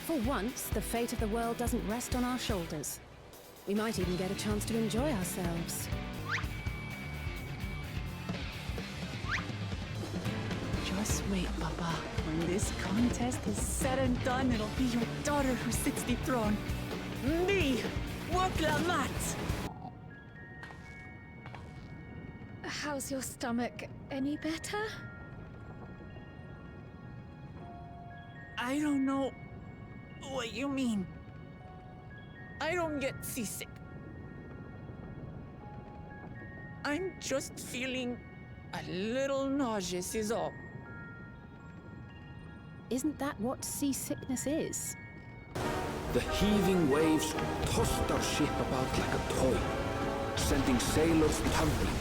For once, the fate of the world doesn't rest on our shoulders. We might even get a chance to enjoy ourselves. Just wait, Papa. When this contest is said and done, it'll be your daughter who sits the throne. Me, Woklamat! How's your stomach? Any better? I don't know what you mean. I don't get seasick. I'm just feeling a little nauseous is all. Isn't that what seasickness is? The heaving waves tossed our ship about like a toy, sending sailors tumbling.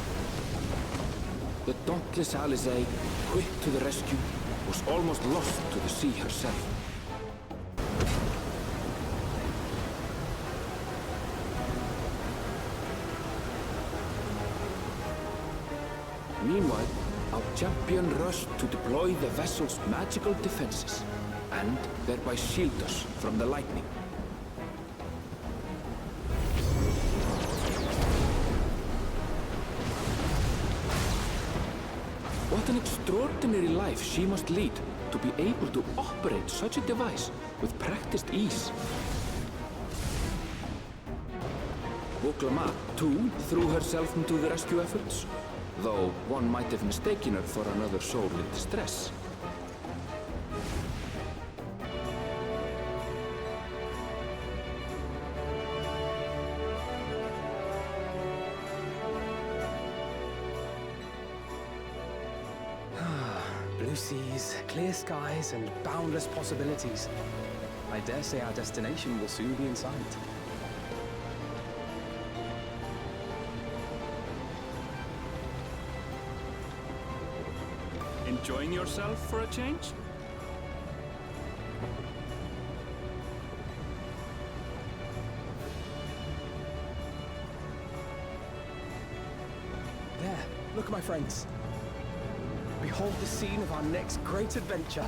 The dauntless Alizé, quick to the rescue, was almost lost to the sea herself. Meanwhile, our champion rushed to deploy the vessel's magical defenses, and thereby shield us from the lightning. What an extraordinary life she must lead to be able to operate such a device with practiced ease. Woklamat, too, threw herself into the rescue efforts, though one might have mistaken her for another soul in distress. Blue seas, clear skies, and boundless possibilities. I dare say our destination will soon be in sight. Enjoying yourself for a change? There, look, my friends. Behold the scene of our next great adventure.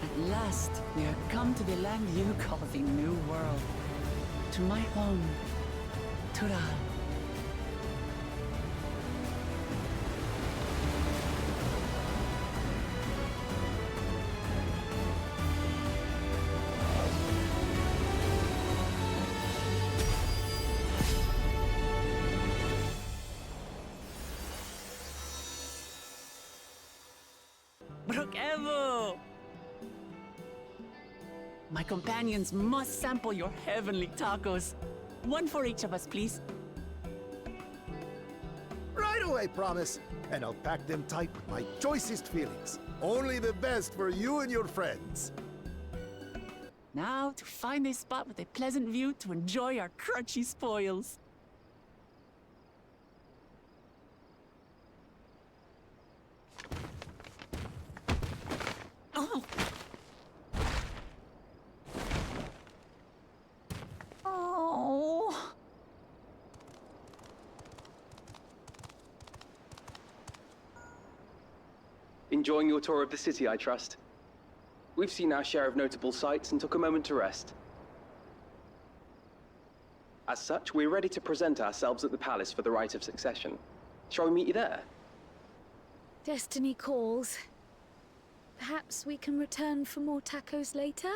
At last, we are come to the land you call the New World. To my home, Tural. Brookevo! My companions must sample your heavenly tacos. One for each of us, please. Right away, promise. And I'll pack them tight with my choicest feelings. Only the best for you and your friends. Now to find a spot with a pleasant view to enjoy our crunchy spoils. Oh! Oh! Enjoying your tour of the city, I trust. We've seen our share of notable sights and took a moment to rest. As such, we're ready to present ourselves at the palace for the rite of succession. Shall we meet you there? Destiny calls. Perhaps we can return for more tacos later?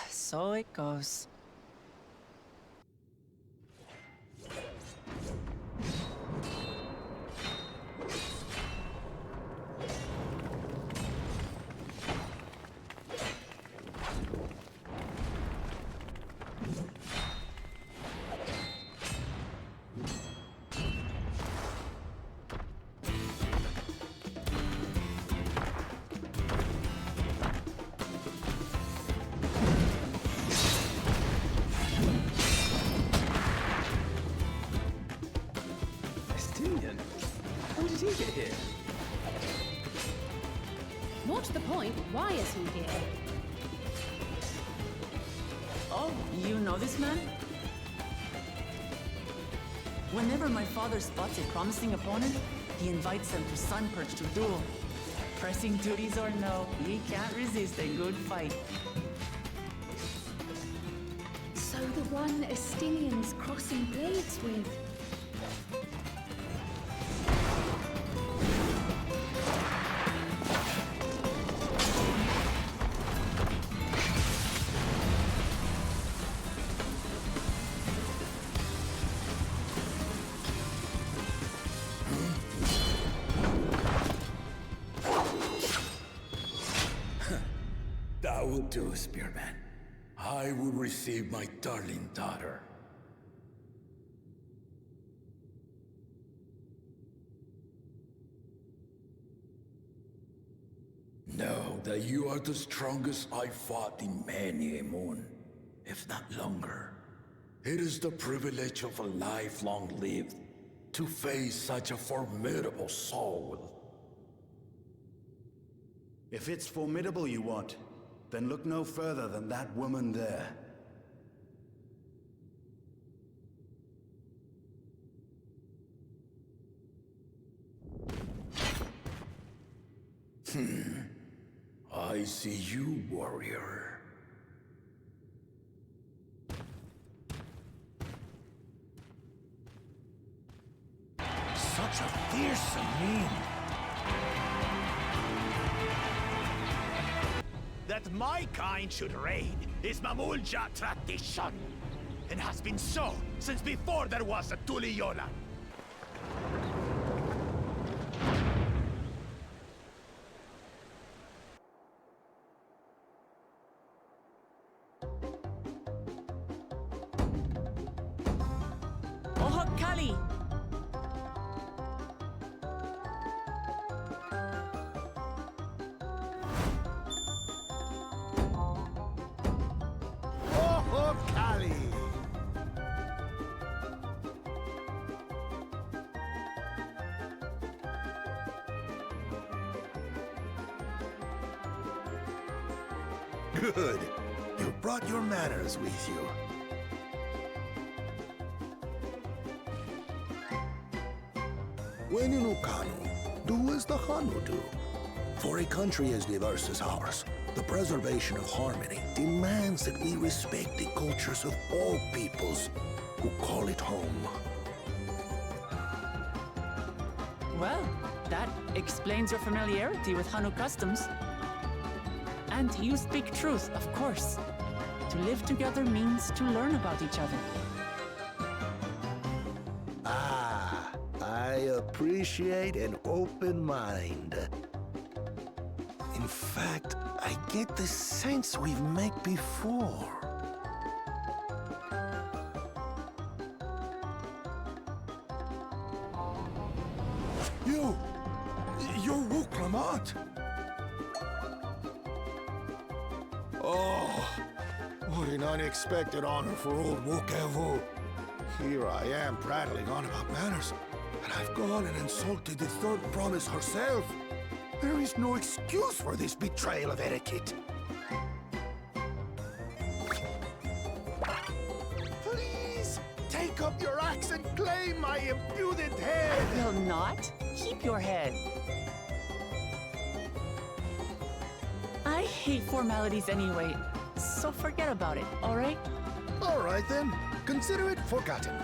So it goes. When did he get here? What's the point? Why is he here? Oh, you know this man? Whenever my father spots a promising opponent, he invites them to Sunperch to duel. Pressing duties or no, he can't resist a good fight. So the one Estinian's crossing blades with. That will do, Spearman. I will receive my darling daughter. Know that you are the strongest I've fought in many a moon, if not longer. It is the privilege of a life long lived to face such a formidable soul. If it's formidable you want, then look no further than that woman there. I see you, warrior. Such a fearsome mien. That my kind should reign is Mamulja tradition, and has been so since before there was a Tuliyola. Ohokali! Oh, Kali! Good. You brought your manners with you. When in Okanu, do as the Hanu do. For a country as diverse as ours, the preservation of harmony demands that we respect the cultures of all peoples who call it home. Well, that explains your familiarity with Hanu customs. And you speak truth, of course. To live together means to learn about each other. Ah, I appreciate an open mind. In fact, I get the sense we've met before. You're Wuklamant. Oh, what an unexpected honor for old Wukevu. Here I am prattling on about manners, and I've gone and insulted the third promise herself. There is no excuse for this betrayal of etiquette. Please, take up your axe and claim my impudent head! Will not? Keep your head. I hate formalities anyway, so forget about it, all right? All right then, consider it forgotten.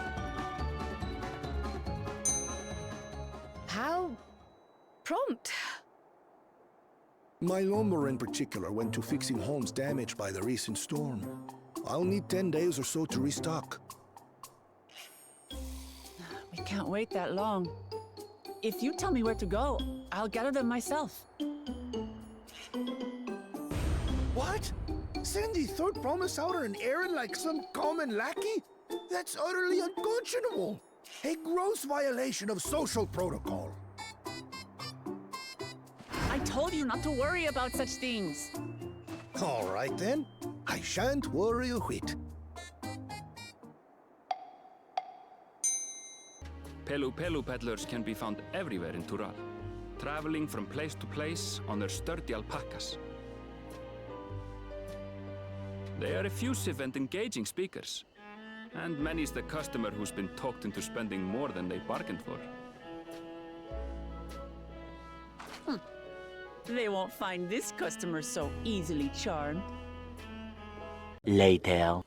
How prompt. My lumber in particular went to fixing homes damaged by the recent storm. I'll need 10 days or so to restock. We can't wait that long. If you tell me where to go, I'll gather them myself. What? Send the third promise out on an errand like some common lackey? That's utterly unconscionable. A gross violation of social protocol. I told you not to worry about such things. All right then. I shan't worry a whit. Pelu peddlers can be found everywhere in Tural, traveling from place to place on their sturdy alpacas. They are effusive and engaging speakers, And many's the customer who's been talked into spending more than they bargained for. They won't find this customer so easily charmed. Later.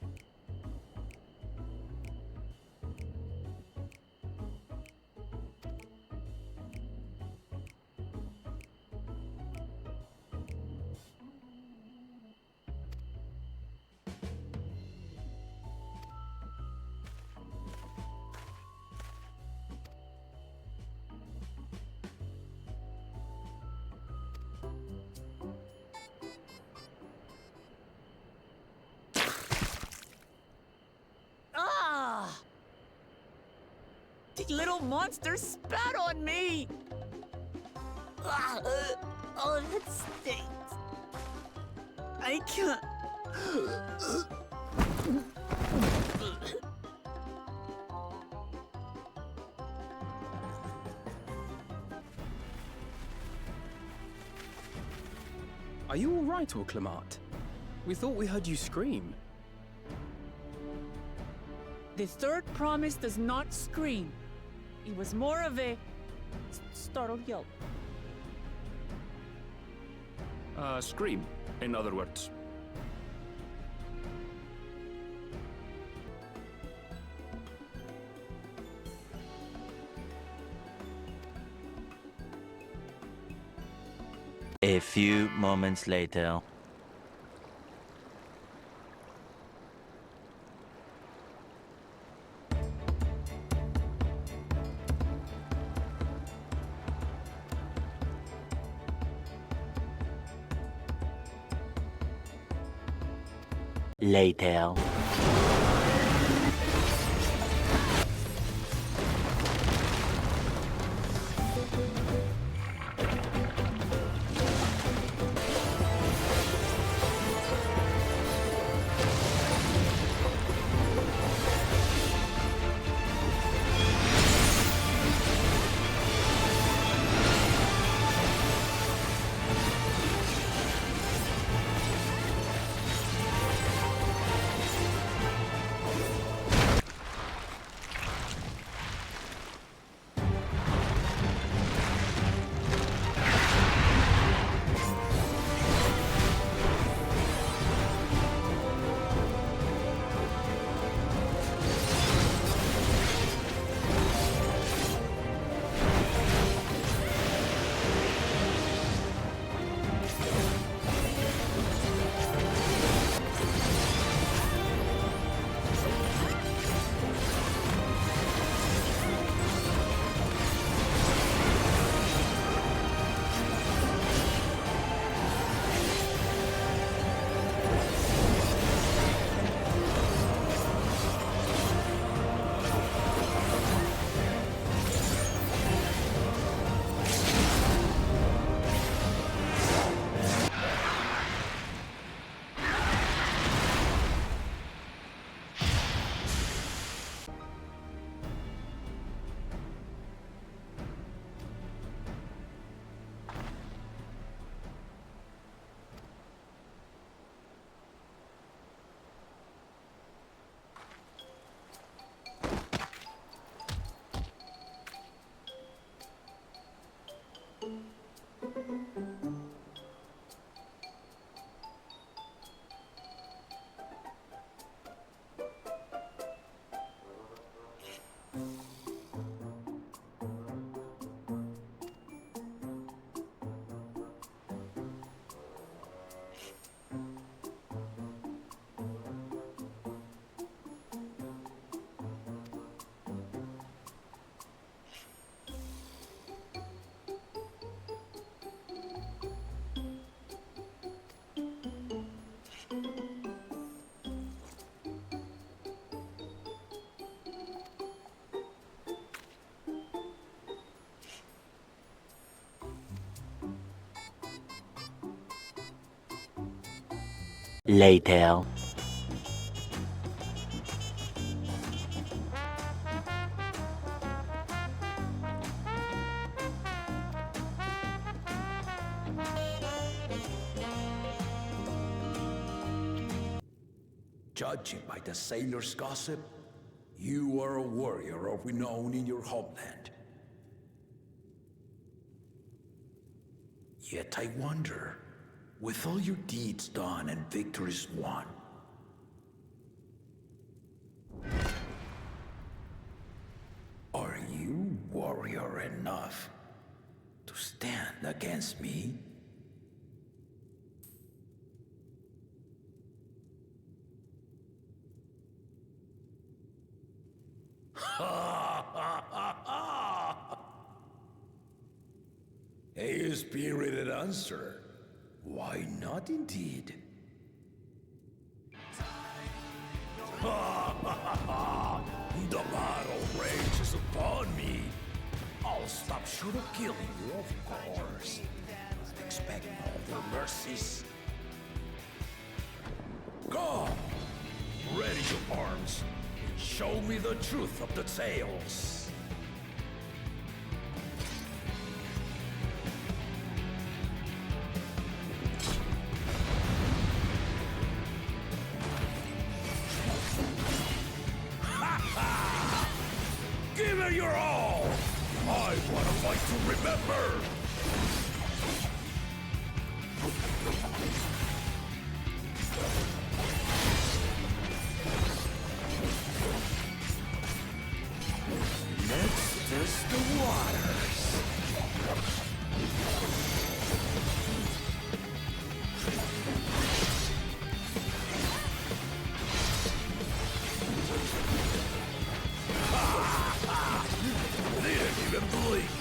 The little monster spat on me! Oh, that stinks. I can't... Are you all right, Orclamart? We thought we heard you scream. The third promise does not scream. It was more of a startled yelp. Scream, in other words. A few moments later. Later. Later. Judging by the sailor's gossip, You are a warrior of renown in your homeland. Yet I wonder, with all your deeds done and victories won, are you warrior enough to stand against me? A spirited answer. Why not indeed? The battle rages upon me. I'll stop short of killing you, of course. But expect no other mercies. Come! Ready your arms. Show me the truth of the tales. Give it your all! I want a fight to remember! Let's test the waters. They didn't even blink.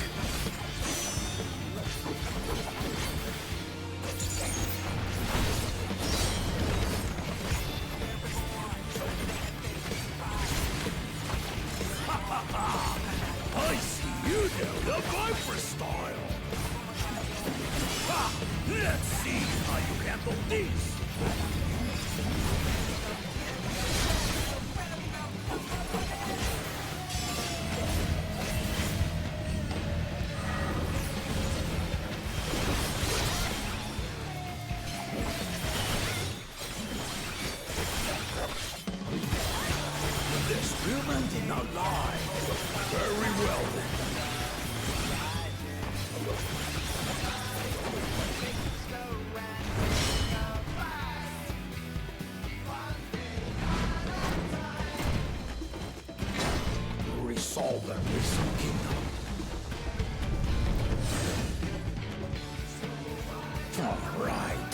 I see you know the Viper style. Ha! Let's see how you handle this. This woman did not lie. Very well then. Resolve the Risen Kingdom. All right.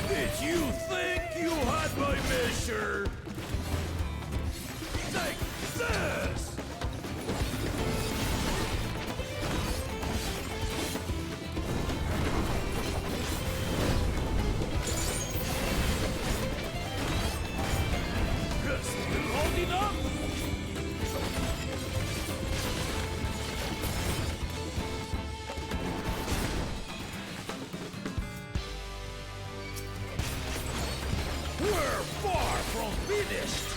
Did you think you had my measure? Take this! Still holding up? We're far from finished!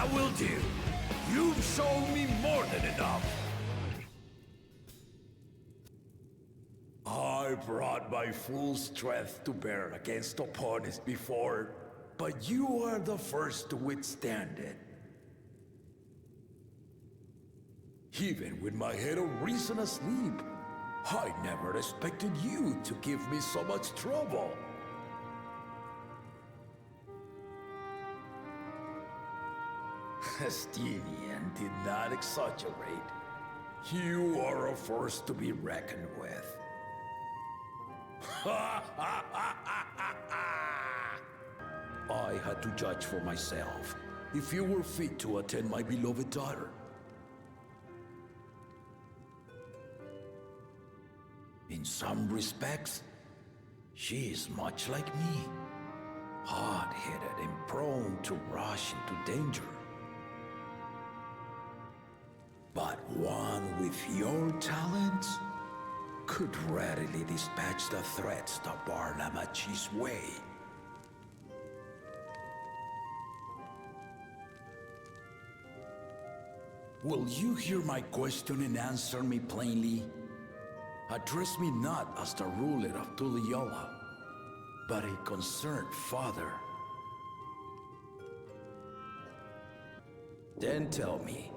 That will do. You've shown me more than enough. I brought my full strength to bear against opponents before, but you are the first to withstand it. Even with my head of reason asleep, I never expected you to give me so much trouble. Estinian did not exaggerate. You are a force to be reckoned with. I had to judge for myself if you were fit to attend my beloved daughter. In some respects, she is much like me. Hard-headed and prone to rush into danger. But one with your talents could readily dispatch the threats that bar Lamachi's way. Will you hear my question and answer me plainly? Address me not as the ruler of Tuliyola, but a concerned father. Then tell me,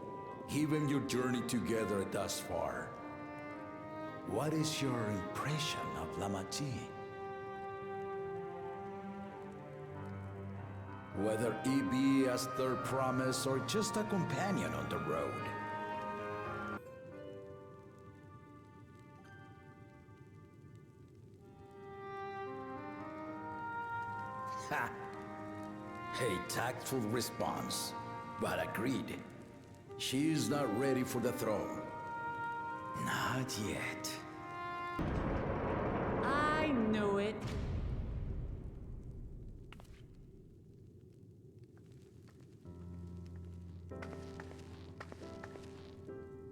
given your journey together thus far, what is your impression of Lamachi? Whether he be as their promise or just a companion on the road. Ha! A tactful response, but agreed. She is not ready for the throne. Not yet. I knew it.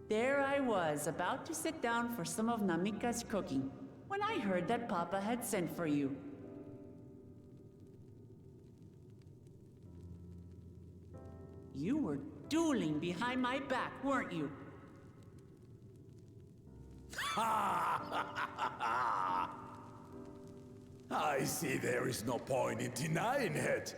There I was, about to sit down for some of Namika's cooking, when I heard that Papa had sent for you. You were dueling behind my back, weren't you? I see there is no point in denying it.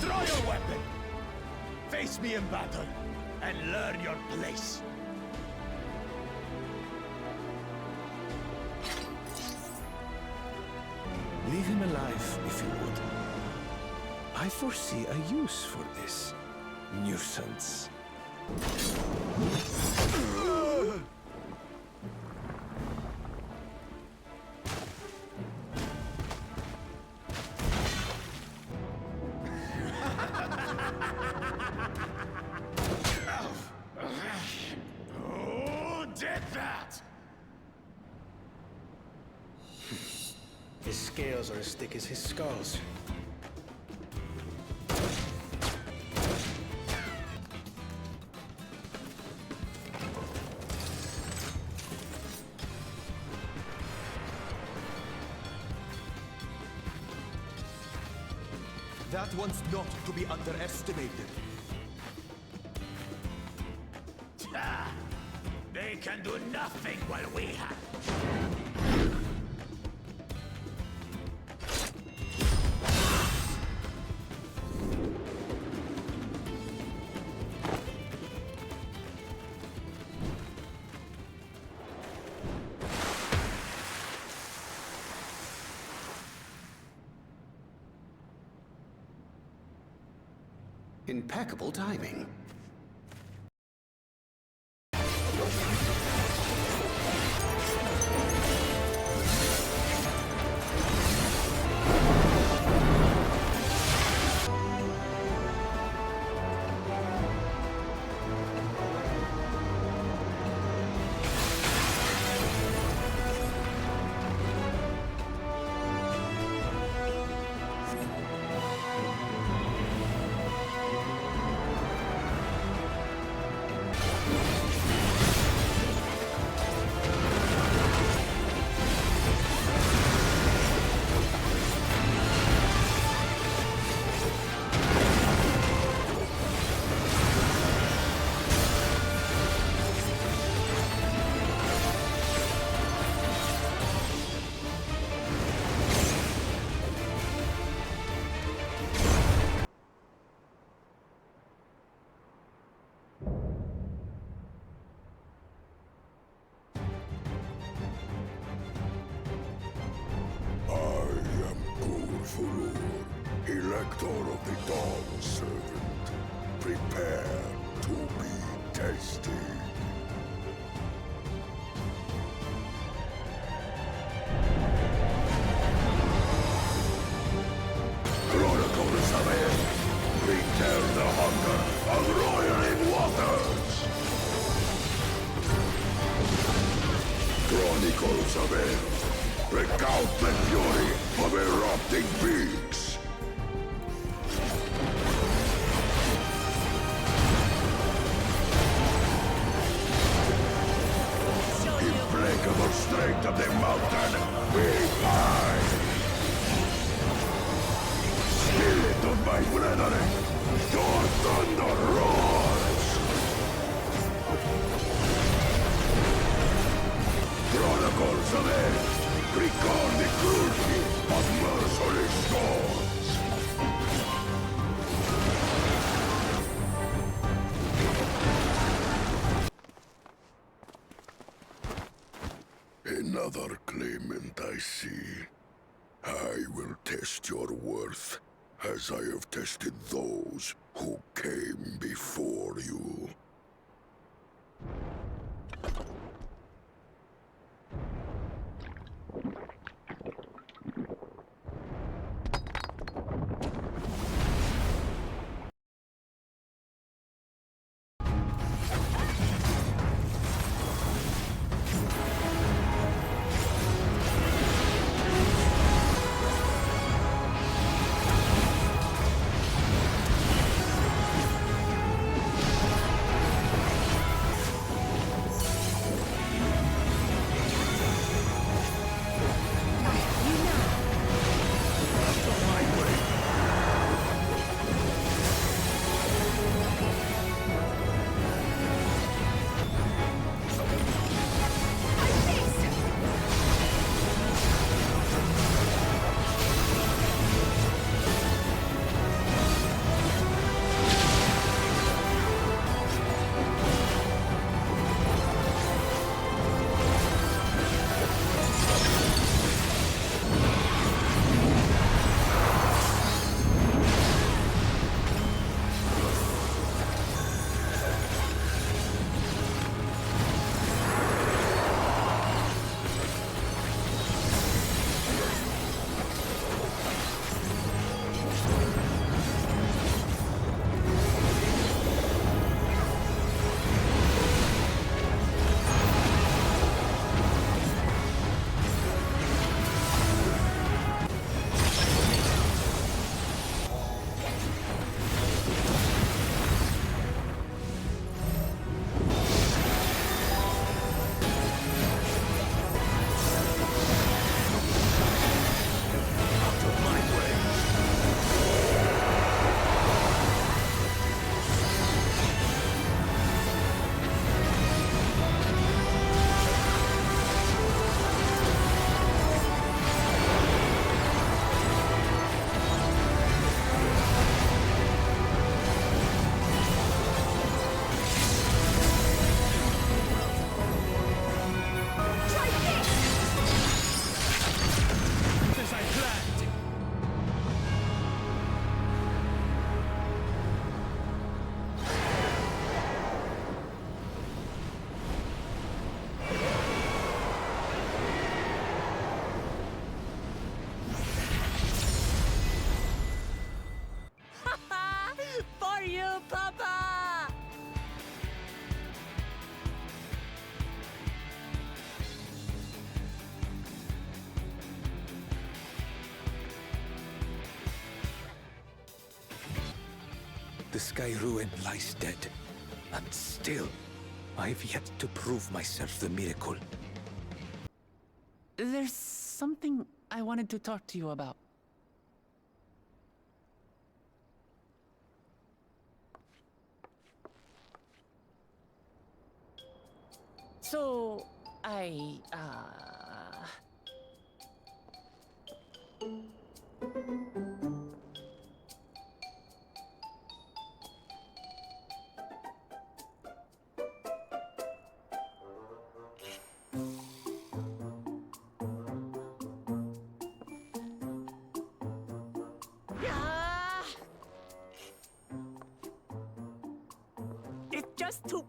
Draw your weapon! Face me in battle, and learn your place. Leave him alive, if you would. I foresee a use for this nuisance. Who did that? His scales are as thick as his skulls. That one's not to be underestimated. They can do nothing while we have. Impeccable timing. Protector of the Dawn, servant. Prepare to be tasted. Chronicles of it. Return the hunger of roiling waters. Chronicles of it. Recount the fury of erupting beaks. Implacable strength of the mountain, we find. Spirit of my brethren, your thunder roars! Chronicles of Earth, record the cruelty of merciless storms. Another claimant I see. I will test your worth, as I have tested those who came before you. The Sky Ruin lies dead. And still, I've yet to prove myself the miracle. There's something I wanted to talk to you about. So, just too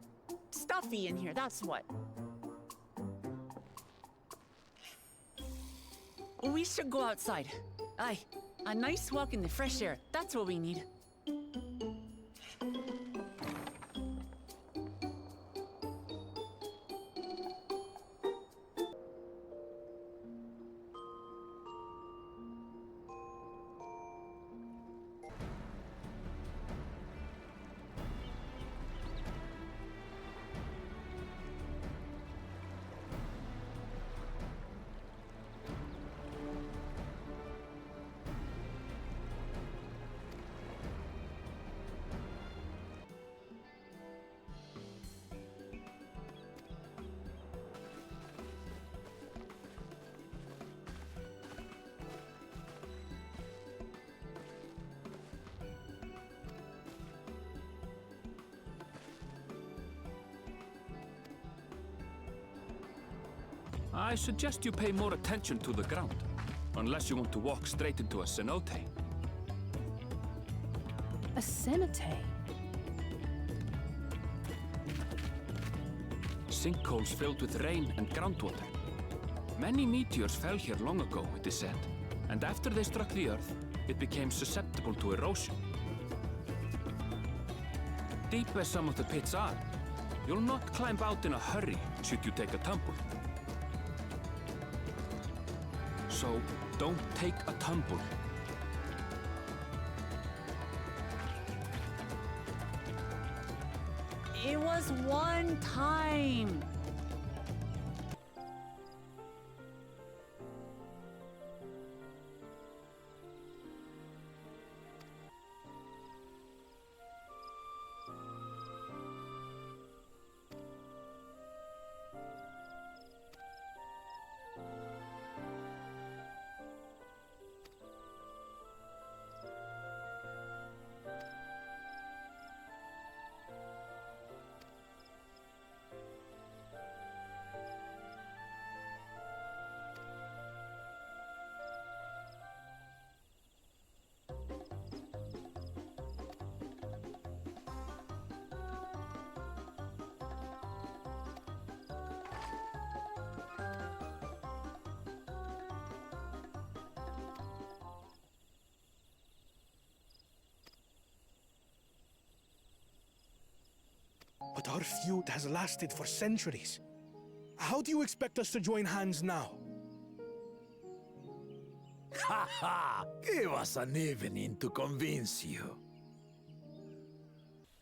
stuffy in here, that's what. We should go outside. Aye, a nice walk in the fresh air. That's what we need. I suggest you pay more attention to the ground, unless you want to walk straight into a cenote. A cenote? Sinkholes filled with rain and groundwater. Many meteors fell here long ago, it is said, and after they struck the Earth, it became susceptible to erosion. Deep as some of the pits are, you'll not climb out in a hurry should you take a tumble. So, don't take a tumble. It was one time. But our feud has lasted for centuries. How do you expect us to join hands now? Ha ha! Give us an evening to convince you.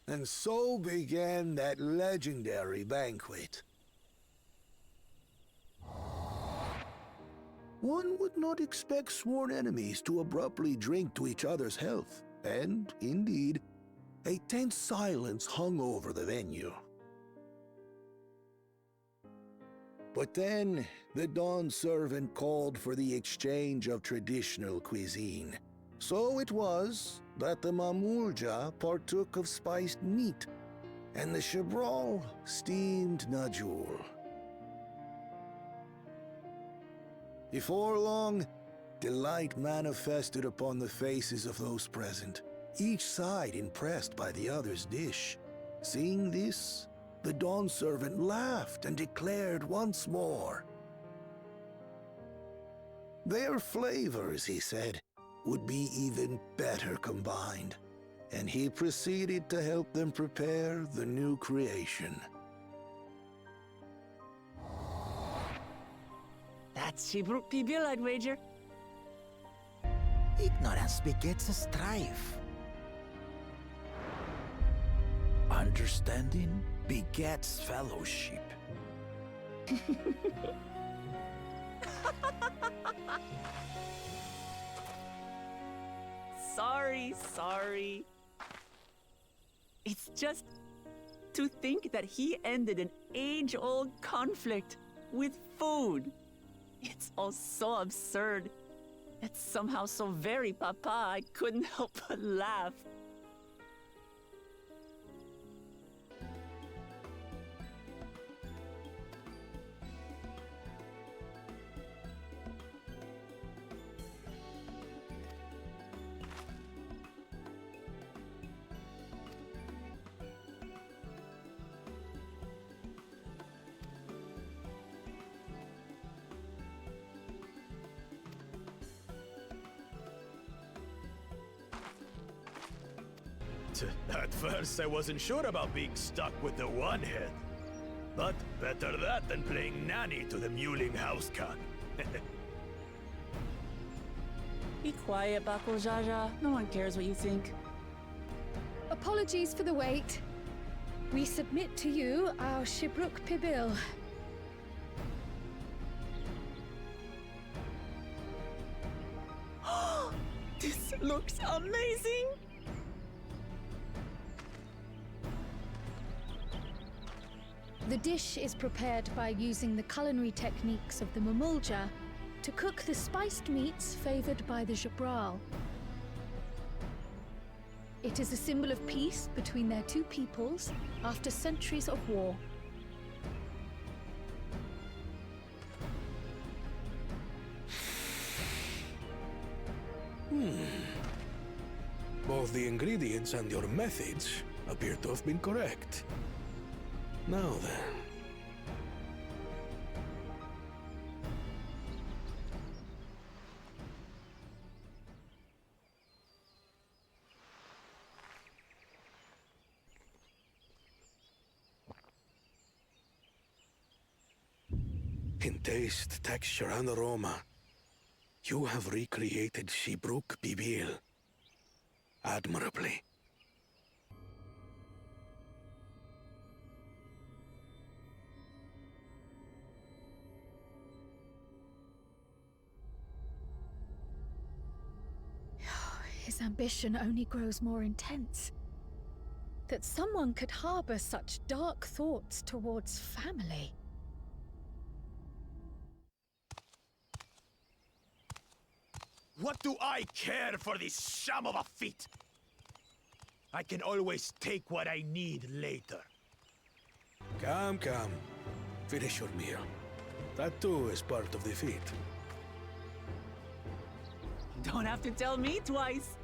And so began that legendary banquet. One would not expect sworn enemies to abruptly drink to each other's health, and, indeed, a tense silence hung over the venue. But then, the Dawn servant called for the exchange of traditional cuisine. So it was that the Mamulja partook of spiced meat, and the Chebral steamed najul. Before long, delight manifested upon the faces of those present, each side impressed by the other's dish. Seeing this, the Dawn servant laughed and declared once more. Their flavors, he said, would be even better combined, and he proceeded to help them prepare the new creation. That's Shibruk Pibil, I'd wager. Ignorance begets strife. Understanding begets fellowship. Sorry. It's just to think that he ended an age-old conflict with food. It's all so absurd. It's somehow so very papa, I couldn't help but laugh. At first, I wasn't sure about being stuck with the one head. But better that than playing nanny to the mewling housecat. Be quiet, Bako Jaja. No one cares what you think. Apologies for the wait. We submit to you our Shibruk Pibil. This looks amazing! The dish is prepared by using the culinary techniques of the Mamulja to cook the spiced meats favored by the Jabral. It is a symbol of peace between their two peoples after centuries of war. Both the ingredients and your methods appear to have been correct. Now then. In taste, texture, and aroma, you have recreated Shibruk Bibil admirably. His ambition only grows more intense. That someone could harbor such dark thoughts towards family. What do I care for this sham of a feat? I can always take what I need later. Come. Finish your meal. That too is part of the feat. Don't have to tell me twice.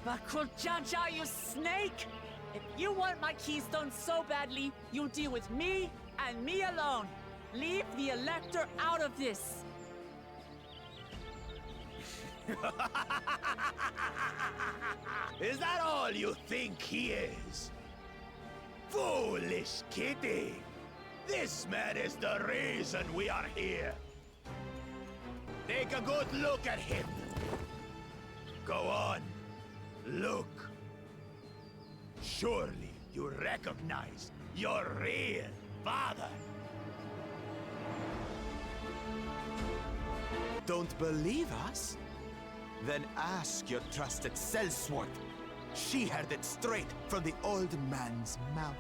Bakuljaja, you snake! If you want my keystone so badly, you deal with me and me alone. Leave the Elector out of this. Is that all you think he is? Foolish kitty! This man is the reason we are here. Take a good look at him. Go on. Look. Surely you recognize your real father. Don't believe us? Then ask your trusted sellsword. She heard it straight from the old man's mouth.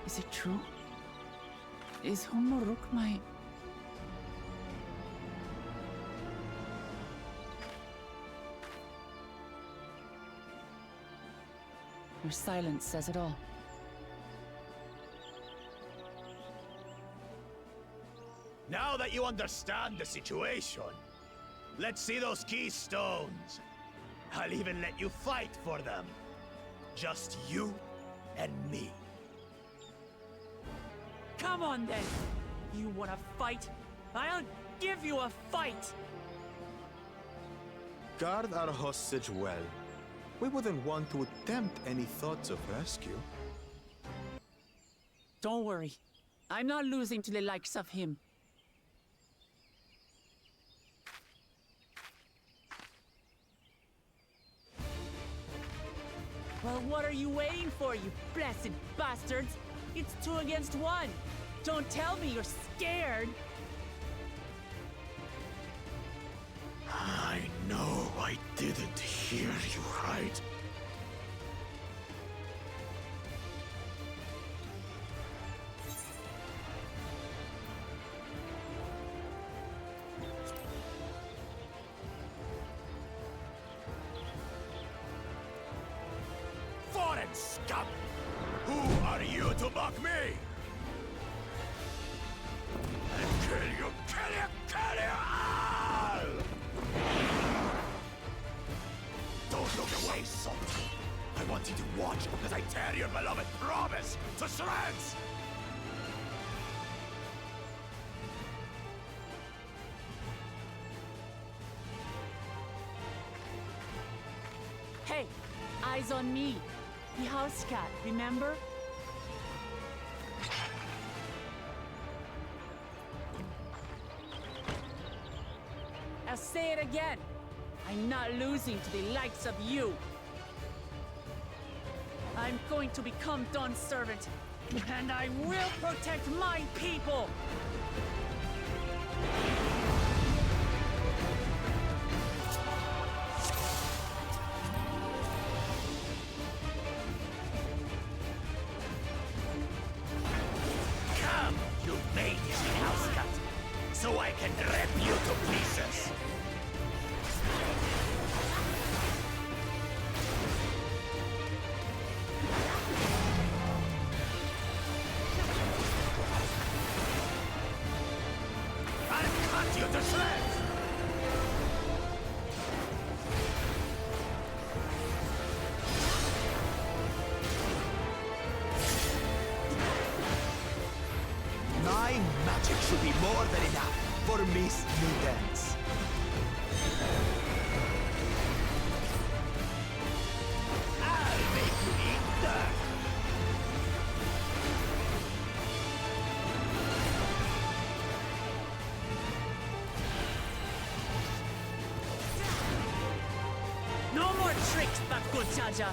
Is it true? Is Humuruk my... Your silence says it all. Now that you understand the situation, let's see those keystones. I'll even let you fight for them. Just you and me. Come on then! You wanna fight? I'll give you a fight! Guard our hostage well. We wouldn't want to attempt any thoughts of rescue. Don't worry. I'm not losing to the likes of him. Well, what are you waiting for, you blessed bastards? It's 2 against 1. Don't tell me you're scared. I know I didn't hear you right. Foreign scum! Who are you to mock me? And kill you all! Don't look away, son. I want you to watch as I tear your beloved promise to shreds! Hey, eyes on me. The house cat, remember? I'll say it again. I'm not losing to the likes of you. I'm going to become Dawn's servant, and I will protect my people! Come, you maniac house cat, so I can rip you to pieces! You to shreds! My magic should be more than enough for Miss Newdance. I'll make you eat dirt! No more tricks, Bakuchaja!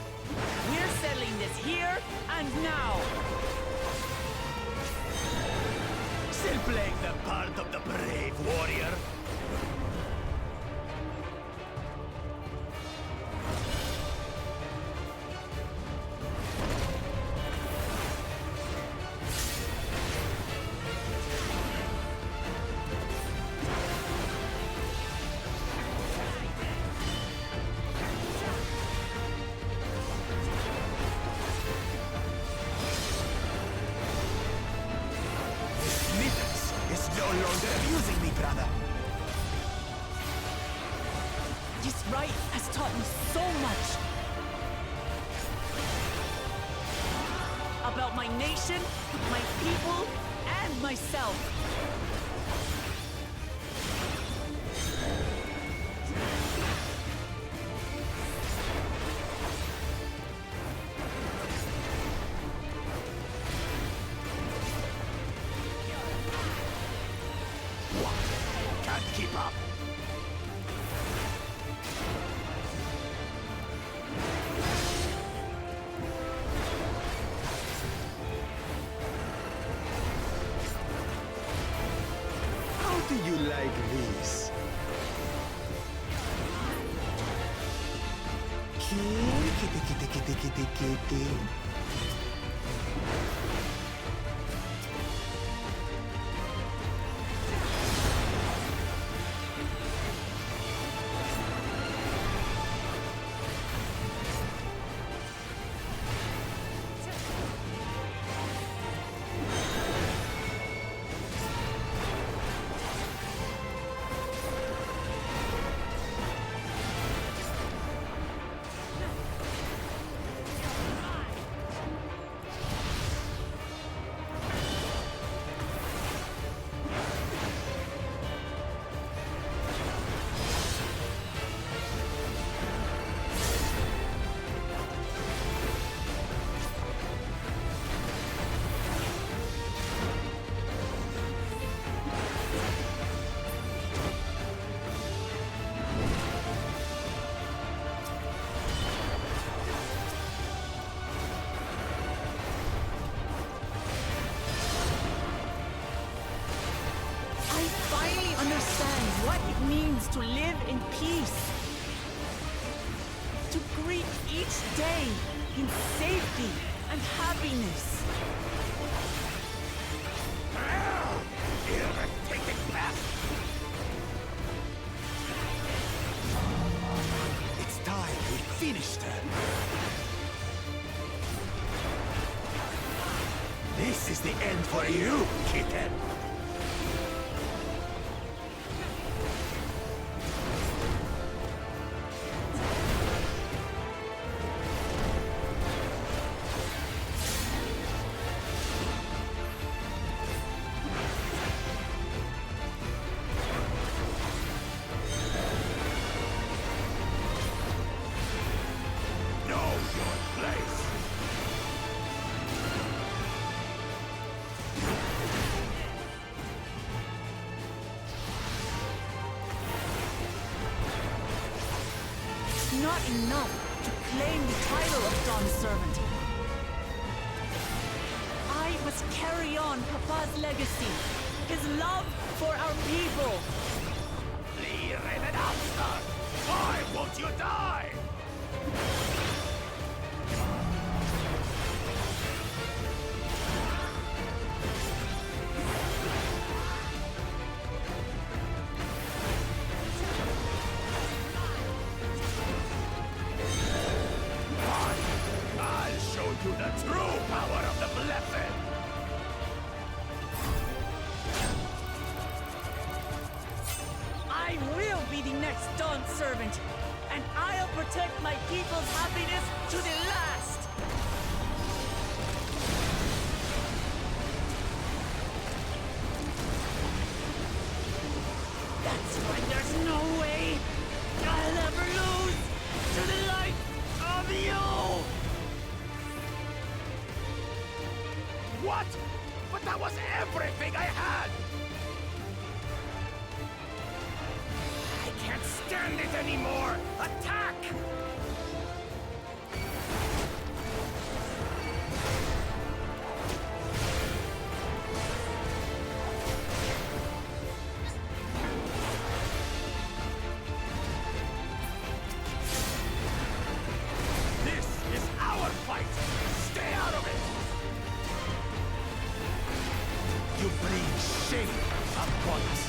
We're settling this here and now! Still playing the part of the brave warrior? No longer abusing me, brother. This rite has taught me so much. About my nation, my people, and myself. up! How do you like this? Kitty. Understand what it means to live in peace. To greet each day in safety and happiness. Irritating pest! It's time we finished her. This is the end for you, kitten! Not enough to claim the title of Dawn Servant. I must carry on Papa's legacy, his love for our people. Flee, Raven Outster! Why won't you die? I'll show you the true power of the Blessed! I will be the next Dawn Servant, and I'll protect my people's happiness to the last! That's when there's no way I'll ever lose to the light of you! What? But that was everything I had! I can't stand it anymore! Attack! This is our fight! Stay out of it! You bring shame upon us!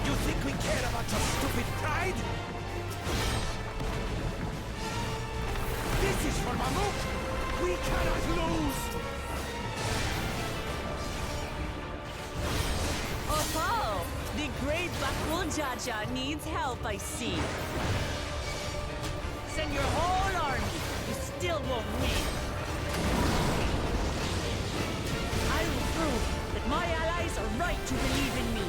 You think we care about your stupid pride? This is for Mamuk! We cannot lose! Oh, Paul! The great Bakul Jaja needs help, I see. Send your whole army. You still won't win. I will prove that my allies are right to believe in me.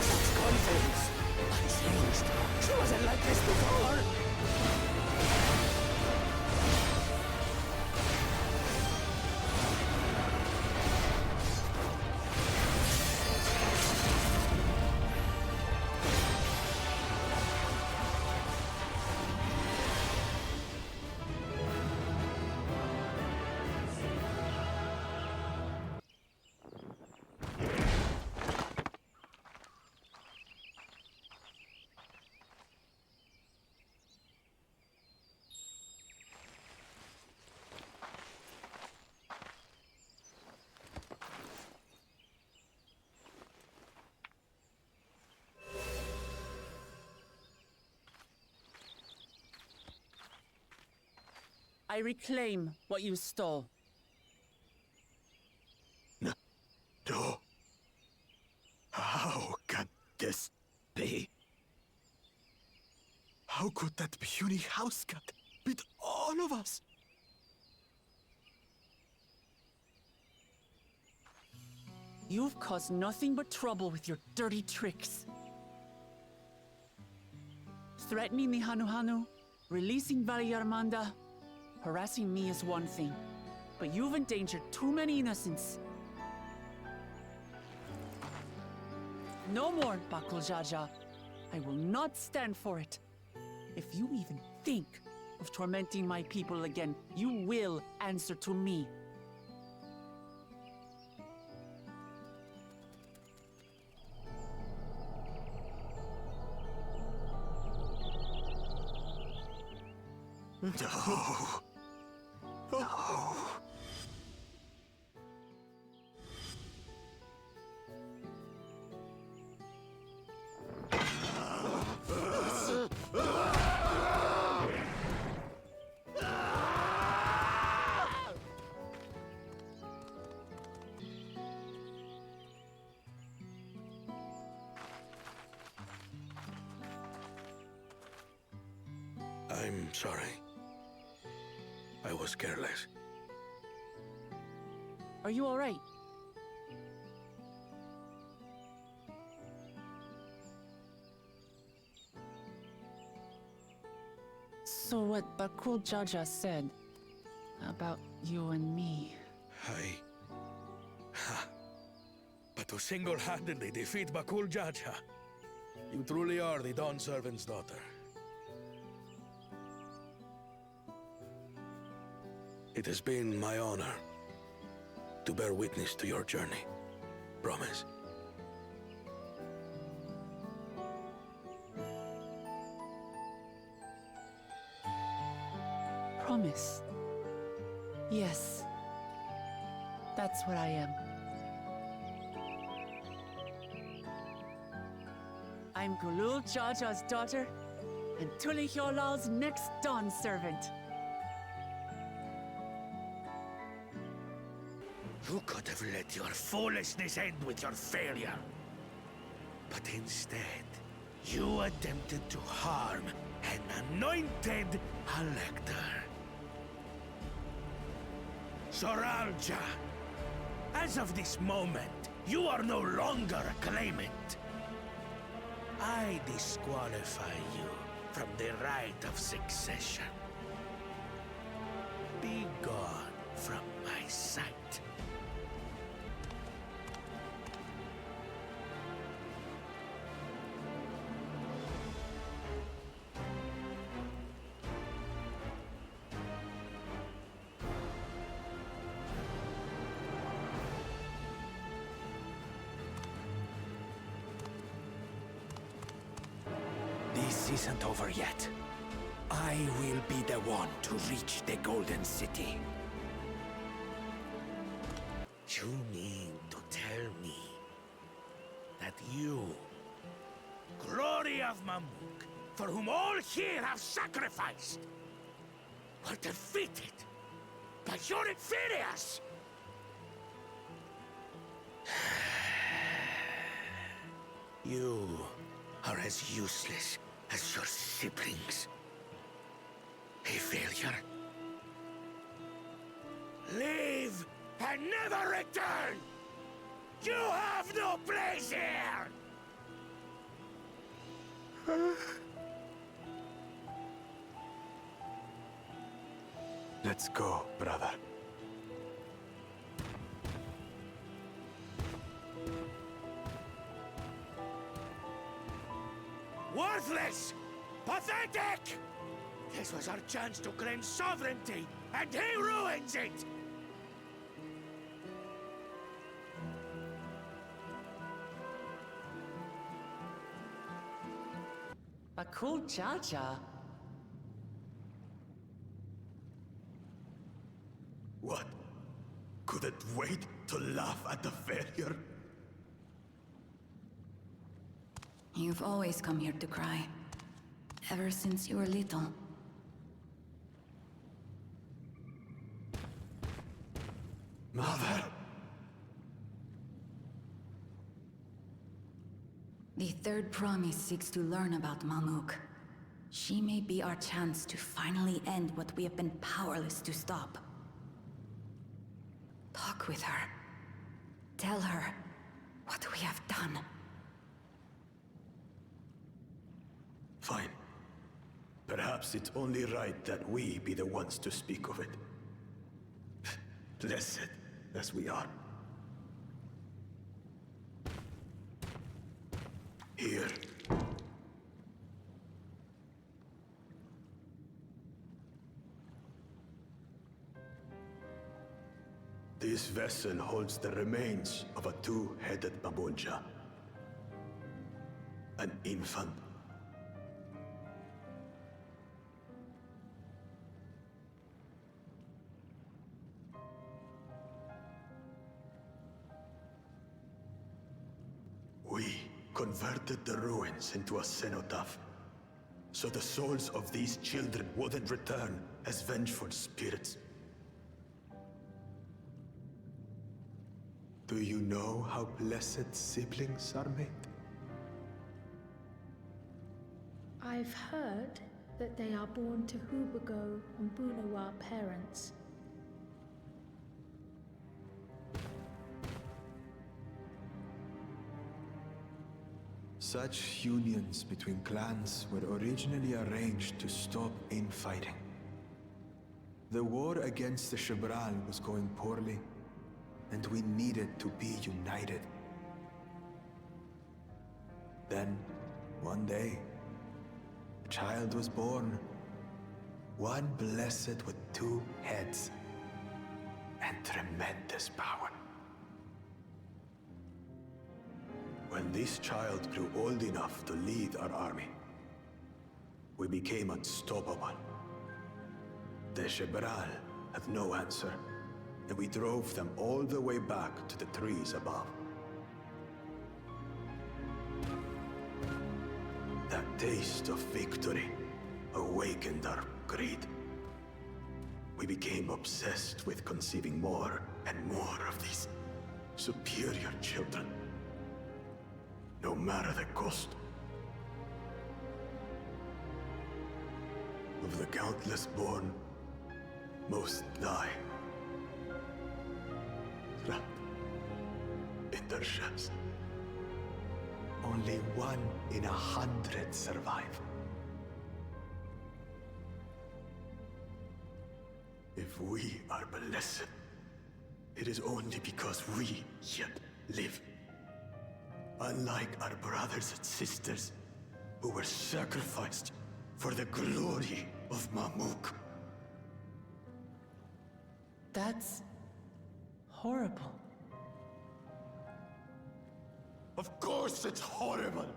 Such confidence! Unchanged. She wasn't like this before. I reclaim what you stole. No. How can this be? How could that puny house cat beat all of us? You've caused nothing but trouble with your dirty tricks. Threatening the Hanu, releasing Vallarmanda, harassing me is one thing, but you've endangered too many innocents. No more, Bakul Jaja. I will not stand for it. If you even think of tormenting my people again, you will answer to me. No. No. I'm sorry. I was careless. Are you all right? So what Bakul Jaja said about you and me... But to single-handedly defeat Bakul Jaja, you truly are the Dawn Servant's daughter. It has been my honor to bear witness to your journey. Promise. Promise. Yes. That's what I am. I'm Gulul Jaja's daughter, and Tulihyolal's next Dawn servant. You could have let your foolishness end with your failure. But instead, you attempted to harm an anointed elector. Soralja, as of this moment, you are no longer a claimant. I disqualify you from the right of succession. Be gone from my sight. This isn't over yet. I will be the one to reach the Golden City. You mean to tell me that you, glory of Mamuk, for whom all here have sacrificed, were defeated by your inferiors? You are as useless as your siblings. A failure. Leave and never return! You have no place here! Let's go, brother. Worthless! Pathetic! This was our chance to claim sovereignty, and he ruins it! Bakul Jaja? What? Couldn't wait to laugh at the failure? You've always come here to cry. Ever since you were little. Mother! The third promise seeks to learn about Mamuk. She may be our chance to finally end what we have been powerless to stop. Talk with her. Tell her what we have done. Fine. Perhaps it's only right that we be the ones to speak of it. Blessed as we are. Here. This vessel holds the remains of a two-headed Mamulja. An infant. We converted the ruins into a cenotaph, so the souls of these children wouldn't return as vengeful spirits. Do you know how blessed siblings are made? I've heard that they are born to Hubago and Bunawa parents. Such unions between clans were originally arranged to stop infighting. The war against the Shibral was going poorly, and we needed to be united. Then, one day, a child was born. One blessed with two heads and tremendous power. When this child grew old enough to lead our army, we became unstoppable. The Shibral had no answer, and we drove them all the way back to the trees above. That taste of victory awakened our greed. We became obsessed with conceiving more and more of these superior children, no matter the cost. Of the countless born, most die. Trapped in their shells. Only 1 in 100 survive. If we are blessed, it is only because we yet live. Unlike our brothers and sisters, who were sacrificed for the glory of Mamuk. That's horrible. Of course it's horrible!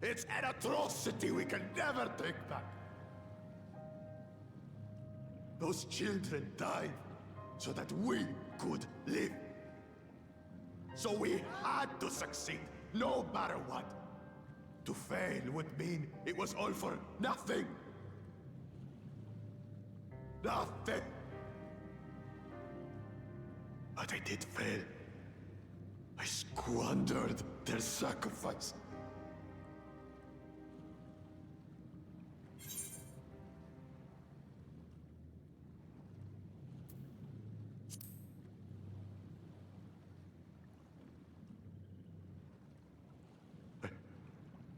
It's an atrocity we can never take back. Those children died so that we could live. So we had to succeed, no matter what. To fail would mean it was all for nothing. Nothing. But I did fail. I squandered their sacrifice.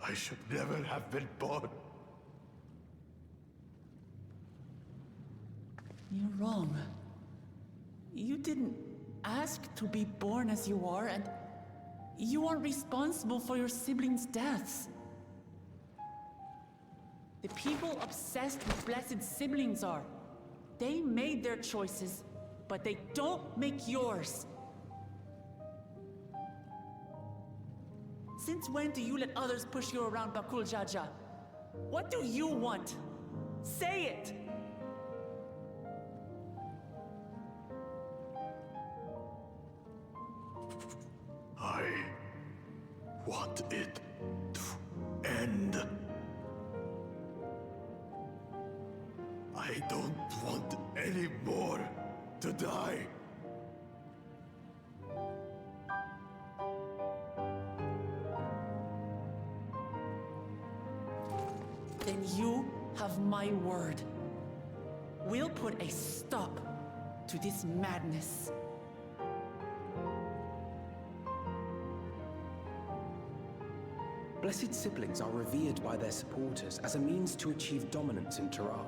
I should never have been born. You're wrong. You didn't ask to be born as you are, and you aren't responsible for your siblings' deaths. The people obsessed with blessed siblings are. They made their choices, but they don't make yours. Since when do you let others push you around Bakul Jaja? What do you want? Say it! I want it to end. I don't want any more to die. my word. We'll put a stop to this madness. Blessed siblings are revered by their supporters as a means to achieve dominance in Tural.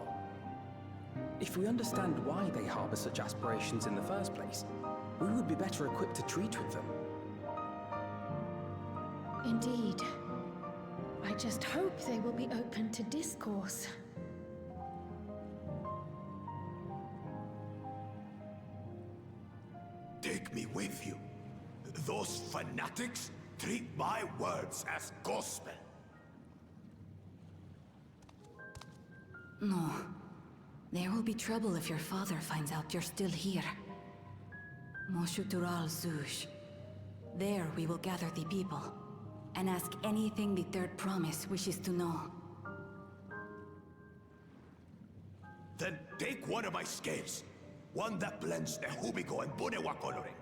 If we understand why they harbor such aspirations in the first place, we would be better equipped to treat with them. Indeed. I just hope they will be open to discourse. Take me with you. Those fanatics treat my words as gospel. No. There will be trouble if your father finds out you're still here. Moshutural Zush. There we will gather the people, and ask anything the Third Promise wishes to know. Then take one of my scales. One that blends Nehubico and Bunewa coloring.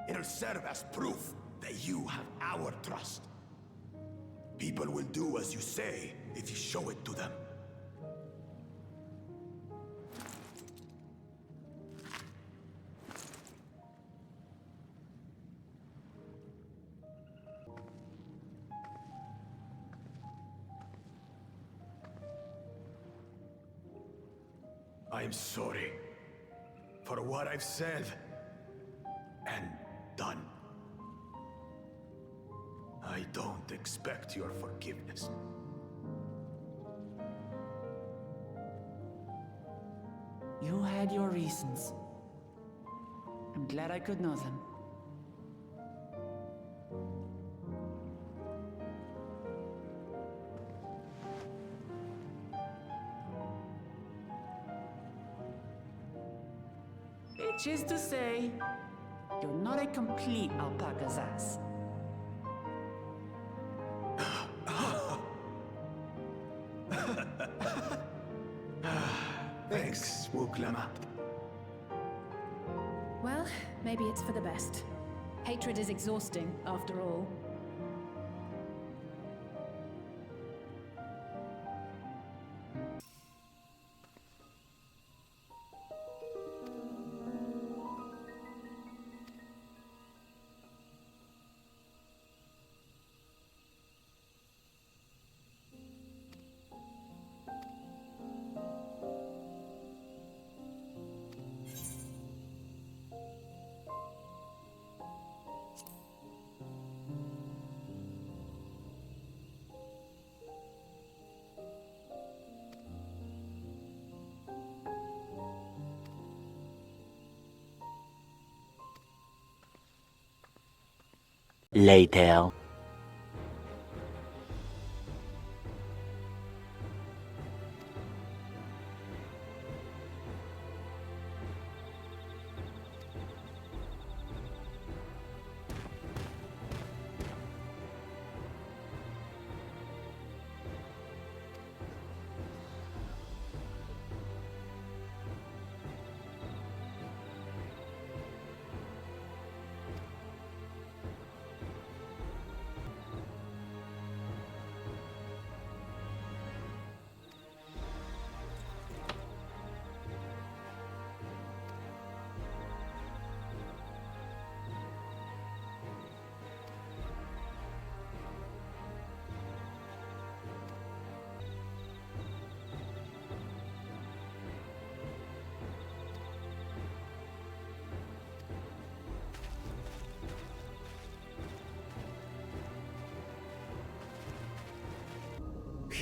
It'll serve as proof that you have our trust. People will do as you say if you show it to them. I'm sorry for what I've said and done. I don't expect your forgiveness. You had your reasons. I'm glad I could know them. Which is to say, you're not a complete alpaca's ass. Thanks, Wuklama. Well, maybe it's for the best. Hatred is exhausting, after all. Later.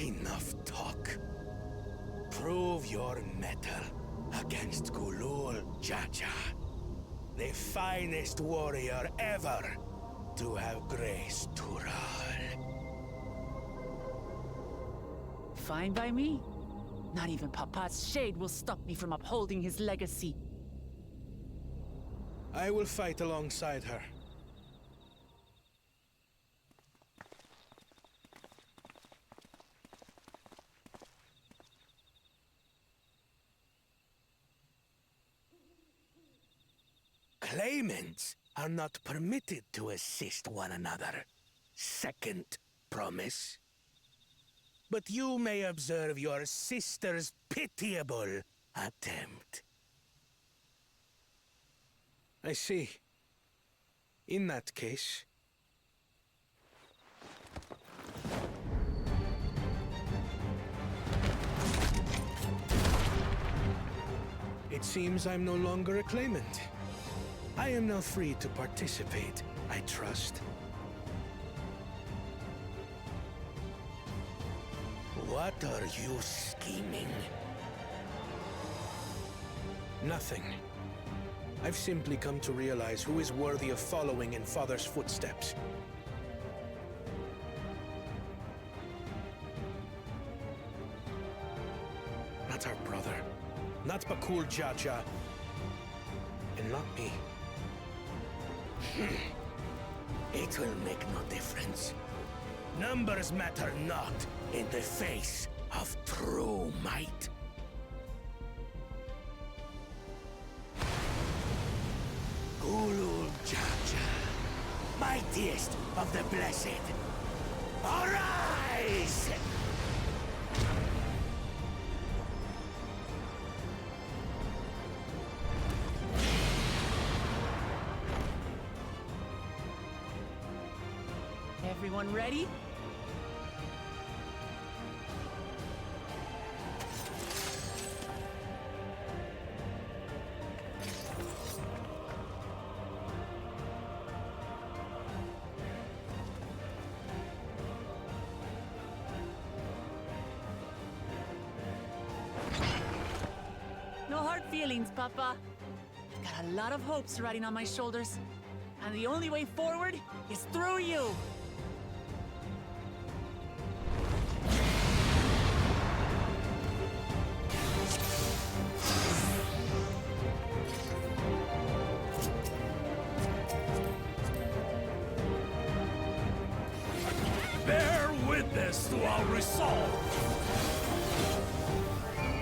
Enough talk. Prove your mettle against Gulul Jaja, the finest warrior ever to have graced Tural. Fine by me. Not even Papa's shade will stop me from upholding his legacy. I will fight alongside her. Claimants are not permitted to assist one another. Second promise. but you may observe your sister's pitiable attempt. I see. In that case... It seems I'm no longer a claimant. I am now free to participate, I trust. What are you scheming? Nothing. I've simply come to realize who is worthy of following in Father's footsteps. Not our brother. Not Bakul Jaja. And not me. It will make no difference. Numbers matter not in the face of true might. Gulul Jaja, mightiest of the blessed, arise! Everyone ready? No hard feelings, Papa. I've got a lot of hopes riding on my shoulders, and the only way forward is through you. Bear witness to our resolve.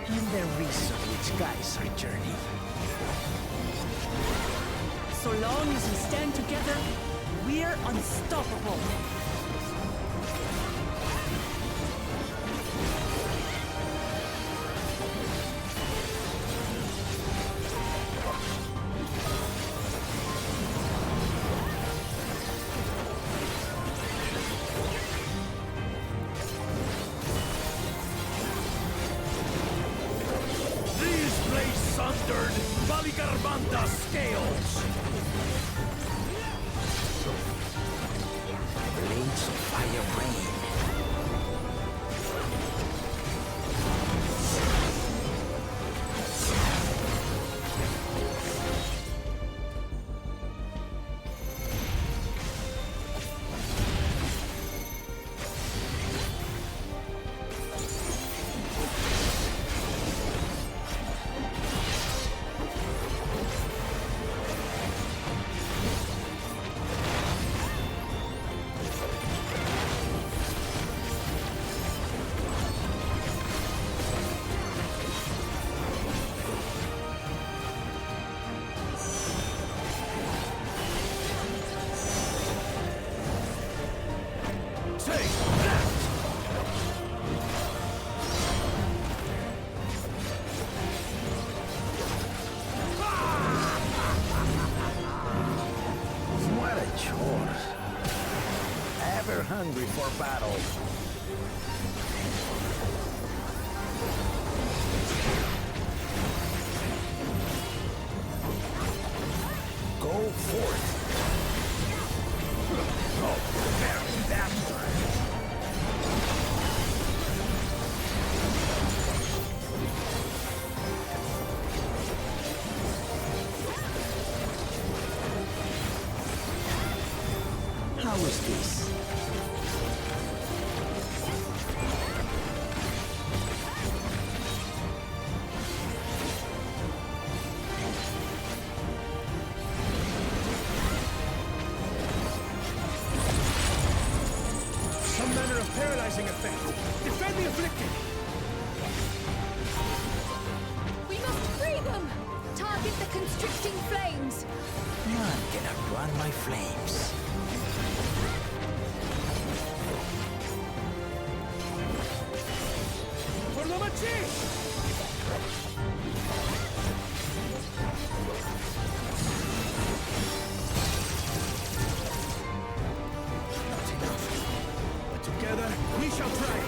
And the reason which guides our journey. So long as we stand together, we're unstoppable. Sundered Valigarbanda scales! Blades of fire rain. Hungry for battle. Go forth. Oh, very bastard. How is this? Paralyzing effect. Defend the afflicted. We must free them! Target the constricting flames! None can outrun my flames. Not enough. But together, we shall try it.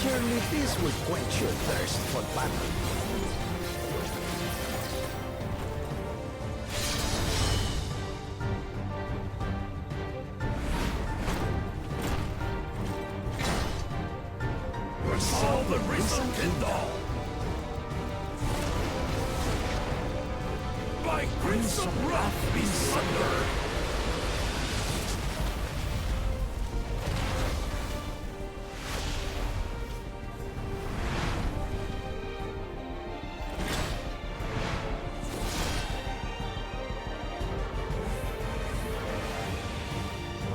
Surely this will quench your thirst for battle. Resolve the risen Kindle! By grace of wrath be sundered!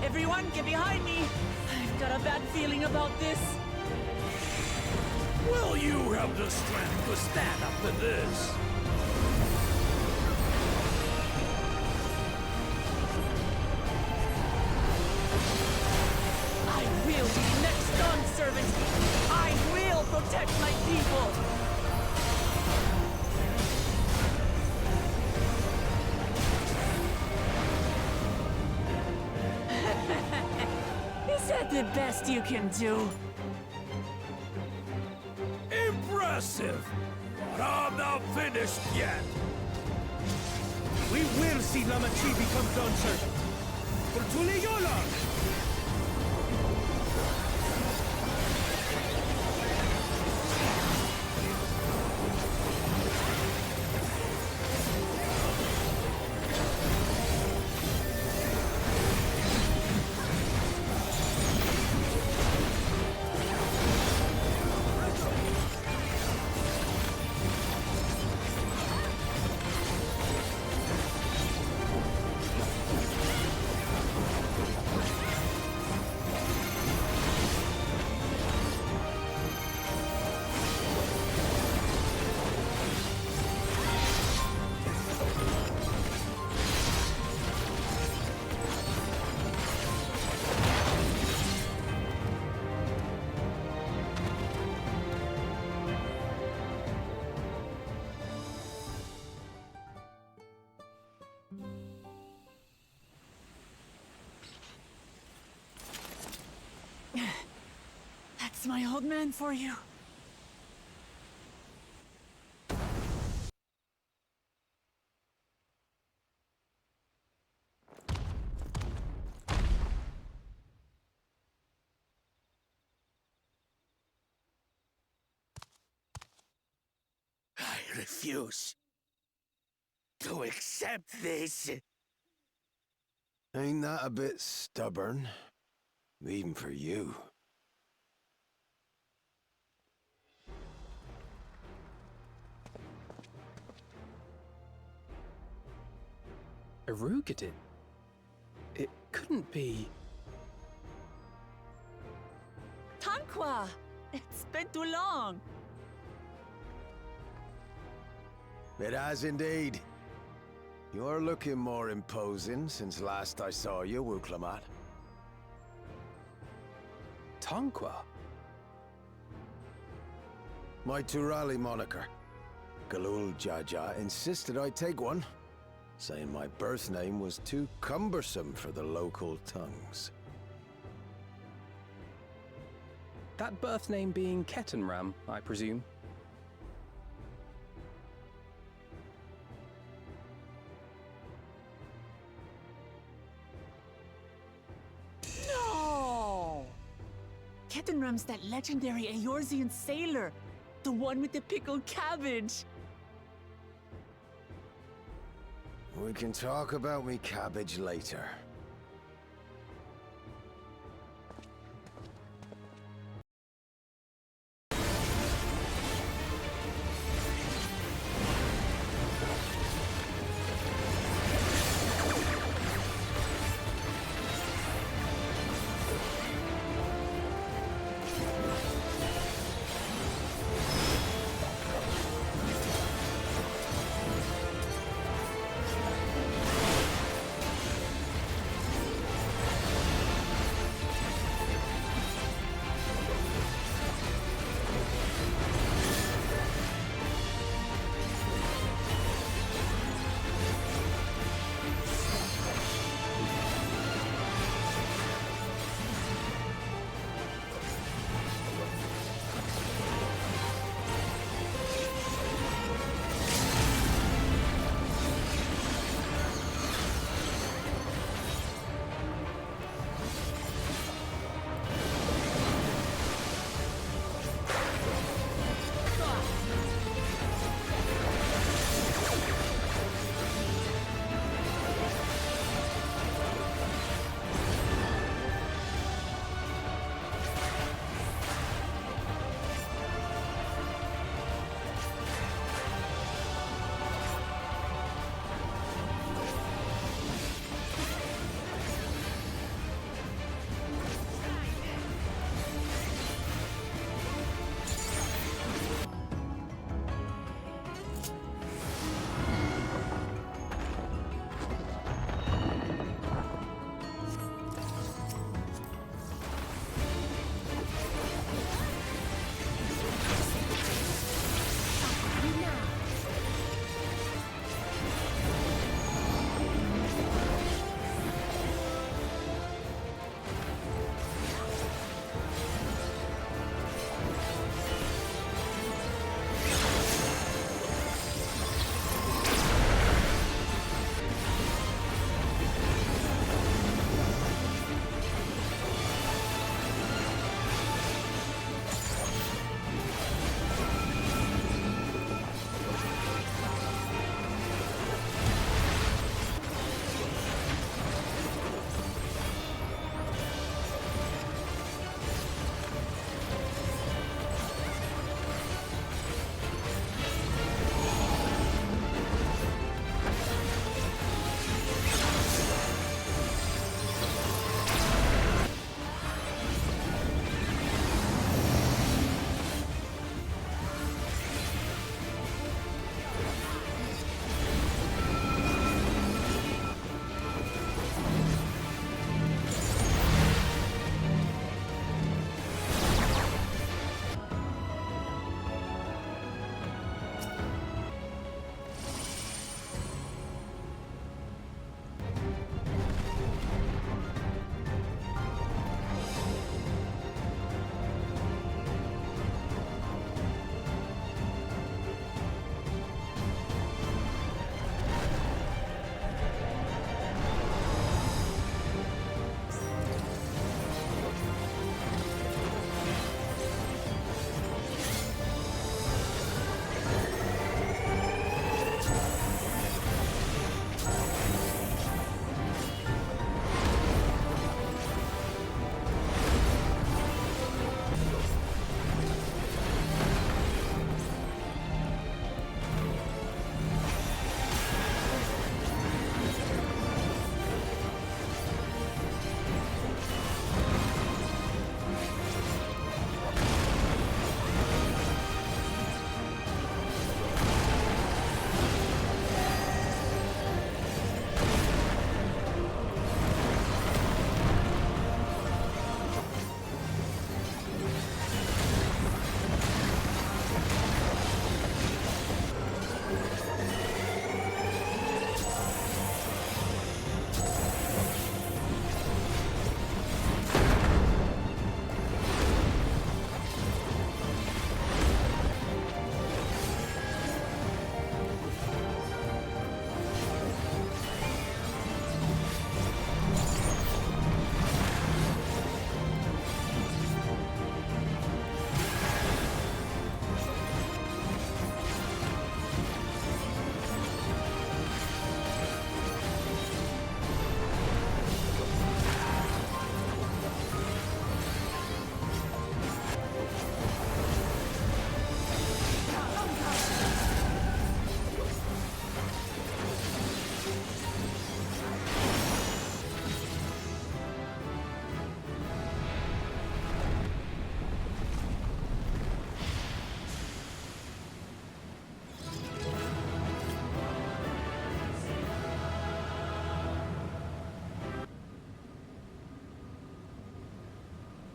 Everyone, get behind me! I've got a bad feeling about this. Will you have the strength to stand up to this? I will be the next Dawn servant! I will protect my people! Is that the best you can do? Impressive! But I'm not finished yet! We will see Lamachi become Dawn servant. For Tuliyola! That's my old man for you. I refuse. refuse to accept this. Ain't that a bit stubborn? Even for you. Erugadin? It couldn't be... Tanqua! It's been too long. It has indeed. You're looking more imposing since last I saw you, Wuklamat. Tanqua? My Turali moniker. Galul Jaja insisted I take one, saying my birth name was too cumbersome for the local tongues. That birth name being Ketenram, I presume? No! Ketenram's that legendary Eorzean sailor. The one with the pickled cabbage. We can talk about me cabbage later.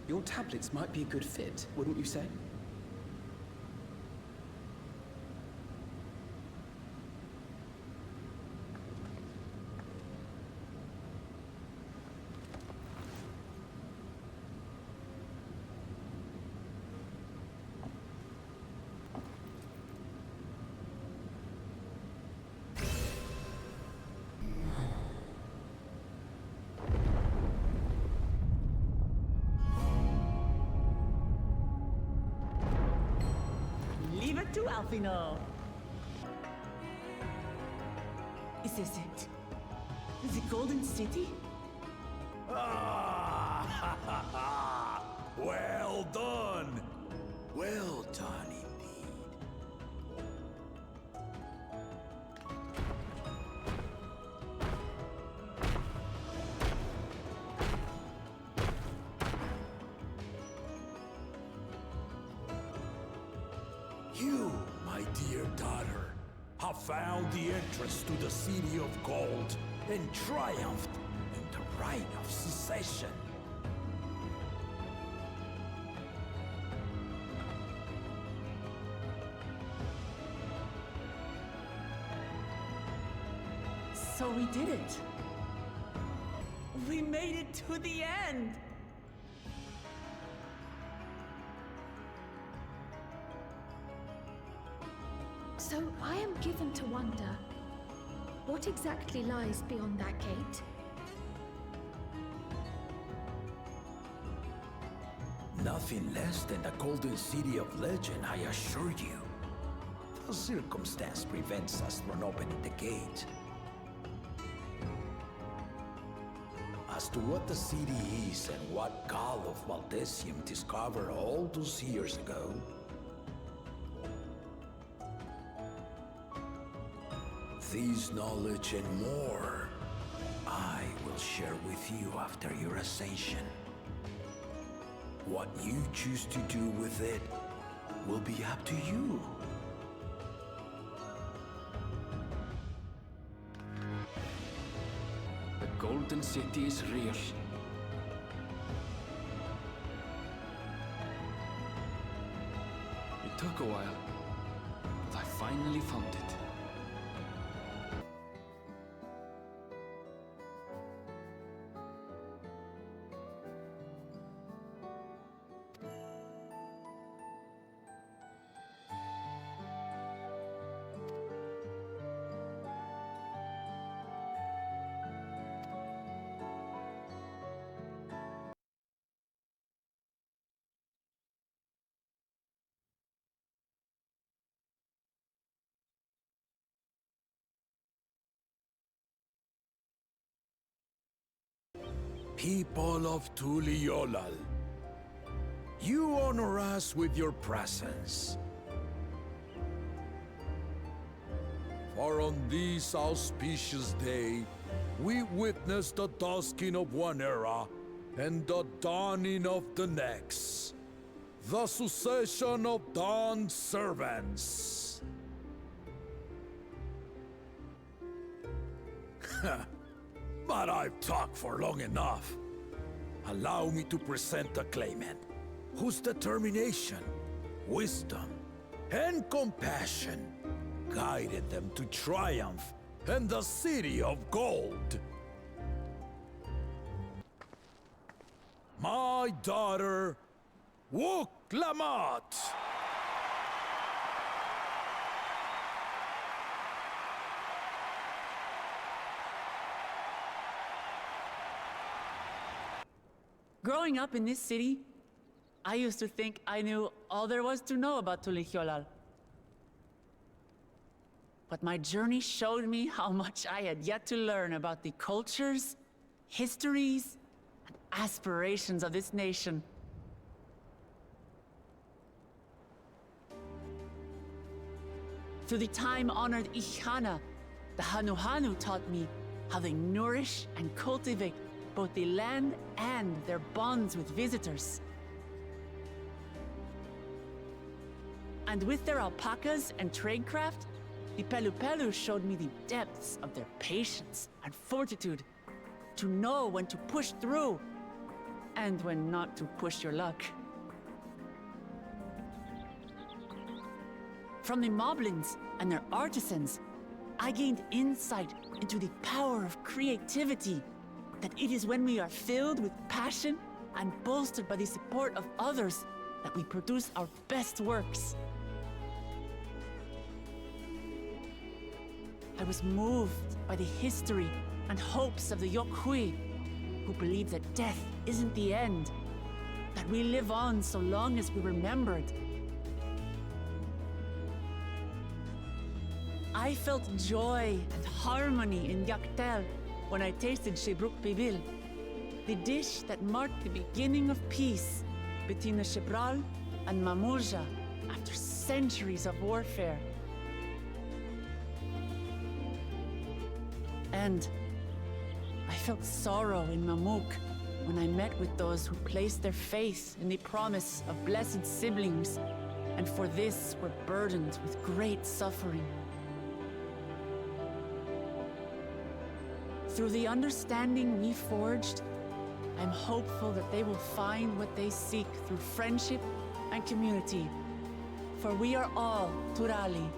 Your tablets might be a good fit, wouldn't you say? Leave it to Alfino. Is this it? The Golden City? Well done! Well done indeed. You, my dear daughter, have found the entrance to the City of Gold and triumphed in the right of secession. So we did it. We made it to the end. So I am given to wonder, what exactly lies beyond that gate? Nothing less than the Golden City of Legend, I assure you. The circumstance prevents us from opening the gate. As to what the city is and what Gall of Valdesium discovered all those years ago, this knowledge and more, I will share with you after your ascension. What you choose to do with it will be up to you. The Golden City is real. It took a while, but I finally found it. People of Tuliolal, you honor us with your presence. For on this auspicious day, we witness the dusking of one era and the dawning of the next. The succession of Dawn servants. But I've talked for long enough. Allow me to present the claimant, whose determination, wisdom, and compassion guided them to triumph in the City of Gold. My daughter, Wook Lamat. Growing up in this city, I used to think I knew all there was to know about Tulihyolal. But my journey showed me how much I had yet to learn about the cultures, histories, and aspirations of this nation. Through the time-honored Ihana, the Hanuhanu taught me how they nourish and cultivate both the land and their bonds with visitors. And with their alpacas and tradecraft, the Pelupelu showed me the depths of their patience and fortitude to know when to push through and when not to push your luck. From the moblins and their artisans, I gained insight into the power of creativity, that it is when we are filled with passion and bolstered by the support of others that we produce our best works. I was moved by the history and hopes of the Yokhui, who believe that death isn't the end, that we live on so long as we're remembered. I felt joy and harmony in Yaktel when I tasted Shebruk Bibil, the dish that marked the beginning of peace between the Shibral and Mamulja after centuries of warfare. And I felt sorrow in Mamuk when I met with those who placed their faith in the promise of blessed siblings, and for this were burdened with great suffering. Through the understanding we forged, I'm hopeful that they will find what they seek through friendship and community, for we are all Turali.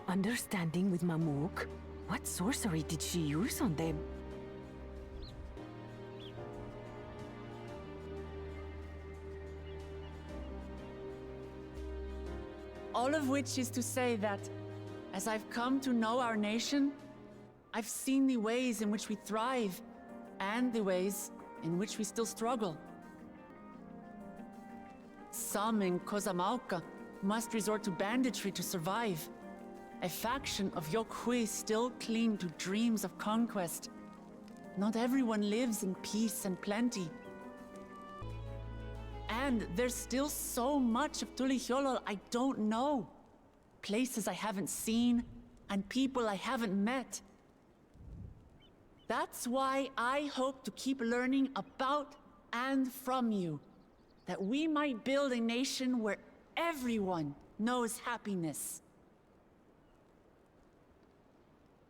Understanding with Mamuk? What sorcery did she use on them? All of which is to say that, as I've come to know our nation, I've seen the ways in which we thrive, and the ways in which we still struggle. Some in Kozama'uka must resort to banditry to survive. A faction of Yokhui still cling to dreams of conquest. Not everyone lives in peace and plenty. And there's still so much of Tulihyolol I don't know. Places I haven't seen, and people I haven't met. That's why I hope to keep learning about and from you, that we might build a nation where everyone knows happiness.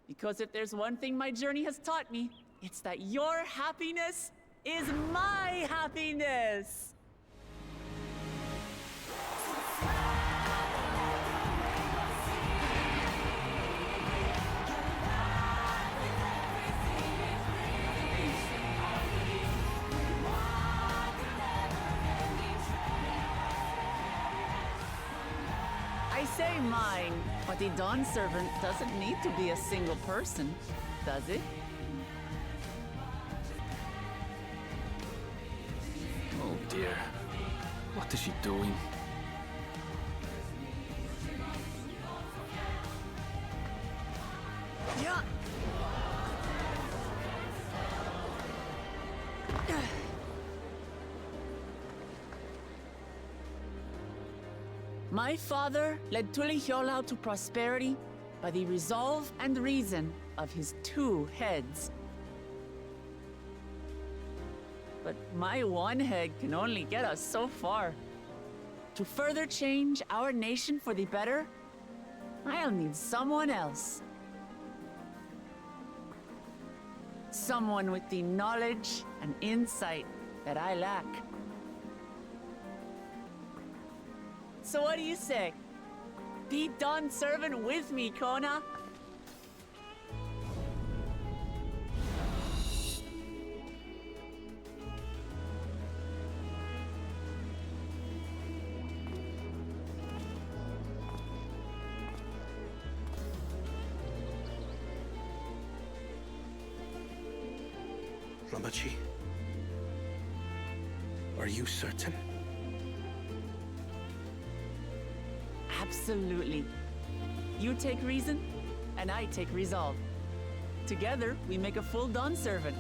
Because if there's one thing my journey has taught me, it's that your happiness is my happiness! I say mine, but the Dawn Servant doesn't need to be a single person, does it? Oh dear. What is she doing? Yeah. My father led Tulihyolol to prosperity by the resolve and reason of his 2 heads. But my one head can only get us so far. To further change our nation for the better, I'll need someone else. Someone with the knowledge and insight that I lack. So what do you say? Be Dawn Servant with me, Kona? Ramachi, are you certain? Absolutely. You take reason, and I take resolve. Together, we make a full Dawn Servant.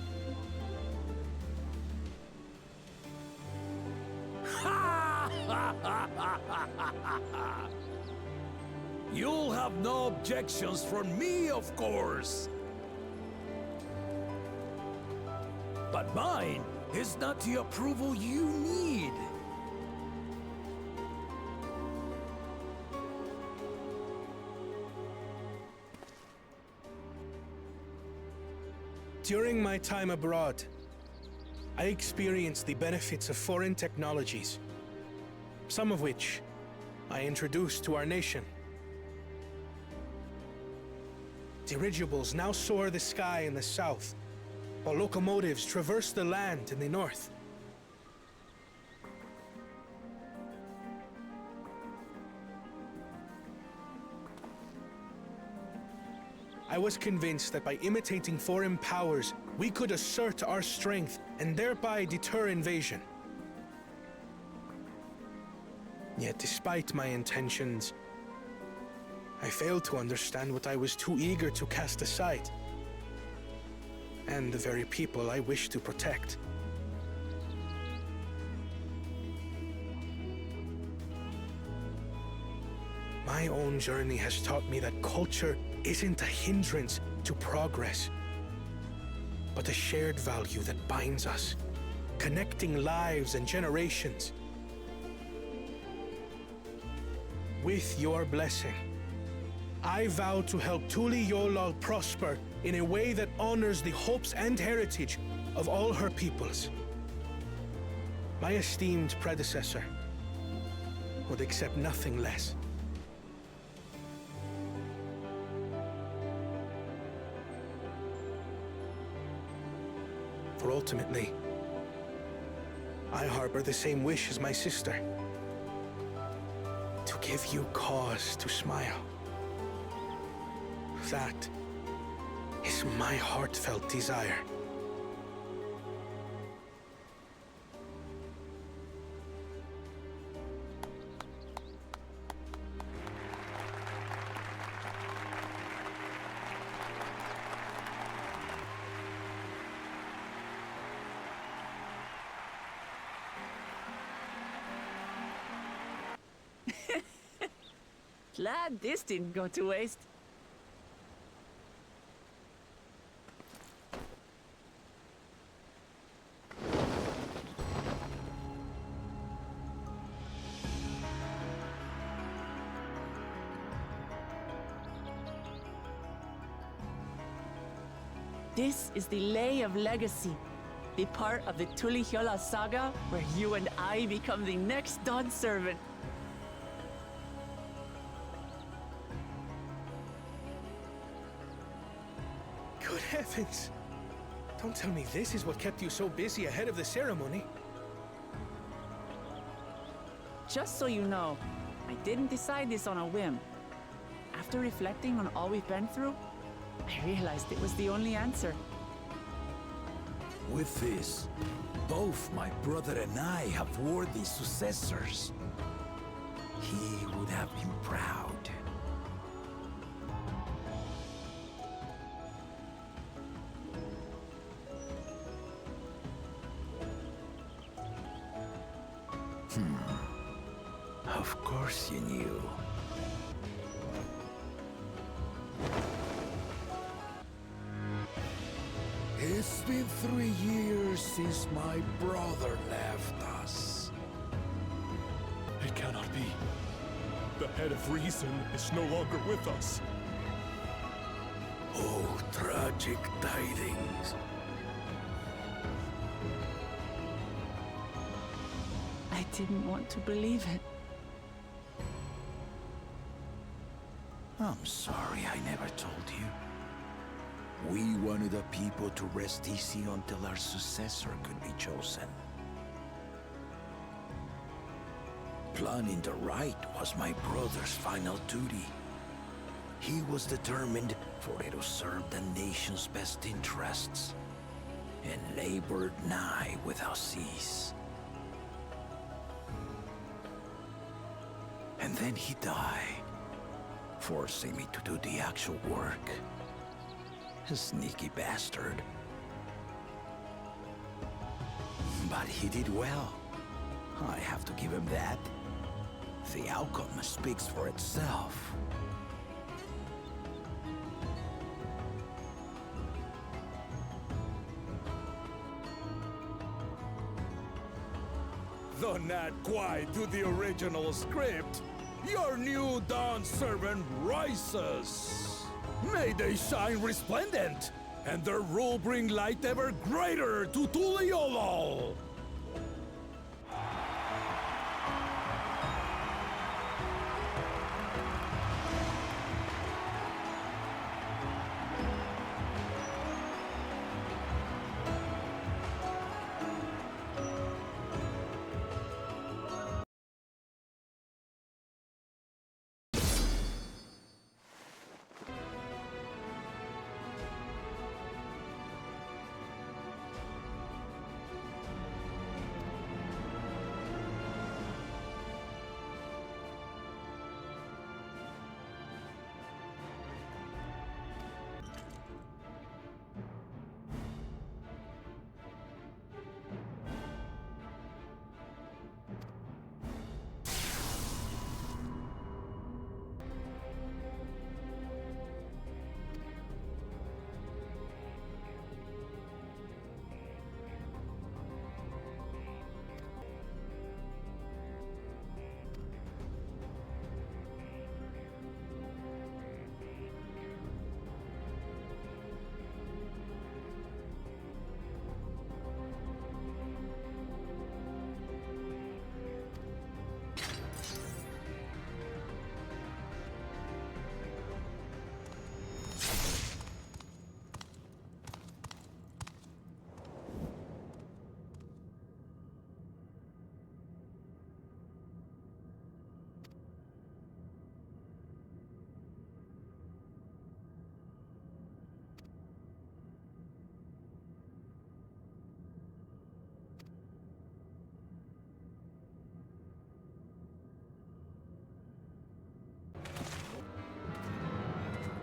You'll have no objections from me, of course. But mine is not the approval you need. During my time abroad, I experienced the benefits of foreign technologies, some of which I introduced to our nation. Dirigibles now soar the sky in the south, while locomotives traverse the land in the north. I was convinced that by imitating foreign powers, we could assert our strength and thereby deter invasion. Yet despite my intentions, I failed to understand what I was too eager to cast aside, and the very people I wish to protect. My own journey has taught me that culture isn't a hindrance to progress, but a shared value that binds us, connecting lives and generations. With your blessing, I vow to help Tuli Yolal prosper in a way that honors the hopes and heritage of all her peoples. My esteemed predecessor would accept nothing less. For ultimately, I harbor the same wish as my sister, to give you cause to smile. That is my heartfelt desire. Glad this didn't go to waste. This is the Lay of Legacy, the part of the Tuli Hyola saga where you and I become the next Dawn servant. Good heavens! Don't tell me this is what kept you so busy ahead of the ceremony. Just so you know, I didn't decide this on a whim. After reflecting on all we've been through, I realized it was the only answer. With this, both my brother and I have worthy successors. He would have been proud. Of course you knew. It's been 3 years since my brother left us. It cannot be. The head of reason is no longer with us. Oh, tragic tidings. I didn't want to believe it. I'm sorry I never told you. We wanted the people to rest easy until our successor could be chosen. Planning the right was my brother's final duty. He was determined for it to serve the nation's best interests, and labored nigh without cease. And then he died, forcing me to do the actual work. A sneaky bastard. But he did well. I have to give him that. The outcome speaks for itself. Though not quite to the original script, your new Dawn servant rises. May they shine resplendent, and their rule bring light ever greater to Tuliolol!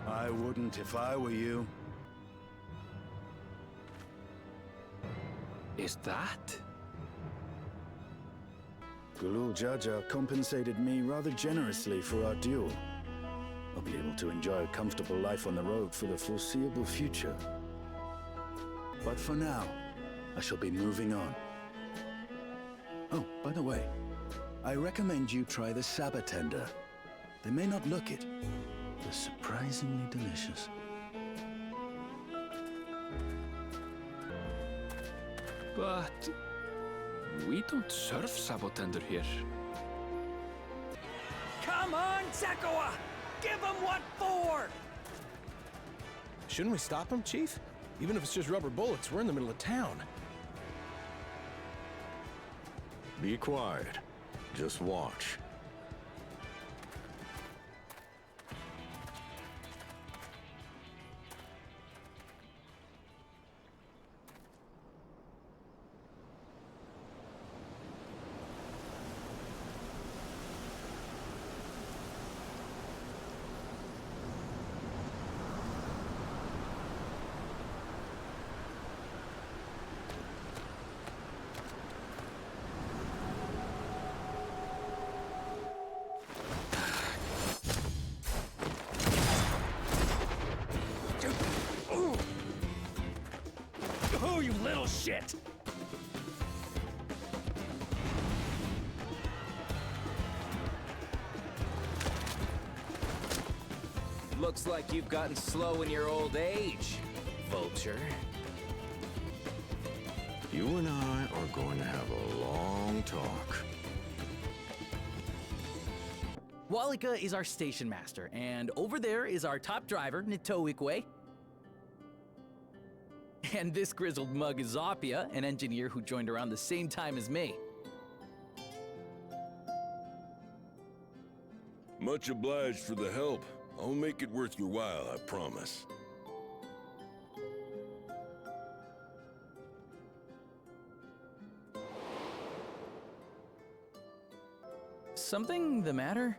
I wouldn't if I were you. Is that? Gulul Jaja compensated me rather generously for our duel. I'll be able to enjoy a comfortable life on the road for the foreseeable future. But for now, I shall be moving on. Oh, by the way, I recommend you try the Sabatender. They may not look it, they're surprisingly delicious. But we don't serve Sabotender here. Come on, Zekawa! Give him what for! Shouldn't we stop him, Chief? Even if it's just rubber bullets, we're in the middle of town. Be quiet. Just watch. Oh, you little shit! Looks like you've gotten slow in your old age, Vulture. You and I are going to have a long talk. Walika is our station master, and over there is our top driver, Nitoikwe. And this grizzled mug is Zapia, an engineer who joined around the same time as me. Much obliged for the help. I'll make it worth your while, I promise. Something the matter?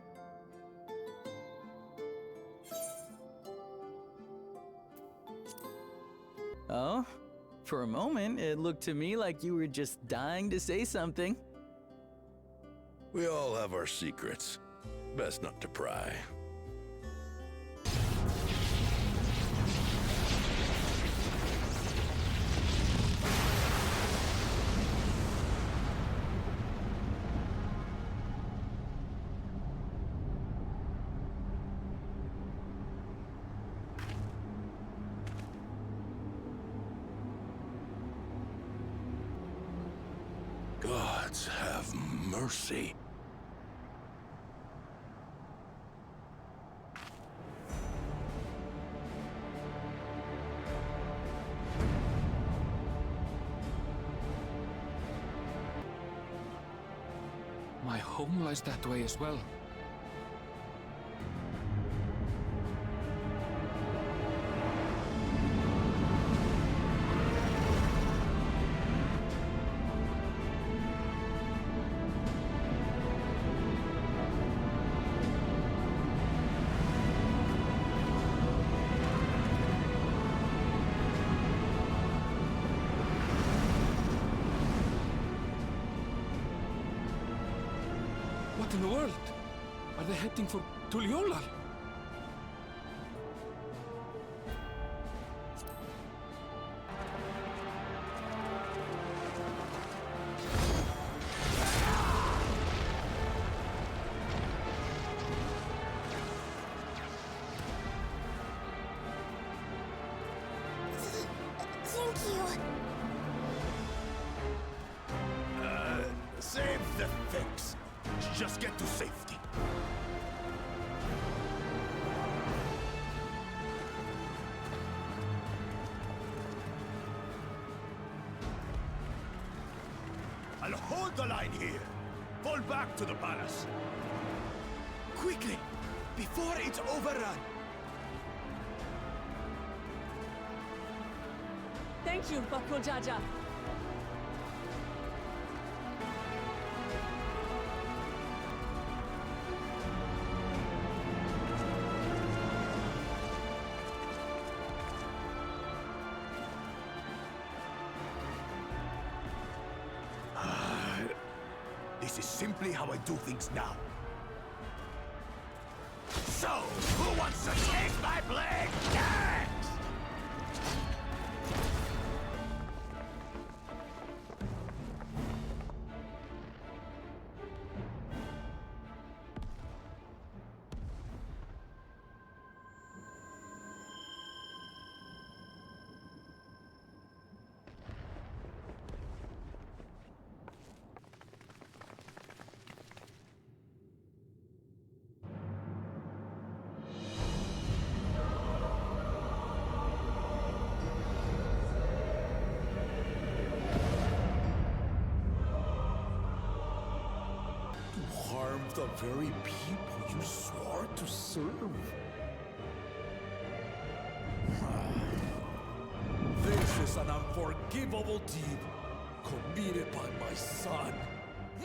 Oh? For a moment, it looked to me like you were just dying to say something. We all have our secrets. Best not to pry. Gods have mercy. My home lies that way as well. What in the world? Are they heading for Tuliolal? Thank you. Save the things. Just get to safety. I'll hold the line here. Fall back to the palace. Quickly, before it's overrun. Thank you, Bakojaja. This is simply how I do things now. So, who wants to take my blade next? Harm the very people you swore to serve. This is an unforgivable deed committed by my son.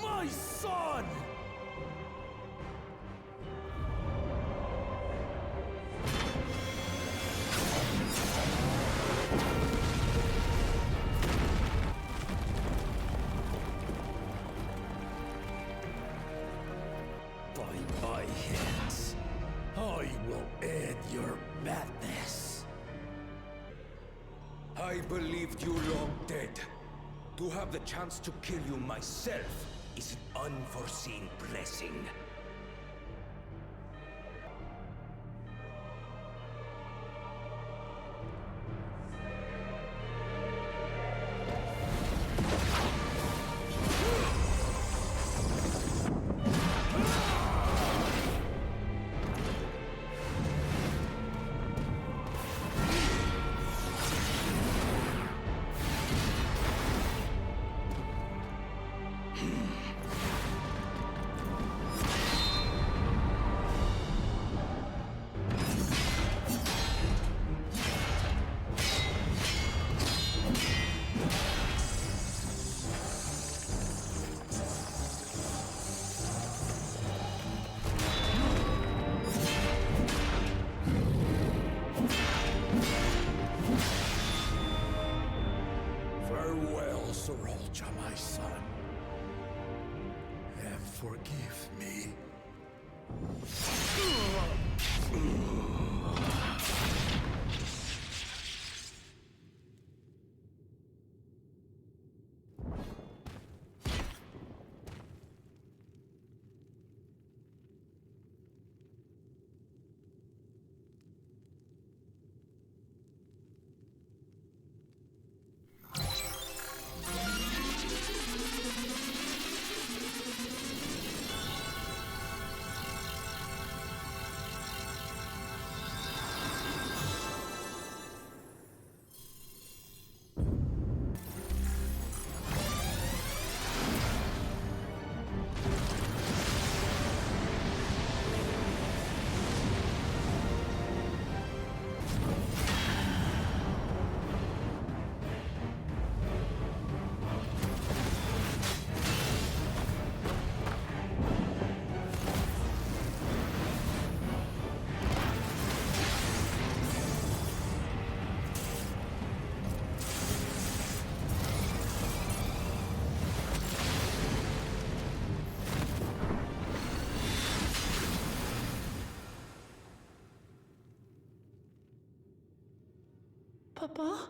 My son! By my hands, I will end your madness. I believed you long dead. To have the chance to kill you myself is an unforeseen blessing. Sorolja, my son, and forgive me. Papa?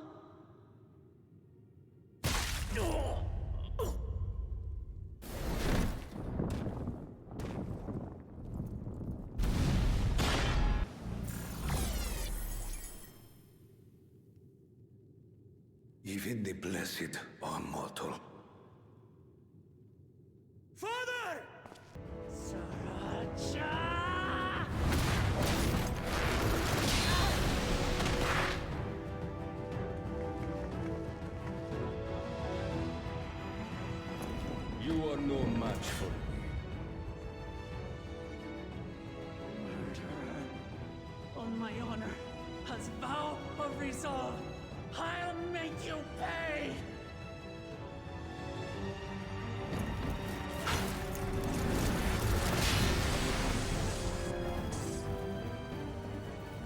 Even the blessed are mortal. Father! You are no match for me. Murderer. On my honor, as vow of resolve, I'll make you pay!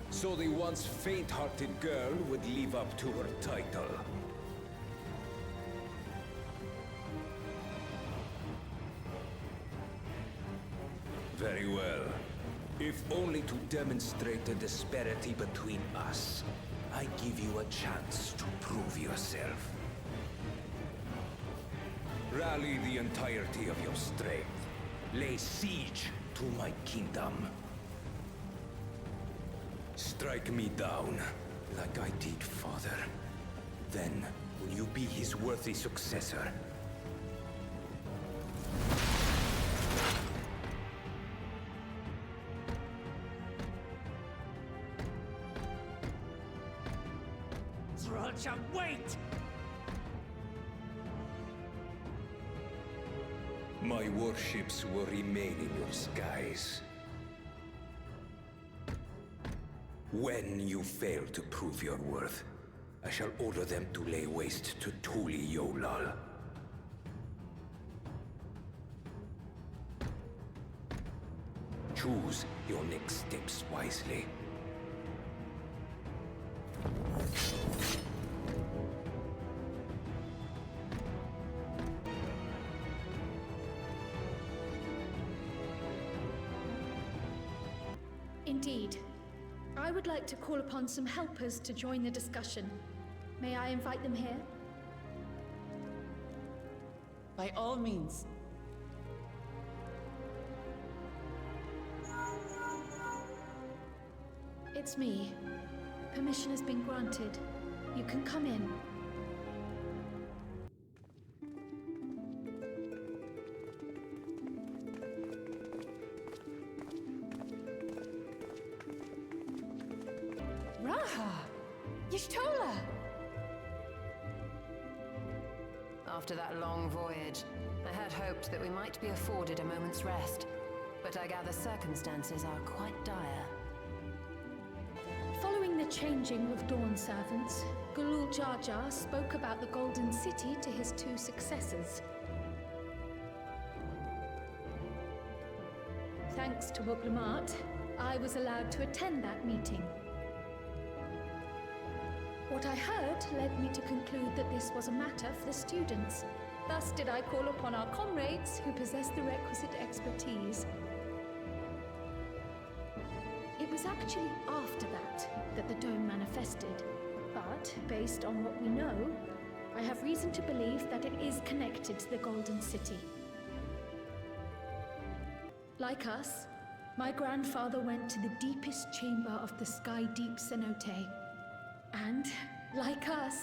So the once faint-hearted girl would live up to her title. Very well. If only to demonstrate the disparity between us, I give you a chance to prove yourself. Rally the entirety of your strength. Lay siege to my kingdom. Strike me down, like I did, Father. Then, will you be his worthy successor? Zralcha, wait! My warships will remain in your skies. When you fail to prove your worth, I shall order them to lay waste to Tuli Yolal. Choose your next steps wisely. Indeed. I would like to call upon some helpers to join the discussion. May I invite them here? By all means. It's me. Permission has been granted. You can come in. After that long voyage, I had hoped that we might be afforded a moment's rest, but I gather circumstances are quite dire. Following the changing of Dawn servants, Gulul Jar Jar spoke about the Golden City to his two successors. Thanks to Wuglamat, I was allowed to attend that meeting. What I heard led me to conclude that this was a matter for the students. Thus did I call upon our comrades who possess the requisite expertise. It was actually after that the dome manifested. But, based on what we know, I have reason to believe that it is connected to the Golden City. Like us, my grandfather went to the deepest chamber of the Sky Deep cenote. And, like us,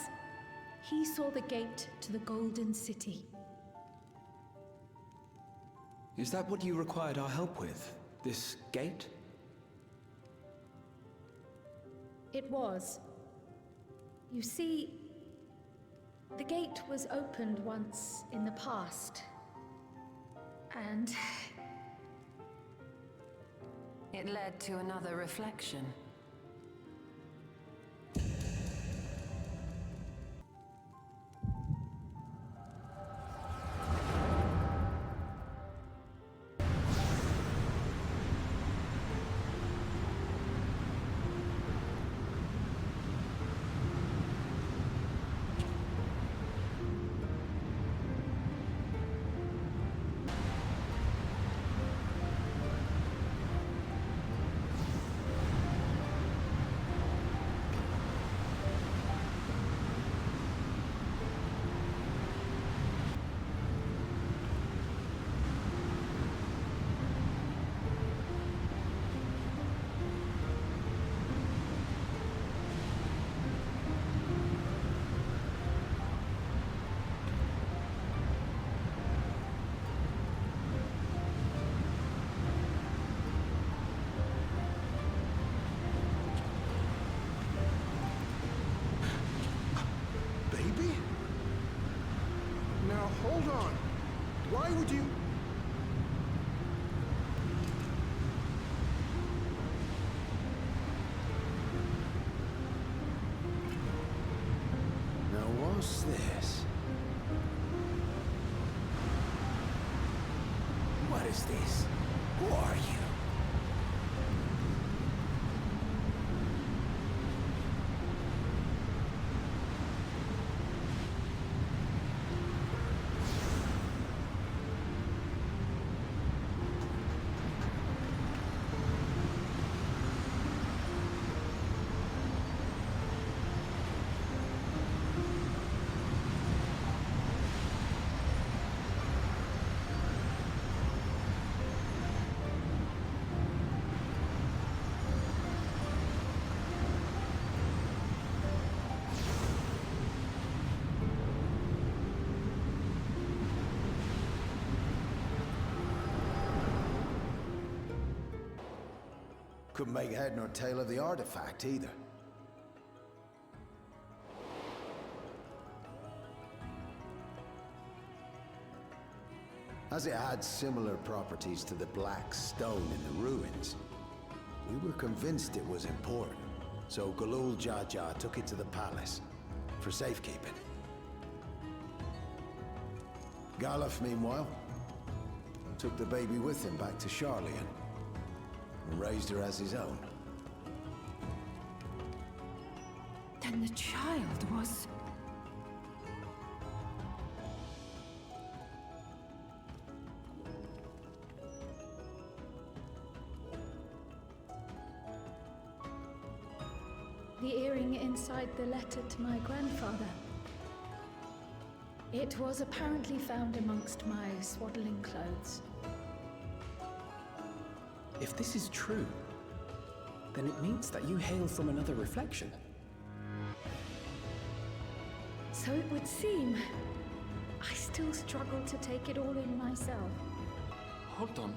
he saw the gate to the Golden City. Is that what you required our help with? This gate? It was. You see, the gate was opened once in the past. And it led to another reflection. on? Why would you... Now what's this? What is this? Who are you? Couldn't make head nor tail of the artifact, either. As it had similar properties to the black stone in the ruins, we were convinced it was important, so Galul Jaja took it to the palace for safekeeping. Galuf, meanwhile, took the baby with him back to Sharlayan and raised her as his own. Then the child was... The earring inside the letter to my grandfather. It was apparently found amongst my swaddling clothes. If this is true, then it means that you hail from another reflection. So it would seem. I still struggle to take it all in myself. Hold on.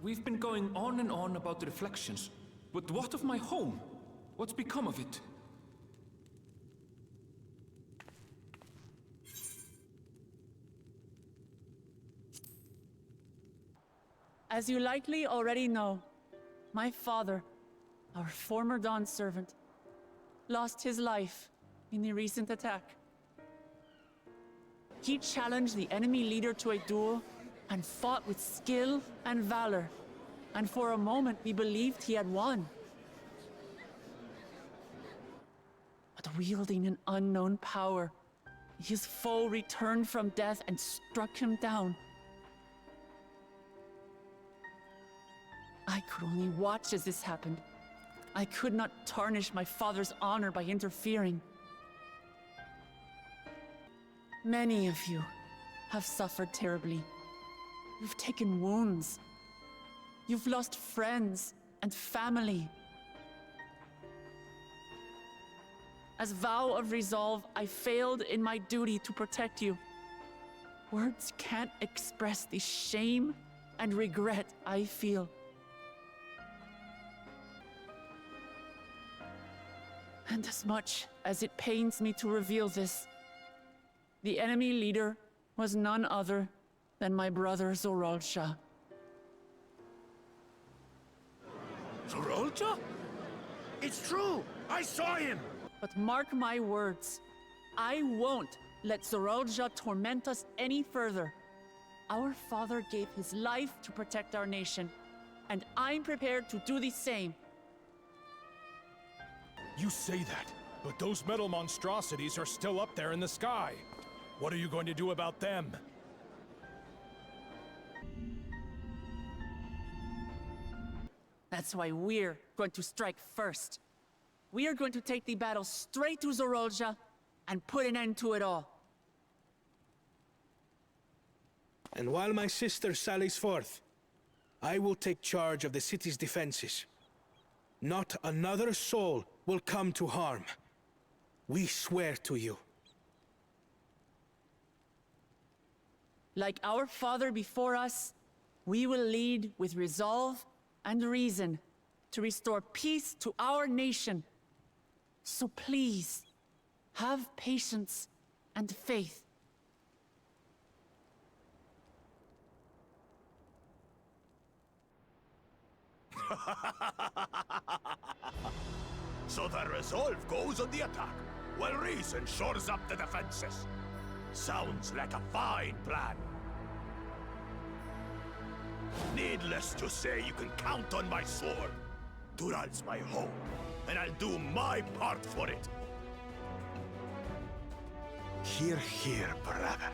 We've been going on and on about the reflections, but what of my home? What's become of it? As you likely already know, my father, our former Dawn servant, lost his life in the recent attack. He challenged the enemy leader to a duel and fought with skill and valor, and for a moment we believed he had won. But wielding an unknown power, his foe returned from death and struck him down. I could only watch as this happened. I could not tarnish my father's honor by interfering. Many of you have suffered terribly. You've taken wounds. You've lost friends and family. As vow of resolve, I failed in my duty to protect you. Words can't express the shame and regret I feel. And as much as it pains me to reveal this, the enemy leader was none other than my brother Zorolja. Zorolja? It's true! I saw him! But mark my words, I won't let Zorolja torment us any further. Our father gave his life to protect our nation, and I'm prepared to do the same. You say that, but those metal monstrosities are still up there in the sky. What are you going to do about them? That's why we're going to strike first. We are going to take the battle straight to Zorolja and put an end to it all. And while my sister sallies forth, I will take charge of the city's defenses. Not another soul will come to harm. We swear to you. Like our father before us, we will lead with resolve and reason to restore peace to our nation. So please, have patience and faith. So the resolve goes on the attack, while reason shores up the defenses. Sounds like a fine plan. Needless to say, you can count on my sword. Dural's my home, and I'll do my part for it. Hear, hear, brother.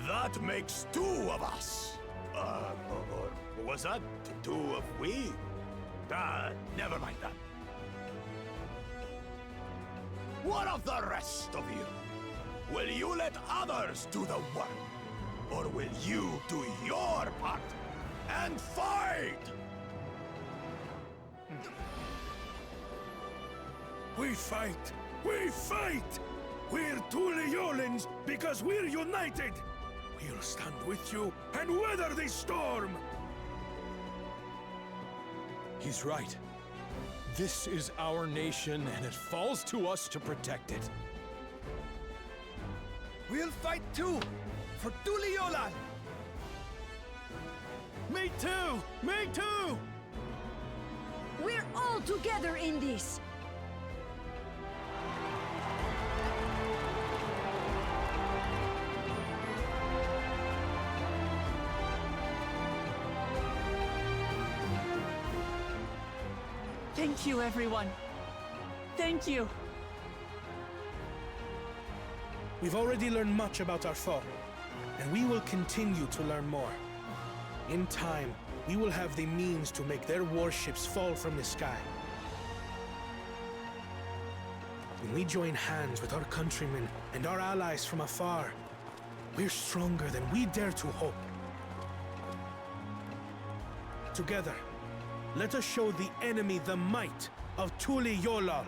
That makes two of us. Or was that two of we? Never mind that. What of the rest of you? Will you let others do the work? Or will you do your part and fight? We fight! We fight! We're two Leolans because we're united! We'll stand with you and weather this storm! He's right. This is our nation, and it falls to us to protect it. We'll fight too! For Tuliolan! Me too! Me too! We're all together in this! Thank you, everyone. Thank you. We've already learned much about our foe, and we will continue to learn more. In time, we will have the means to make their warships fall from the sky. When we join hands with our countrymen and our allies from afar, we're stronger than we dare to hope. Together, let us show the enemy the might of Tuli Yolal.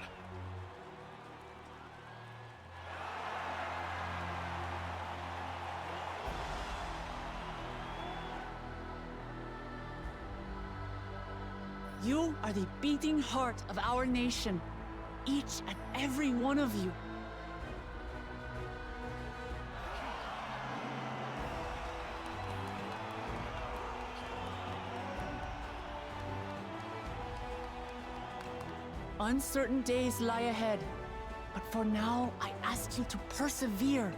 You are the beating heart of our nation, each and every one of you. Uncertain days lie ahead, but for now, I ask you to persevere,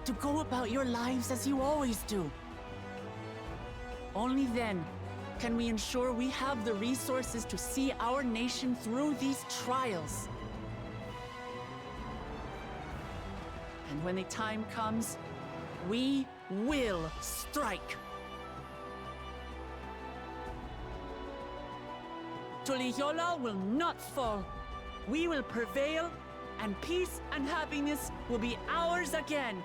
to go about your lives as you always do. Only then can we ensure we have the resources to see our nation through these trials. And when the time comes, we will strike. Tuliyola will not fall. We will prevail, and peace and happiness will be ours again.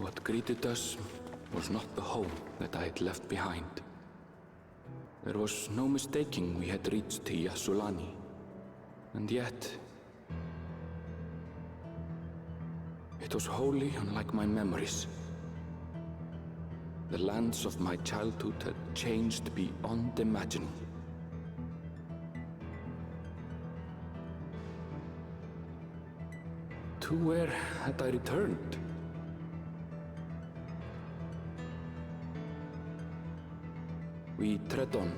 What greeted us was not the home that I had left behind. There was no mistaking we had reached Yassulani. And yet, it was wholly unlike my memories. The lands of my childhood had changed beyond imagining. To where had I returned? We tread on,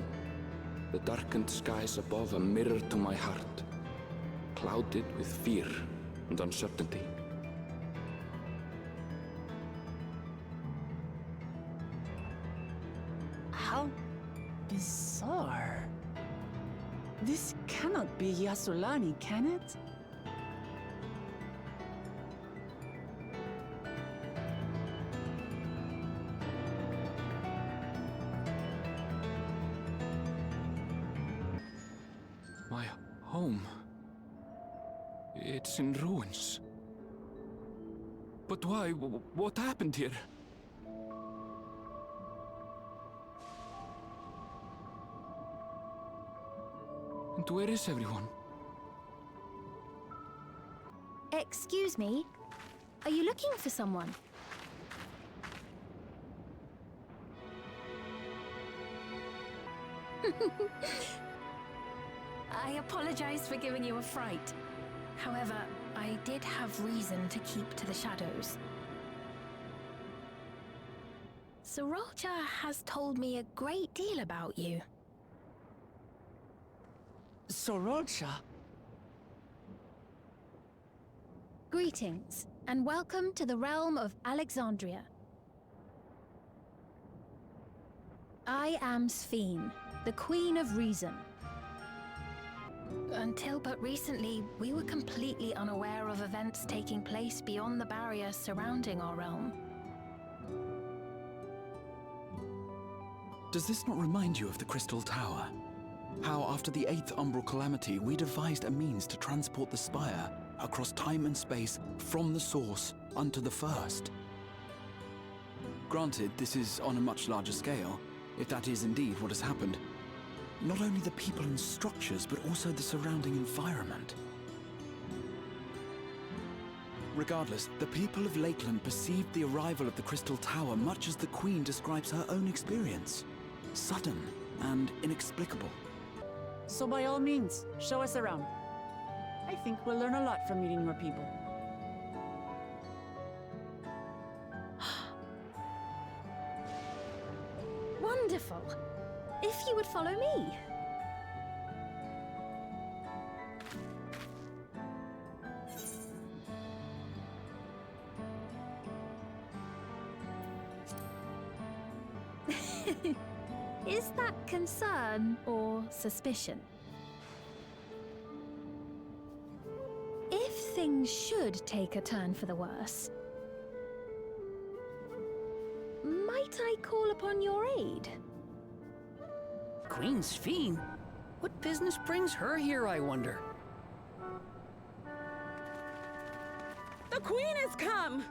the darkened skies above a mirror to my heart, clouded with fear and uncertainty. How bizarre. This cannot be Yassulani, can it? My home. It's in ruins. But why? What happened here? And where is everyone? Excuse me? Are you looking for someone? I apologize for giving you a fright. However, I did have reason to keep to the shadows. Sorolcha has told me a great deal about you. Sorolcha? Greetings, and welcome to the realm of Alexandria. I am Sphene, the Queen of Reason. Until but recently, we were completely unaware of events taking place beyond the barrier surrounding our realm. Does this not remind you of the Crystal Tower? How, after the 8th Umbral Calamity, we devised a means to transport the Spire across time and space from the source unto the First. Granted, this is on a much larger scale, if that is indeed what has happened. Not only the people and structures, but also the surrounding environment. Regardless, the people of Lakeland perceived the arrival of the Crystal Tower much as the Queen describes her own experience. Sudden and inexplicable. So by all means, show us around. I think we'll learn a lot from meeting more people. Wonderful. If you would follow me. Is that concern or suspicion? If things should take a turn for the worse, might I call upon your aid? Queen Sphene? What business brings her here, I wonder? The Queen has come!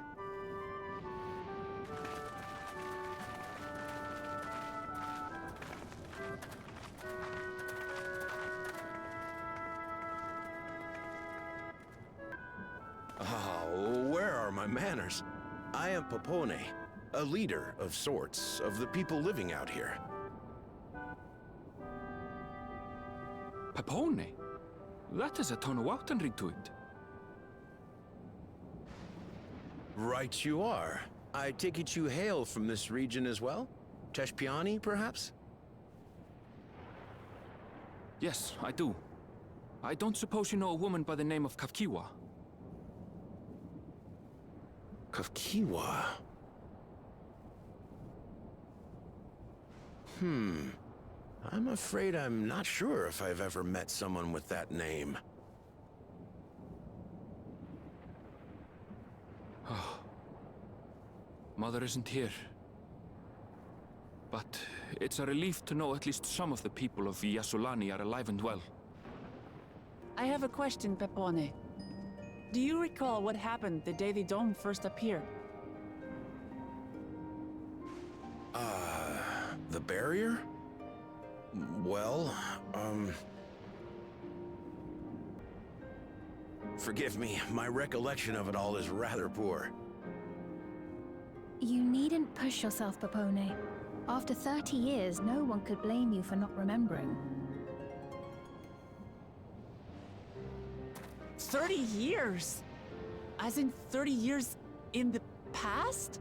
Where are my manners? I am Papone, a leader of sorts of the people living out here. Papone? That is a Tonawautan ring to it. Right you are. I take it you hail from this region as well? Teshpiani, perhaps? Yes, I do. I don't suppose you know a woman by the name of Kafkiwa? Kafkiwa? I'm afraid I'm not sure if I've ever met someone with that name. Oh. Mother isn't here. But it's a relief to know at least some of the people of Yassulani are alive and well. I have a question, Pepone. Do you recall what happened the day the dome first appeared? The barrier? Well, forgive me, my recollection of it all is rather poor. You needn't push yourself, Popone. After 30 years, no one could blame you for not remembering. 30 years? As in 30 years in the past?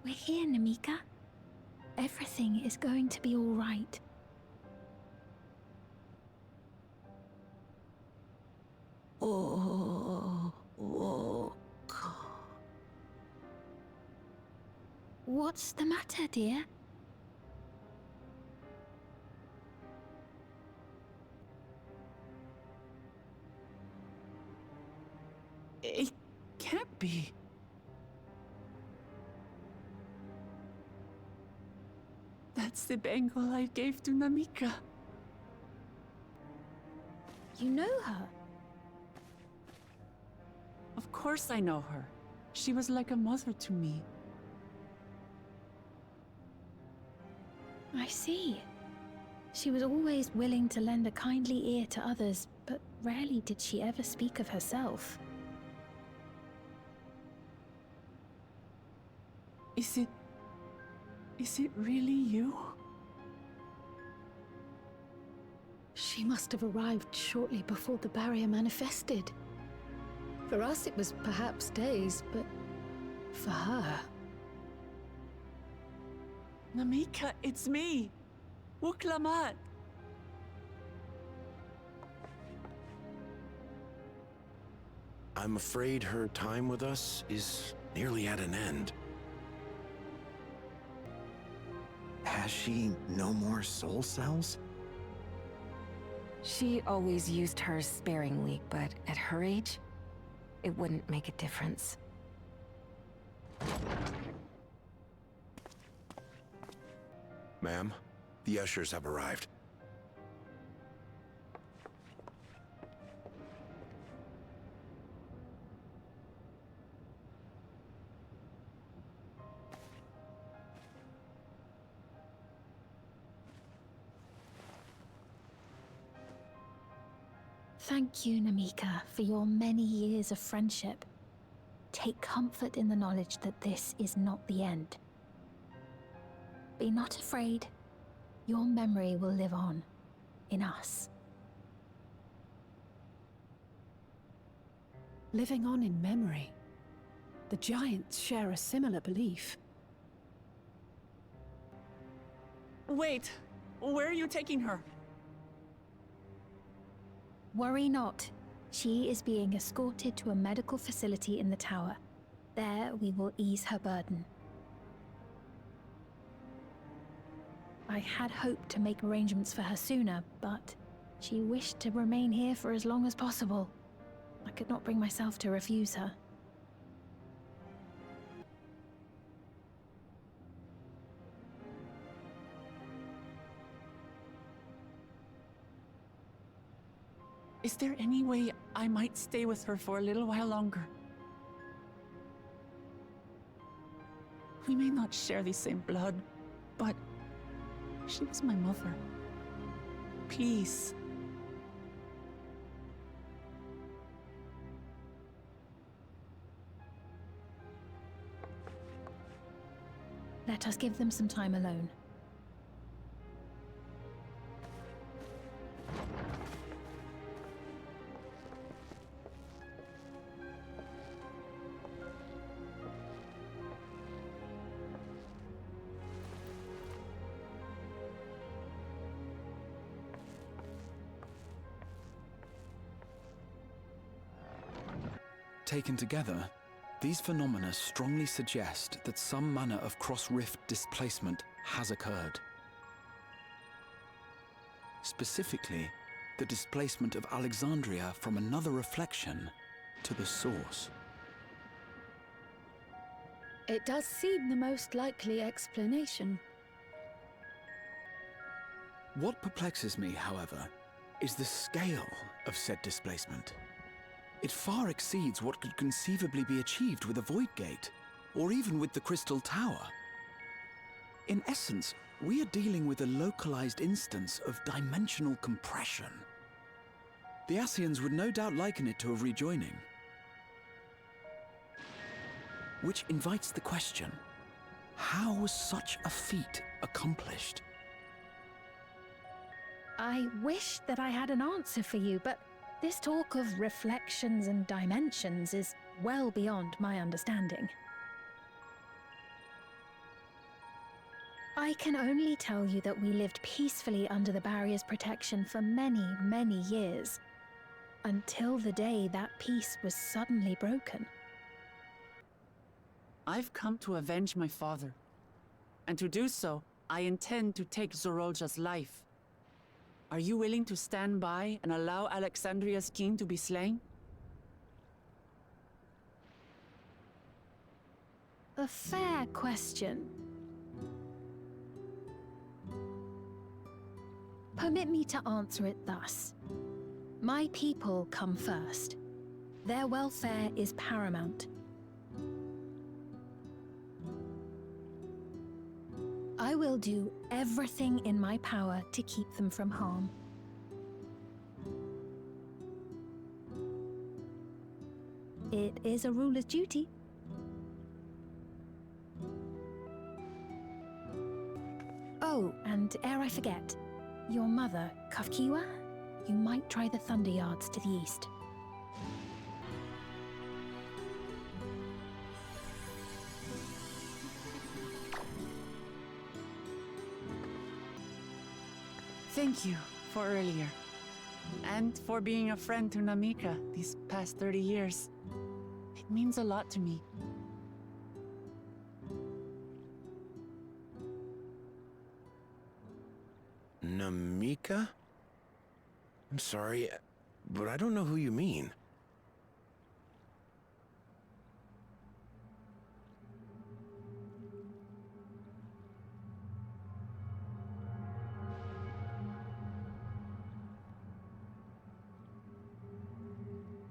We're here, Namika. Everything is going to be all right. What's the matter, dear? It can't be. That's the bangle I gave to Namika. You know her? Of course I know her. She was like a mother to me. I see. She was always willing to lend a kindly ear to others, but rarely did she ever speak of herself. Is it really you? She must have arrived shortly before the barrier manifested. For us, it was perhaps days, but for her... Namika, it's me! Wuklamat! I'm afraid her time with us is nearly at an end. Has she no more soul cells? She always used hers sparingly, but at her age, it wouldn't make a difference. Ma'am, the ushers have arrived. Thank you, Namika, for your many years of friendship. Take comfort in the knowledge that this is not the end. Be not afraid. Your memory will live on, in us. Living on in memory. The Giants share a similar belief. Wait, where are you taking her? Worry not. She is being escorted to a medical facility in the tower. There we will ease her burden. I had hoped to make arrangements for her sooner, but she wished to remain here for as long as possible. I could not bring myself to refuse her. Is there any way I might stay with her for a little while longer? We may not share the same blood, but she was my mother. Please. Let us give them some time alone. Taken together, these phenomena strongly suggest that some manner of cross-rift displacement has occurred. Specifically, the displacement of Alexandria from another reflection to the source. It does seem the most likely explanation. What perplexes me, however, is the scale of said displacement. It far exceeds what could conceivably be achieved with a Void Gate, or even with the Crystal Tower. In essence, we are dealing with a localized instance of dimensional compression. The Ascians would no doubt liken it to a rejoining. Which invites the question, how was such a feat accomplished? I wish that I had an answer for you, but this talk of reflections and dimensions is well beyond my understanding. I can only tell you that we lived peacefully under the barrier's protection for many, many years, until the day that peace was suddenly broken. I've come to avenge my father. And to do so, I intend to take Zorolja's life. Are you willing to stand by and allow Alexandria's king to be slain? A fair question. Permit me to answer it thus. My people come first. Their welfare is paramount. I will do everything in my power to keep them from harm. It is a ruler's duty. Oh, and ere I forget, your mother, Kafkiwa, you might try the Thunder Yards to the east. Thank you for earlier. And for being a friend to Namika these past 30 years. It means a lot to me. Namika? I'm sorry, but I don't know who you mean.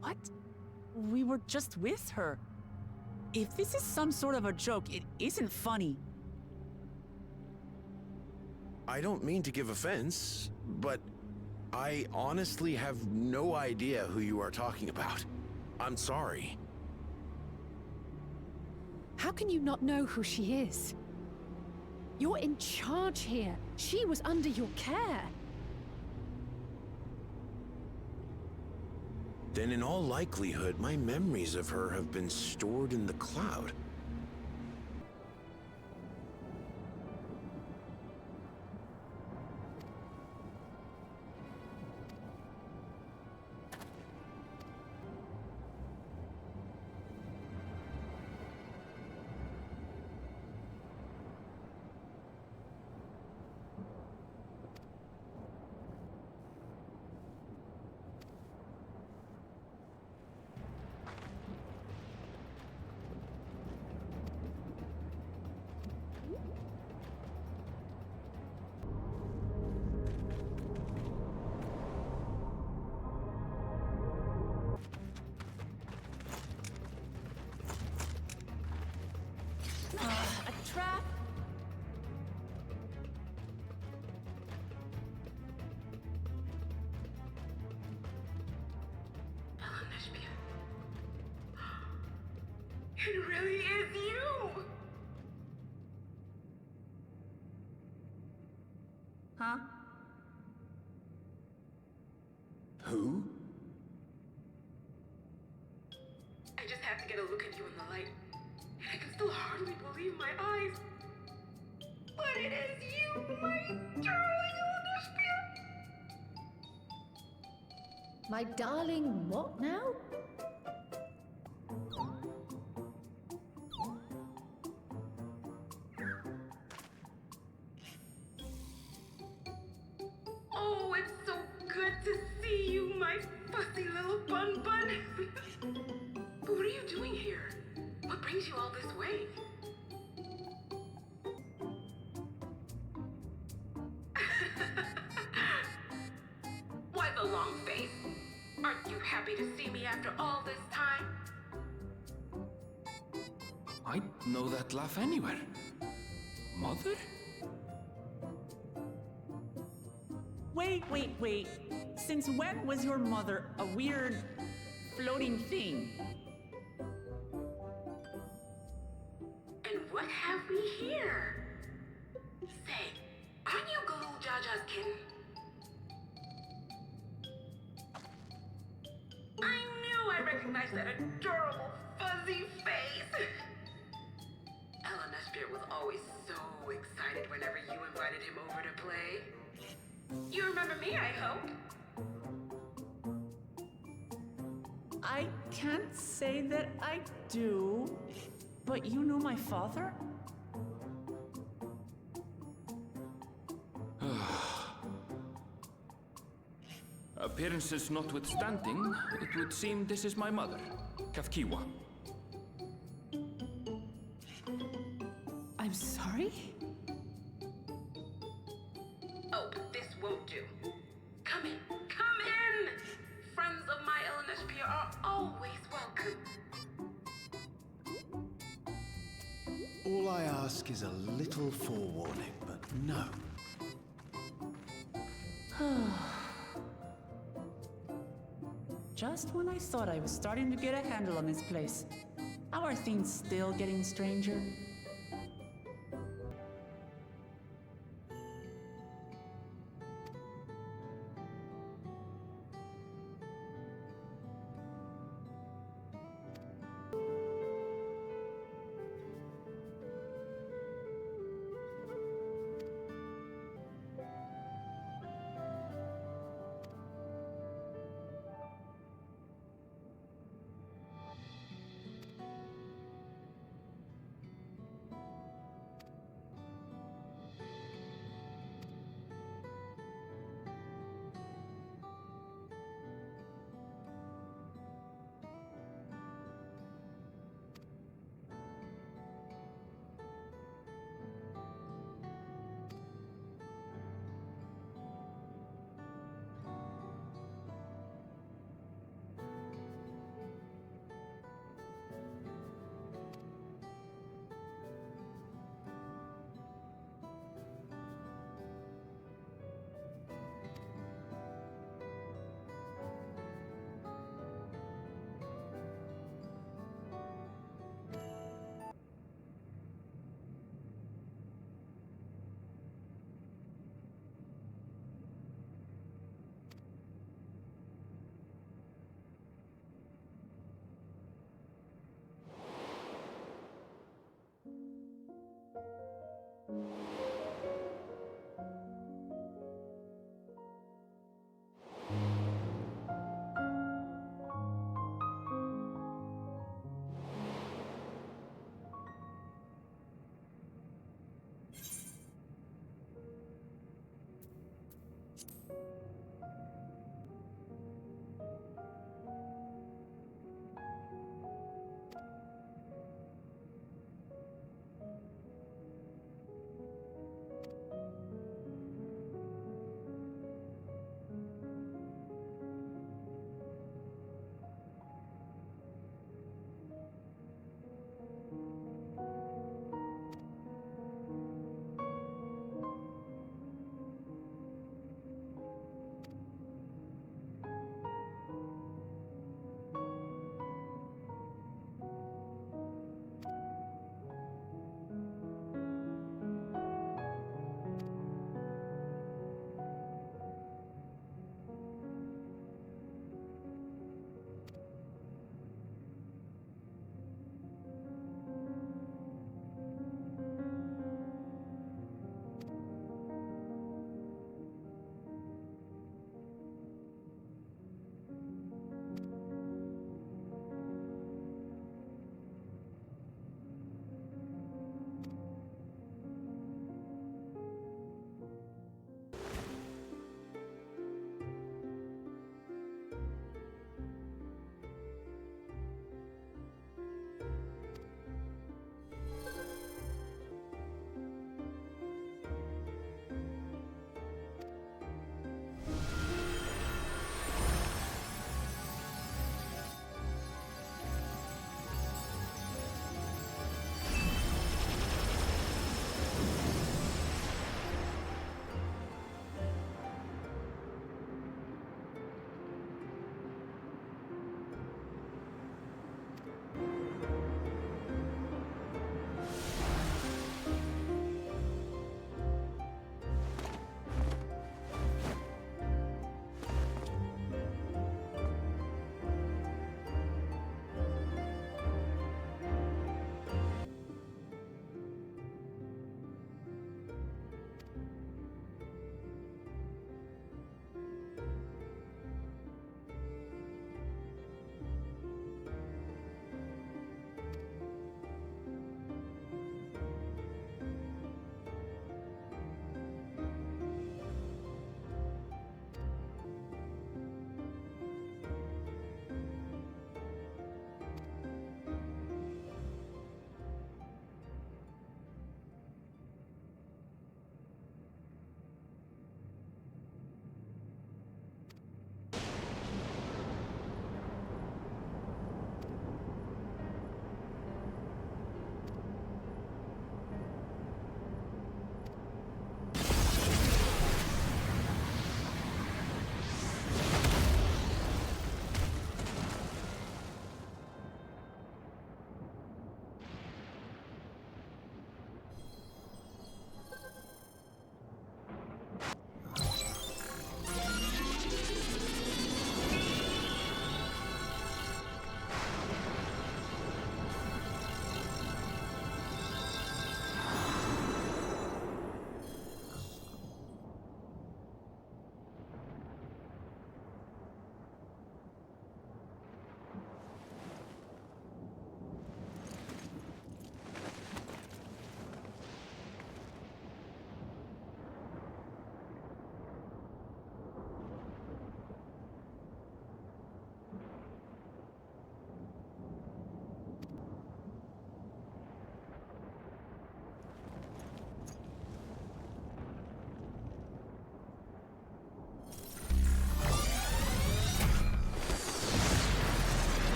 What? We were just with her. If this is some sort of a joke, it isn't funny. I don't mean to give offense, but I honestly have no idea who you are talking about. I'm sorry. How can you not know who she is? You're in charge here. She was under your care. Then in all likelihood, my memories of her have been stored in the cloud. A trap? It really is you! Huh? Who? I just have to get a look at you in the light. And I can still hardly believe my eyes. But it is you, my darling Olympia! My darling, what now? Oh, it's so good to see you, my fussy little bun bun. But what are you doing here? What brings you all this way? Why the long face? Aren't you happy to see me after all this time? I'd know that laugh anywhere. Mother? Wait. Since when was your mother a weird, floating thing? And what have we here? Say, aren't you Galul Jaja's kitten? I knew I recognized that adorable, fuzzy face! Elanasphere was always so excited whenever you invited him over to play. You remember me, I hope? I can't say that I do, but you know my father? Appearances notwithstanding, it would seem this is my mother, Kafkiwa. I'm sorry? Oh, but this won't do. Come in! Friends of my Elanasphere are always welcome. All I ask is a little forewarning, but no. Just when I thought I was starting to get a handle on this place, how are things still getting stranger?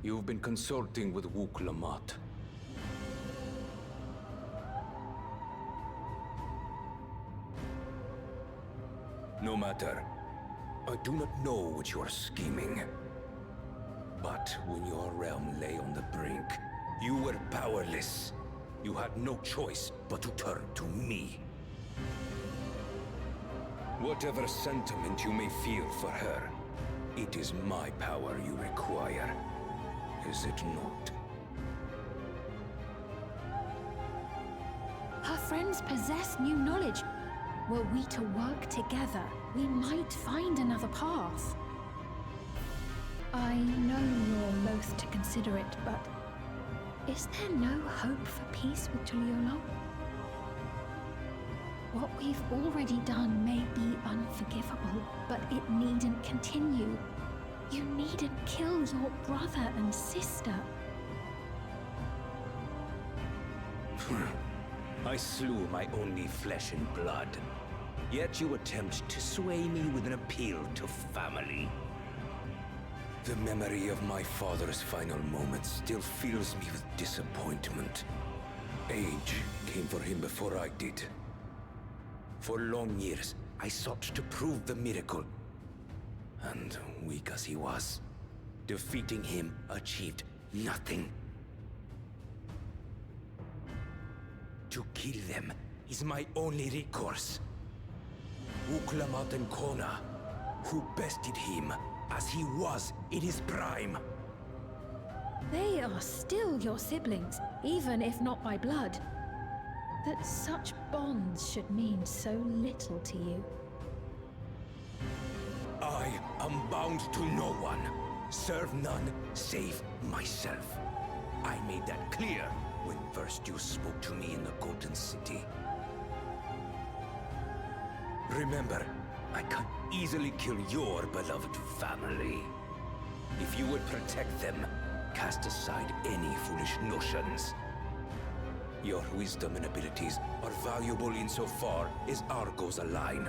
You've been consulting with Kozama'uka. No matter. I do not know what you are scheming. But when your realm lay on the brink, you were powerless. You had no choice but to turn to me. Whatever sentiment you may feel for her, it is my power you require. Is it not? Her friends possess new knowledge. Were we to work together, we might find another path. I know you're loath to consider it, but is there no hope for peace with Tuliyollal? What we've already done may be unforgivable, but it needn't continue. You needn't kill your brother and sister. I slew my only flesh and blood. Yet you attempt to sway me with an appeal to family. The memory of my father's final moments still fills me with disappointment. Age came for him before I did. For long years, I sought to prove the miracle. And weak as he was, defeating him achieved nothing. To kill them is my only recourse. Uklamat and Kona, who bested him as he was in his prime. They are still your siblings, even if not by blood. That such bonds should mean so little to you. I am bound to no one. Serve none save myself. I made that clear when first you spoke to me in the Golden City. Remember, I can easily kill your beloved family. If you would protect them, cast aside any foolish notions. Your wisdom and abilities are valuable insofar as our goals align.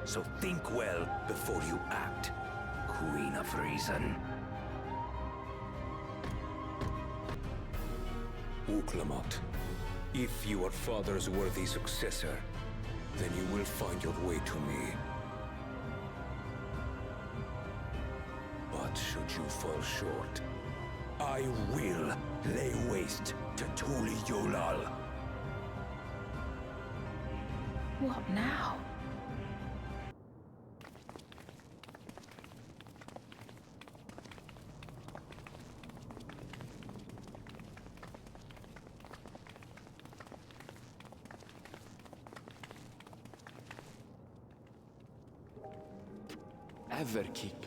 So think well before you act, Queen of Reason. Kozama'uka, if your father's worthy successor, then you will find your way to me. But should you fall short, I will lay waste to Tuliyollal. What now? Everkeep,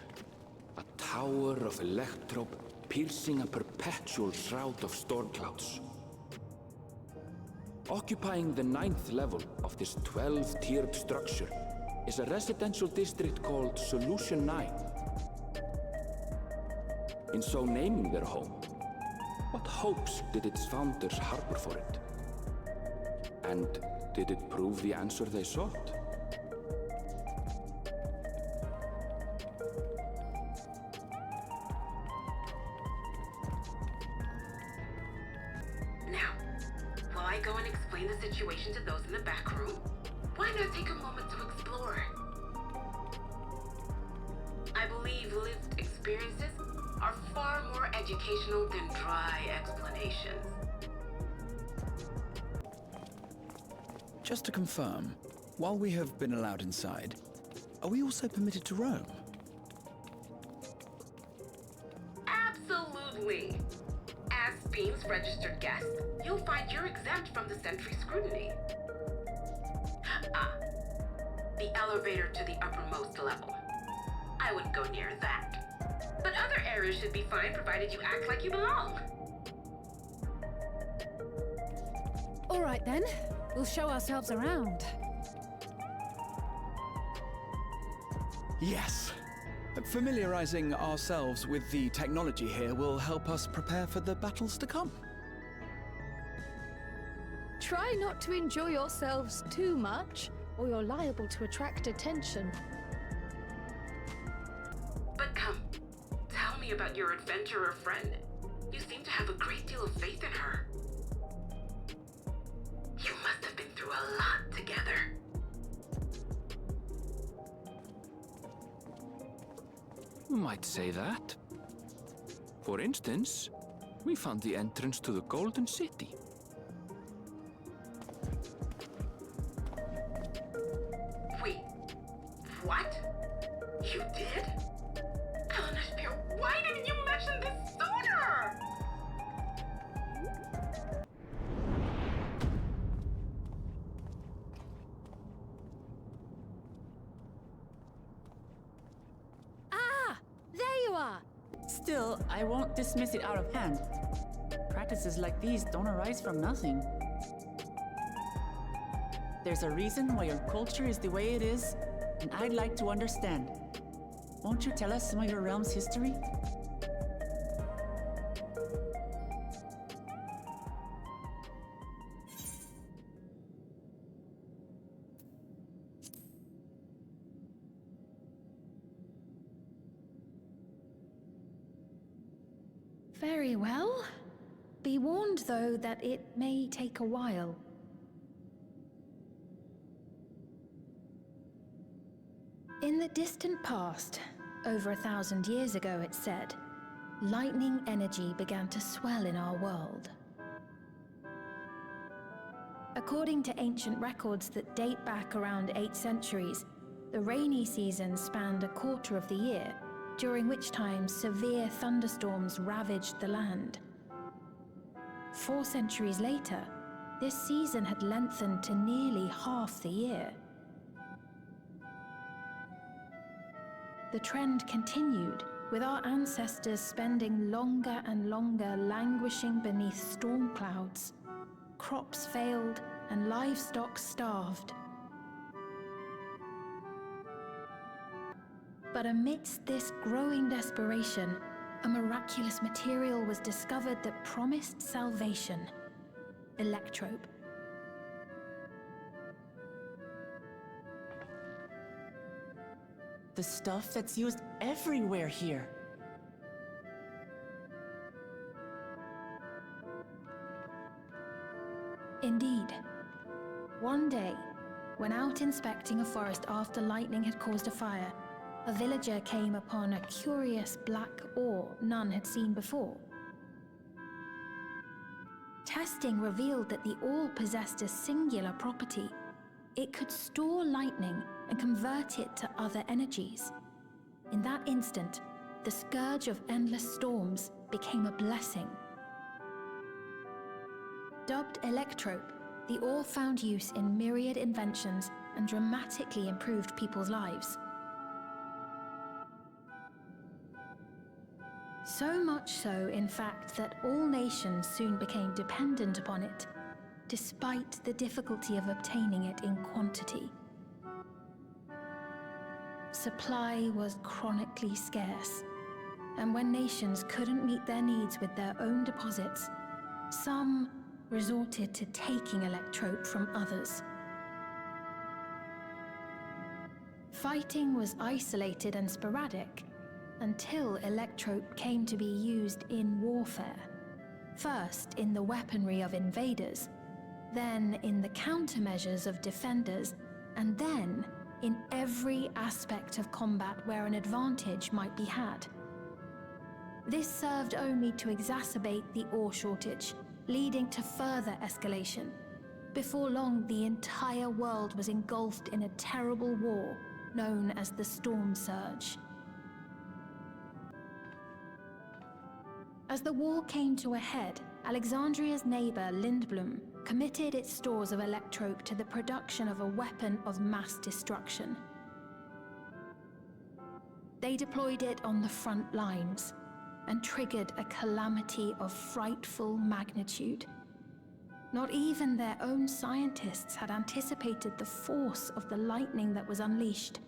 a tower of electrope piercing a perpetual shroud of storm clouds. Occupying the 9th level of this 12-tiered structure is a residential district called Solution 9. In so naming their home, what hopes did its founders harbor for it? And did it prove the answer they sought? Situation to those in the back room? Why not take a moment to explore? I believe lived experiences are far more educational than dry explanations. Just to confirm, while we have been allowed inside, are we also permitted to roam? Absolutely. As Beam's registered guest, you'll find you're exempt from the sentry scrutiny. The elevator to the uppermost level. I wouldn't go near that. But other areas should be fine provided you act like you belong. All right then, we'll show ourselves around. Yes. Familiarizing ourselves with the technology here will help us prepare for the battles to come. Try not to enjoy yourselves too much, or you're liable to attract attention. But come, tell me about your adventurer friend. might say that. For instance, we found the entrance to the Golden City. Wait, what? You did? Elnasphere, why didn't you mention this sooner? Ah! There you are! Still, I won't dismiss it out of hand. Practices like these don't arise from nothing. There's a reason why your culture is the way it is, and I'd like to understand. Won't you tell us some of your realm's history? Very well. Be warned, though, that it may take a while. In the distant past, over 1,000 years ago it's said, lightning energy began to swell in our world. According to ancient records that date back around 8 centuries, the rainy season spanned a quarter of the year, during which time severe thunderstorms ravaged the land. 4 centuries later, this season had lengthened to nearly half the year. The trend continued, with our ancestors spending longer and longer languishing beneath storm clouds. Crops failed and livestock starved. But amidst this growing desperation, a miraculous material was discovered that promised salvation: electrope. The stuff that's used everywhere here. Indeed. One day, when out inspecting a forest after lightning had caused a fire, a villager came upon a curious black ore none had seen before. Testing revealed that the ore possessed a singular property. It could store lightning and convert it to other energies. In that instant, the scourge of endless storms became a blessing. Dubbed electrope, the ore found use in myriad inventions and dramatically improved people's lives. So much so, in fact, that all nations soon became dependent upon it, despite the difficulty of obtaining it in quantity. Supply was chronically scarce, and when nations couldn't meet their needs with their own deposits, some resorted to taking electrope from others. Fighting was isolated and sporadic until electrope came to be used in warfare. First in the weaponry of invaders, then in the countermeasures of defenders, and then in every aspect of combat where an advantage might be had. This served only to exacerbate the ore shortage, leading to further escalation. Before long, the entire world was engulfed in a terrible war known as the Storm Surge. As the war came to a head, Alexandria's neighbor, Lindblum, committed its stores of electrope to the production of a weapon of mass destruction. They deployed it on the front lines and triggered a calamity of frightful magnitude. Not even their own scientists had anticipated the force of the lightning that was unleashed.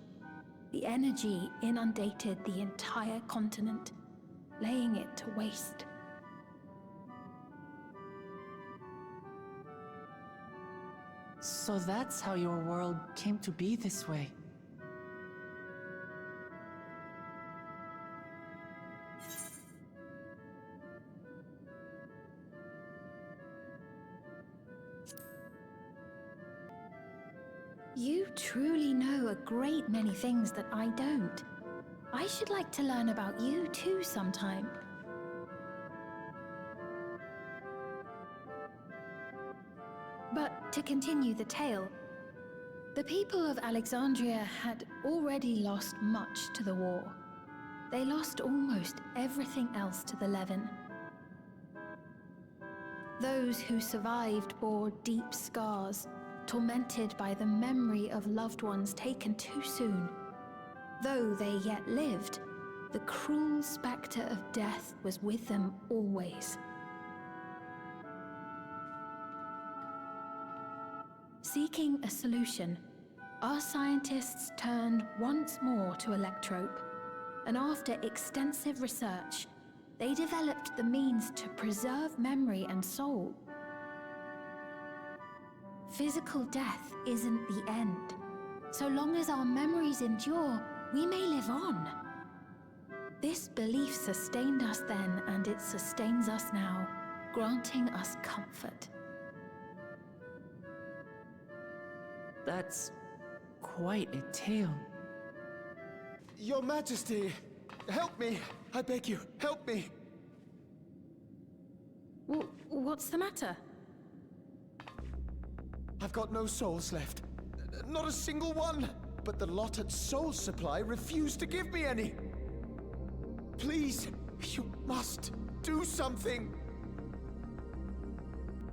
The energy inundated the entire continent, laying it to waste. So that's how your world came to be this way. You truly know a great many things that I don't. I I should like to learn about you too sometime. But to continue the tale, the people of Alexandria had already lost much to the war. They lost almost everything else to the Levin. Those who survived bore deep scars, tormented by the memory of loved ones taken too soon. Though they yet lived, the cruel spectre of death was with them always. Seeking a solution, our scientists turned once more to Electrope, and after extensive research, they developed the means to preserve memory and soul. Physical death isn't the end. So long as our memories endure, we may live on. This belief sustained us then, and it sustains us now, granting us comfort. That's quite a tale. Your Majesty, help me! I beg you, help me! What's the matter? I've got no souls left. Not a single one! But the lot at Soul Supply refused to give me any! Please, you must do something!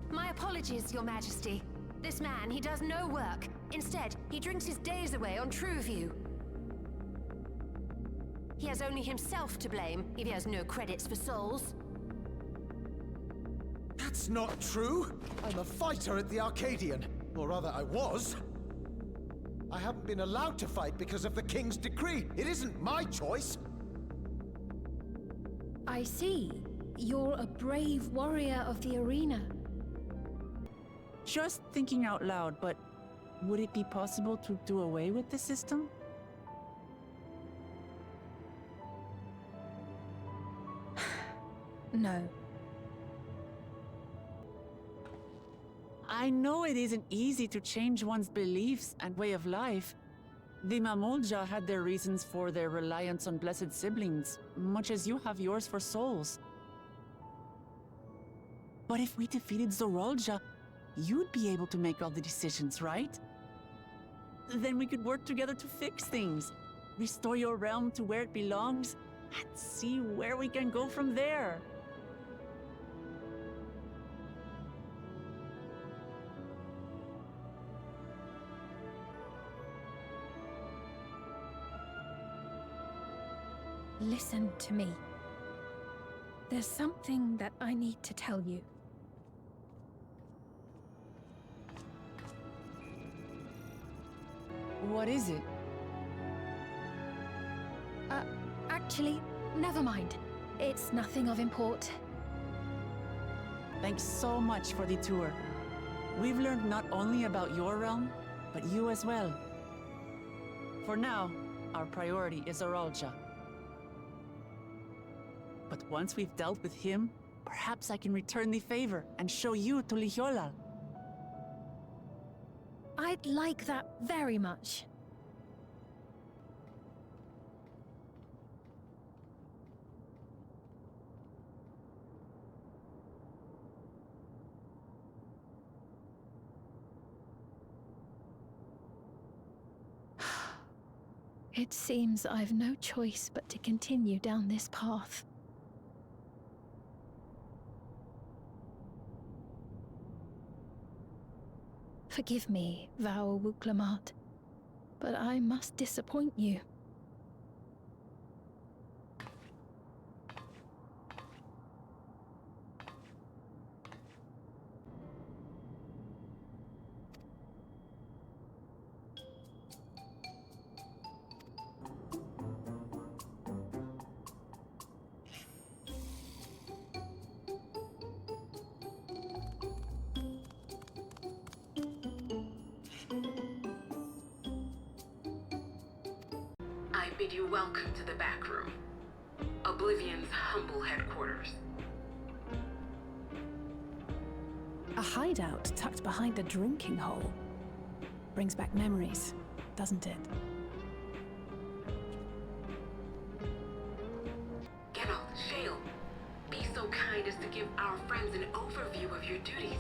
My apologies, Your Majesty. This man, he does no work. Instead, he drinks his days away on Trueview. He has only himself to blame if he has no credits for souls. That's not true! I'm a fighter at the Arcadian. Or rather, I was. I haven't been allowed to fight because of the King's decree. It isn't my choice. I see. You're a brave warrior of the arena. Just thinking out loud, but would it be possible to do away with the system? No. I know it isn't easy to change one's beliefs and way of life. The Mamolja had their reasons for their reliance on blessed siblings, much as you have yours for souls. But if we defeated Zorolja, you'd be able to make all the decisions, right? Then we could work together to fix things, restore your realm to where it belongs, and see where we can go from there. Listen to me. There's something that I need to tell you. What is it? Actually, never mind. It's nothing of import. Thanks so much for the tour. We've learned not only about your realm, but you as well. For now, our priority is Zorolja. But once we've dealt with him, perhaps I can return the favor and show you to Lihiolal. I'd like that very much. It seems I've no choice but to continue down this path. Forgive me, Vau Wuklamat, but I must disappoint you. I bid you welcome to the back room, Oblivion's humble headquarters. A hideout tucked behind a drinking hole. Brings back memories, doesn't it? friends an overview of your duties.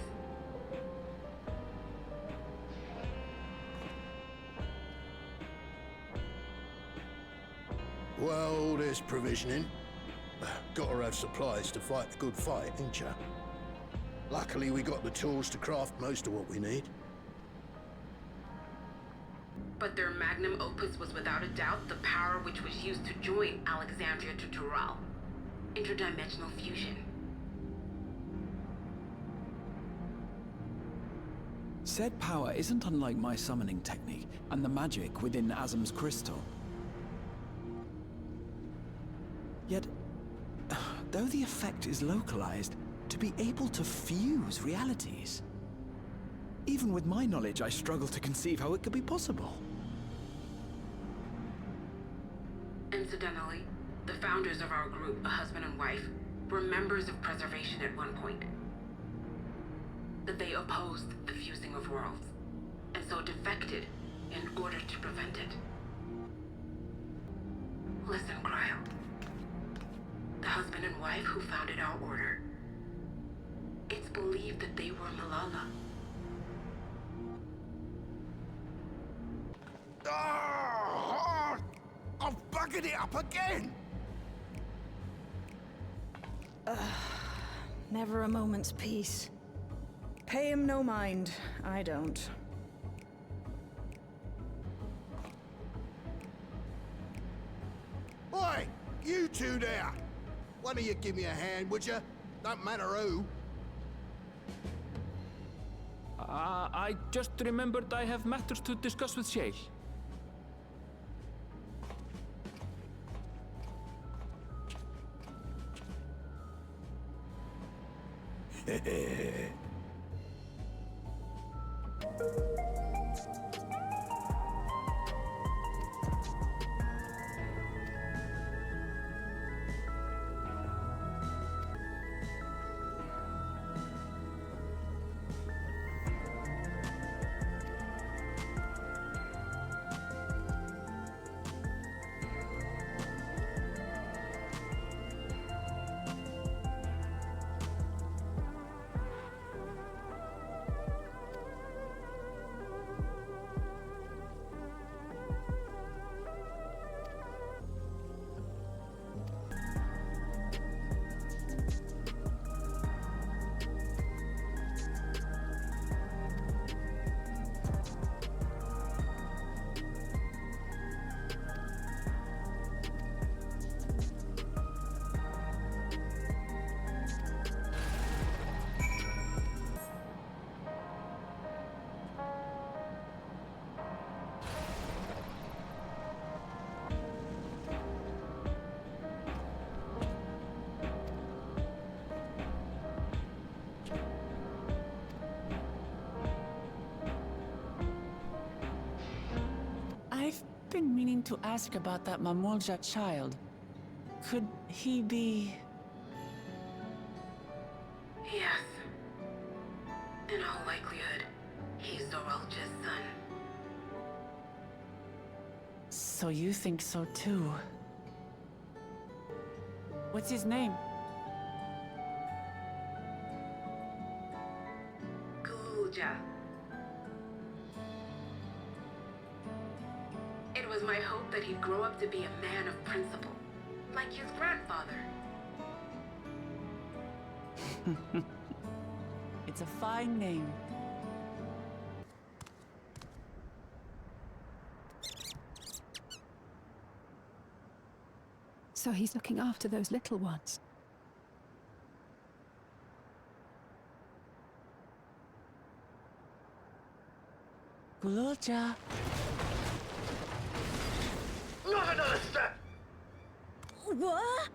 Well, there's provisioning. Gotta have supplies to fight the good fight, ain't ya? Luckily, we got the tools to craft most of what we need. But their magnum opus was without a doubt the power which was used to join Alexandria to Tural. Interdimensional fusion. Said power isn't unlike my summoning technique and the magic within Azam's crystal. Yet, though the effect is localized, to be able to fuse realities. Even with my knowledge, I struggle to conceive how it could be possible. Incidentally, the founders of our group, a husband and wife, were members of Preservation at one point. That they opposed the fusing of worlds, and so defected in order to prevent it. Listen, Cryo. The husband and wife who founded our order. It's believed that they were Malala. Oh, I've buggered it up again! Never a moment's peace. Pay him no mind. I don't. Oi! You two there! One of you give me a hand, would you? Don't matter who. I just remembered I have matters to discuss with Shale. I've been meaning to ask about that Mamolja child. Could he be... Yes. In all likelihood, he's Zoralja's son. So you think so too? What's his name? Gulja. It was my hope that he'd grow up to be a man of principle, like his grandfather. It's a fine name. So he's looking after those little ones. Gulolja. Not another step! What?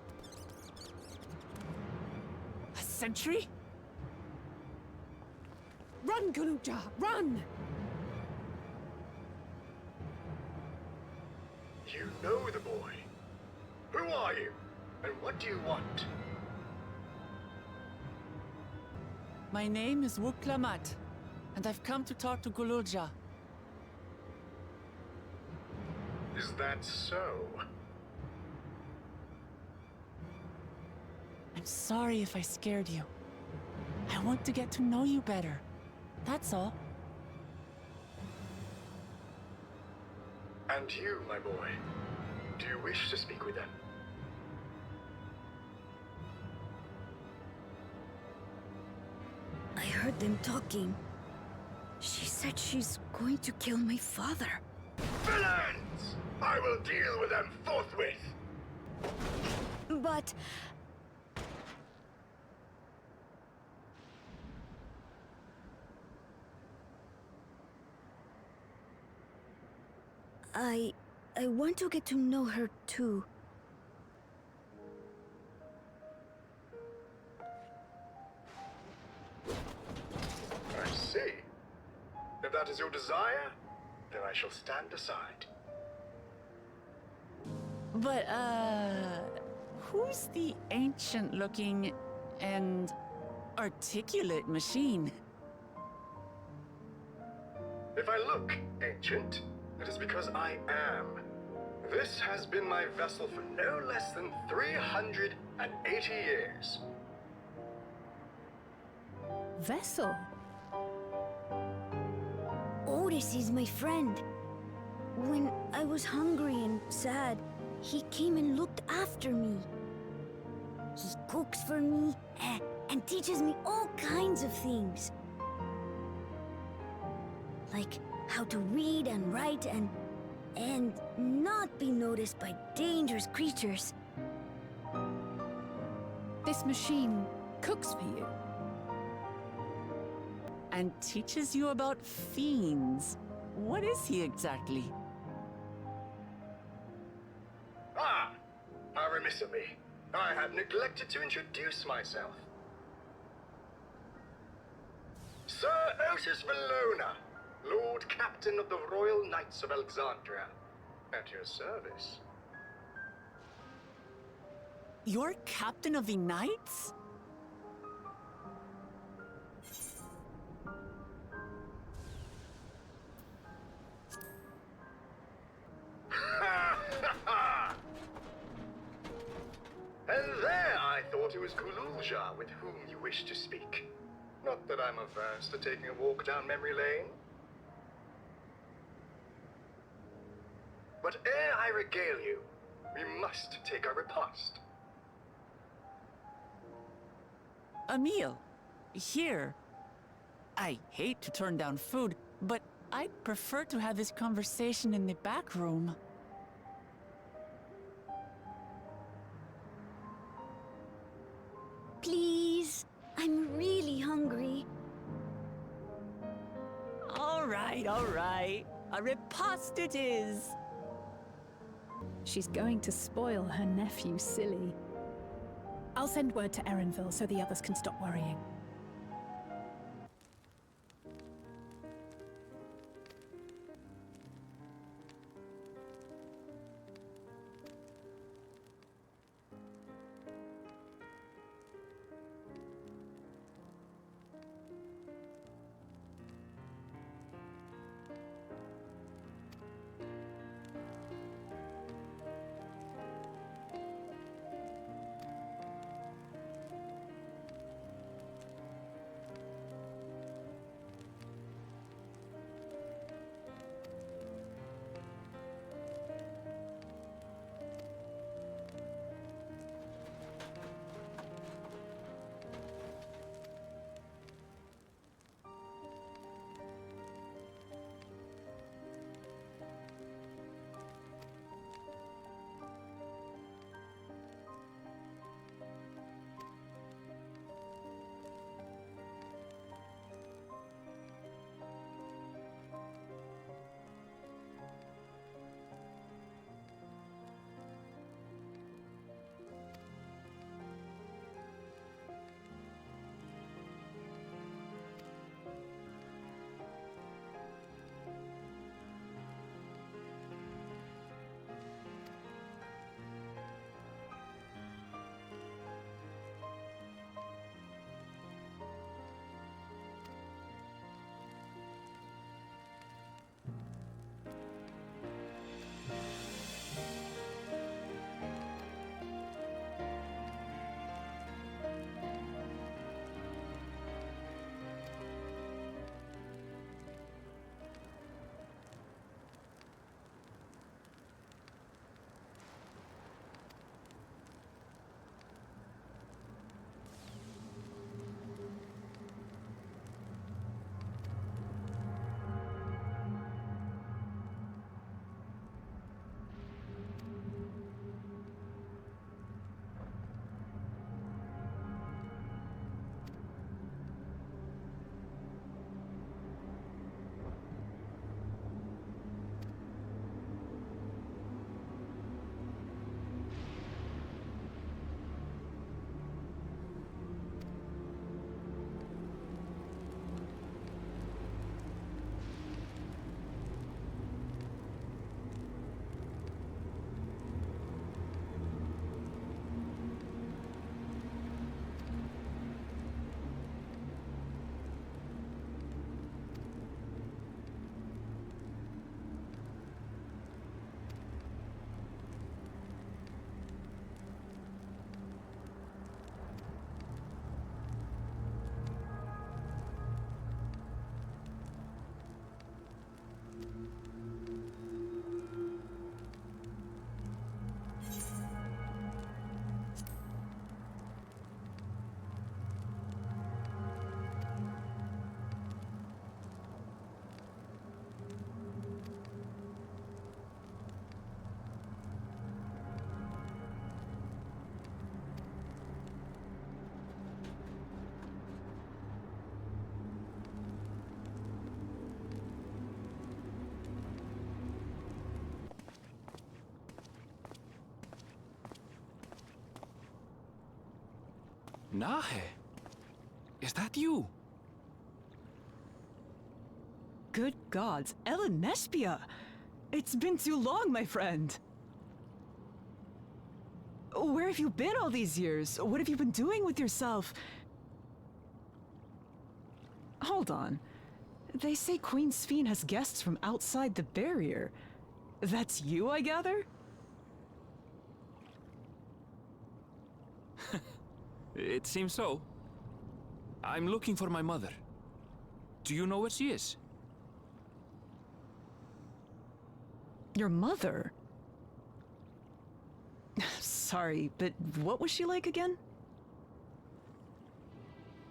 A sentry? Run, Gulolja, run! You know the boy. Who are you? And what do you want? My name is Wuklamat, and I've come to talk to Gulolja. Is that so? I'm sorry if I scared you. want to get to know you better. That's all. And you, my boy, do you wish to speak with them? I heard them talking. She said she's going to kill my father. Villains! I will deal with them forthwith! But... I want to get to know her too. I see. If that is your desire, then I shall stand aside. But, who's the ancient-looking and articulate machine? If I look ancient, it is because I am. This has been my vessel for no less than 380 years. Vessel? Otis is my friend. When I was hungry and sad, he came and looked after me. He cooks for me and teaches me all kinds of things. Like how to read and write and not be noticed by dangerous creatures. This machine cooks for you? And teaches you about fiends. What is he exactly? Ah! How remiss of me. I have neglected to introduce myself. Sir Otis Valona, Lord Captain of the Royal Knights of Alexandria. At your service. You're Captain of the Knights? And there I thought it was Kululja with whom you wished to speak. Not that I'm averse to taking a walk down memory lane. But ere I regale you, we must take our repast. A meal. Here. I hate to turn down food, but I'd prefer to have this conversation in the back room. Please, I'm really hungry. All right. A repast it is. She's going to spoil her nephew silly. I'll send word to Erenville so the others can stop worrying. Nahe, is that you? Good gods, Ellen Nespia! It's been too long, my friend. Where have you been all these years? What have you been doing with yourself? Hold on. They say Queen Sphene has guests from outside the barrier. That's you, I gather? It seems so. I'm looking for my mother. Do you know where she is? Your mother? Sorry, but what was she like again?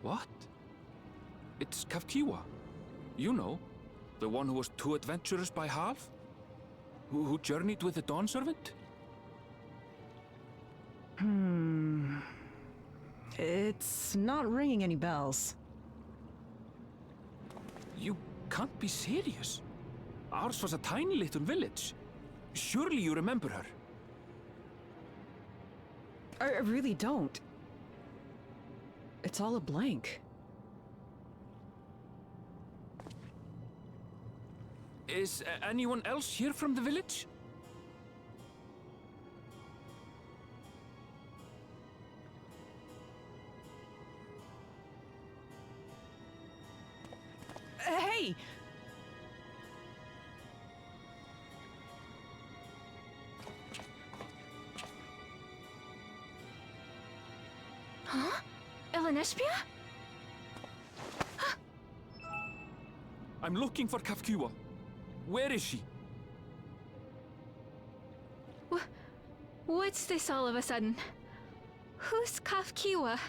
What? It's Kafkiwa. You know, the one who was too adventurous by half? Who journeyed with the Dawn Servant? It's not ringing any bells. You can't be serious. Ours was a tiny little village. Surely you remember her. I really don't. It's all a blank. Is anyone else here from the village? Hey! Huh? Ellen Nespia? I'm looking for Kafkiwa. Where is she? What's this all of a sudden? Who's Kafkiwa?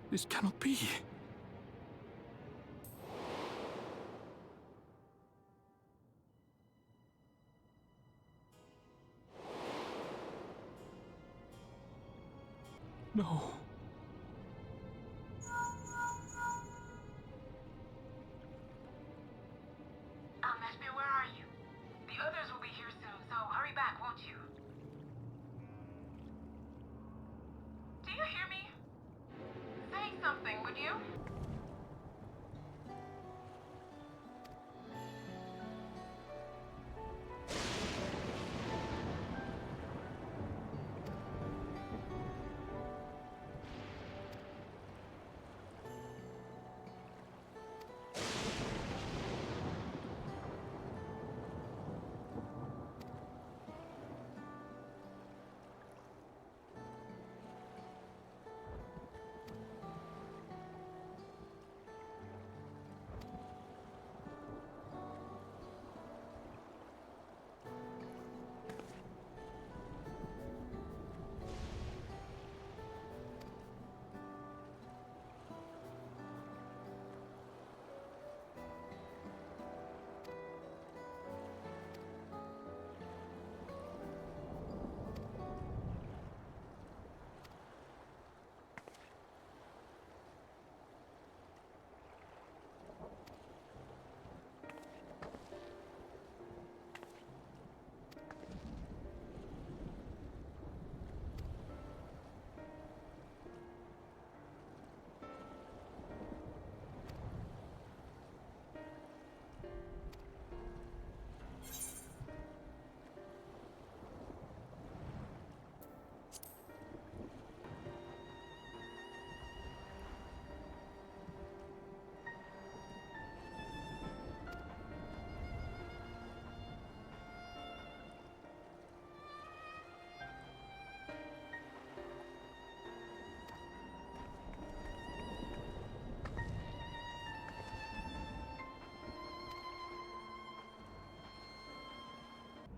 This cannot be. No. Nespia, where are you? The others will be here soon, so hurry back, won't you? Do you hear me? Say something, would you?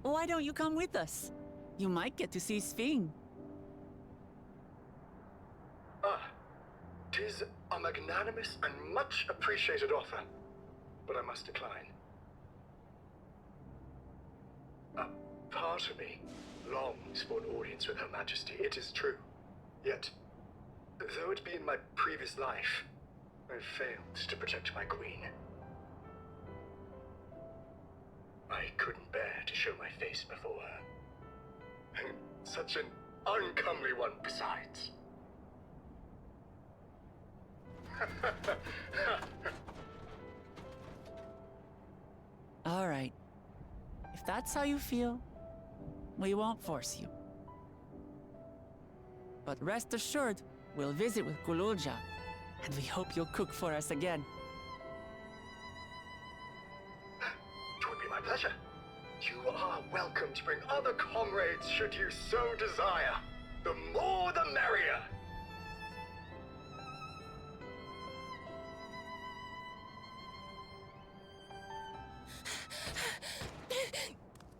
Why don't you come with us? You might get to see Sphene. Tis a magnanimous and much appreciated offer, but I must decline. A part of me longs for an audience with Her Majesty, it is true. Yet, though it be in my previous life, I failed to protect my queen. I couldn't bear to show my face before her. And such an uncomely one besides. All right. If that's how you feel, we won't force you. But rest assured, we'll visit with Kululja, and we hope you'll cook for us again. It would be my pleasure. You are welcome to bring other comrades should you so desire. The more the merrier.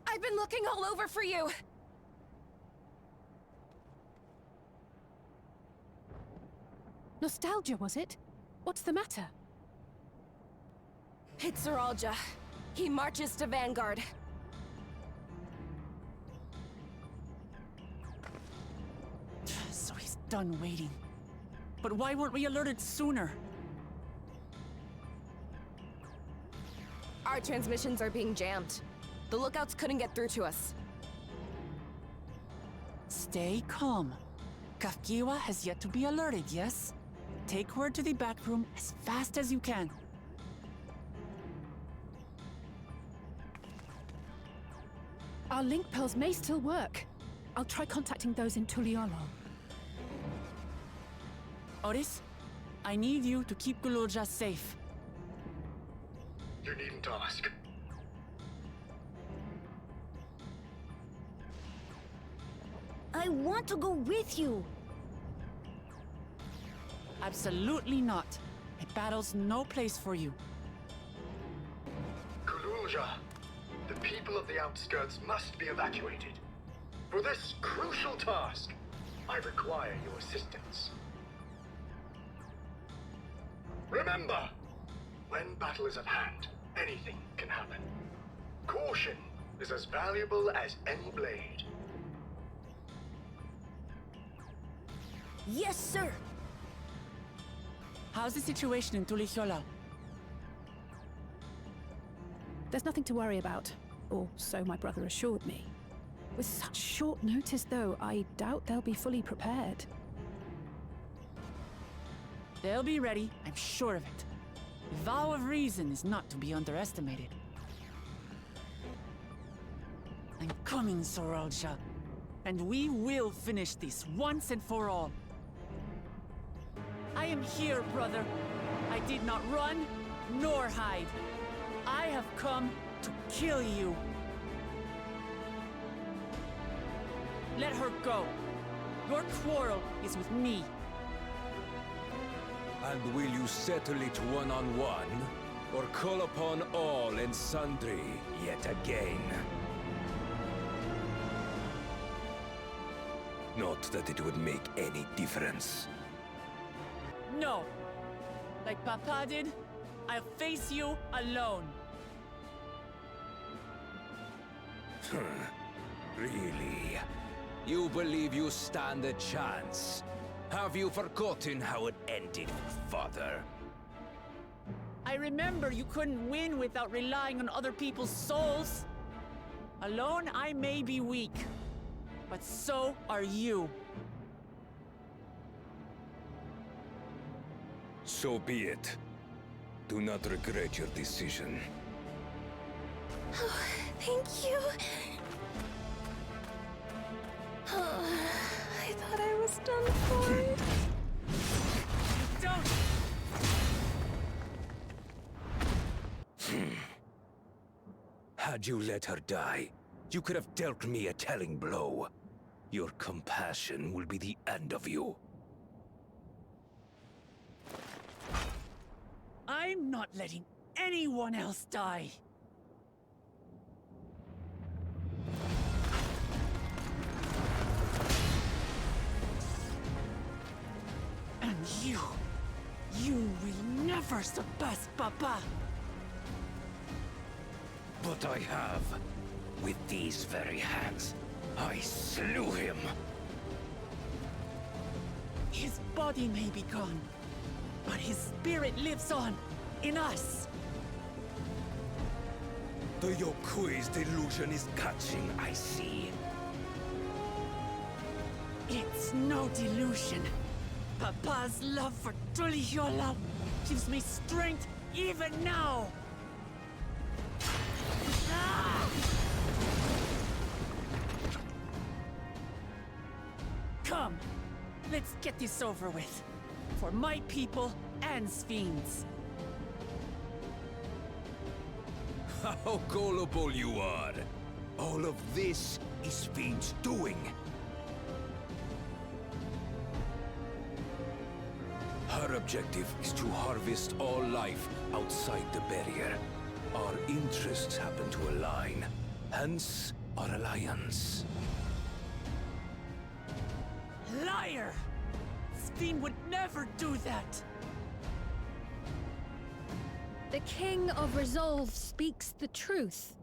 I've been looking all over for you! Nostalgia, was it? What's the matter? It's Zeralja. He marches to Vanguard. So he's done waiting. But why weren't we alerted sooner? Our transmissions are being jammed. The lookouts couldn't get through to us. Stay calm. Kafkiwa has yet to be alerted, yes? Take word to the back room as fast as you can. Our link pearls may still work. I'll try contacting those in Tuliolo. Otis, I need you to keep Kululja safe. You needn't ask. I want to go with you. Absolutely not. A battle's no place for you. Kululja, the people of the outskirts must be evacuated. For this crucial task, I require your assistance. Remember, when battle is at hand, anything can happen. Caution is as valuable as any blade. Yes, sir. How's the situation in Tulichola? There's nothing to worry about, or so my brother assured me. With such short notice, though, I doubt they'll be fully prepared. They'll be ready, I'm sure of it. The vow of reason is not to be underestimated. I'm coming, Zeralja. And we will finish this once and for all. I am here, brother. I did not run, nor hide. I have come to kill you. Let her go. Your quarrel is with me. And will you settle it one-on-one, or call upon all and sundry yet again? Not that it would make any difference. No. Like Papa did, I'll face you alone. Really? You believe you stand a chance? Have you forgotten how it ended, Father? I remember you couldn't win without relying on other people's souls. Alone, I may be weak, but so are you. So be it. Do not regret your decision. Oh, thank you. I thought I was done for. Don't! Had you let her die, you could have dealt me a telling blow. Your compassion will be the end of you. I'm not letting anyone else die. And you will never surpass Papa. But I have. With these very hands, I slew him. His body may be gone, But his spirit lives on, in us. The Yokui's delusion is catching, I see. It's no delusion. Papa's love for Tuliyollal gives me strength even now. Ah! Come, let's get this over with. For my people and Sphyn's. How gullible you are! All of this is Sphyn's doing. Her objective is to harvest all life outside the barrier. Our interests happen to align, hence our alliance. Liar! Sphyn would never do that! The King of Resolve speaks the truth.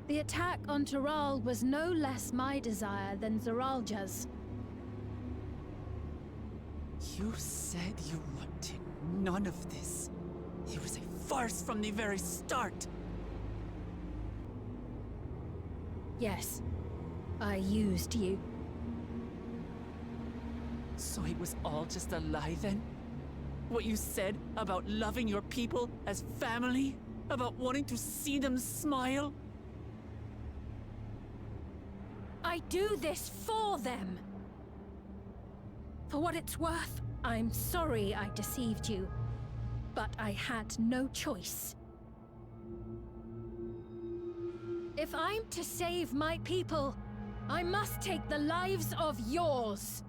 The attack on Taral was no less my desire than Zeralja's. You said you wanted none of this. It was a farce from the very start. Yes, I used you. So it was all just a lie then? What you said about loving your people as family? About wanting to see them smile? I do this for them. For what it's worth, I'm sorry I deceived you. But I had no choice. If I'm to save my people, I must take the lives of yours.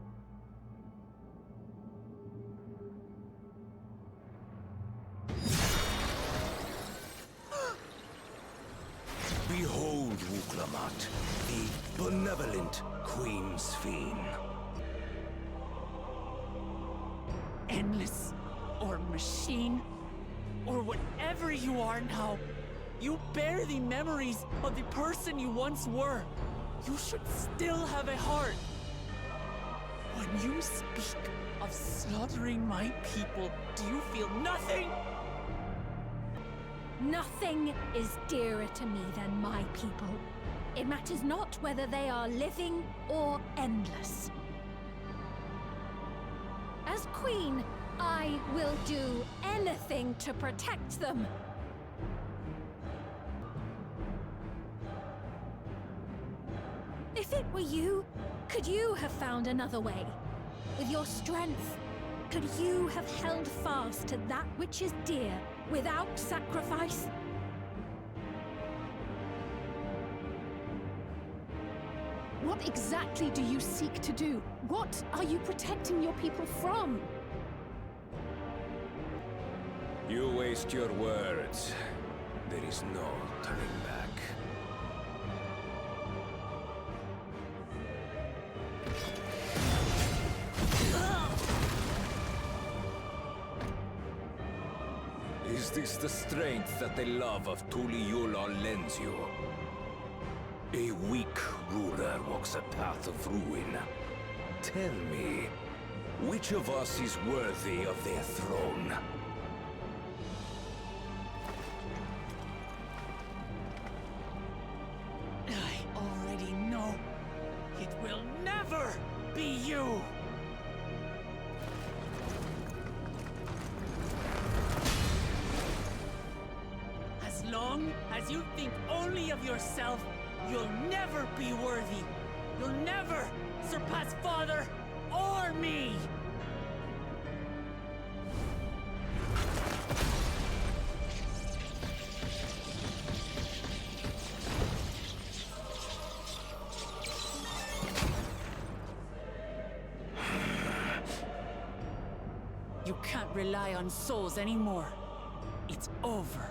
Behold, Wuklamat, the benevolent Queen Sphyn. Endless, or machine, or whatever you are now, you bear the memories of the person you once were. You should still have a heart. When you speak of slaughtering my people, do you feel nothing? Nothing is dearer to me than my people. It matters not whether they are living or endless. As Queen, I will do anything to protect them. If it were you, could you have found another way? With your strength, could you have held fast to that which is dear without sacrifice? What exactly do you seek to do? What are you protecting your people from? You waste your words. There is no turning back. Is this the strength that the love of Tuliyollal lends you? A weak ruler walks a path of ruin. Tell me, which of us is worthy of their throne? I already know. It will never be you! As long as you think only of yourself, you'll never be worthy. You'll never surpass Father or me! You can't rely on souls anymore. It's over.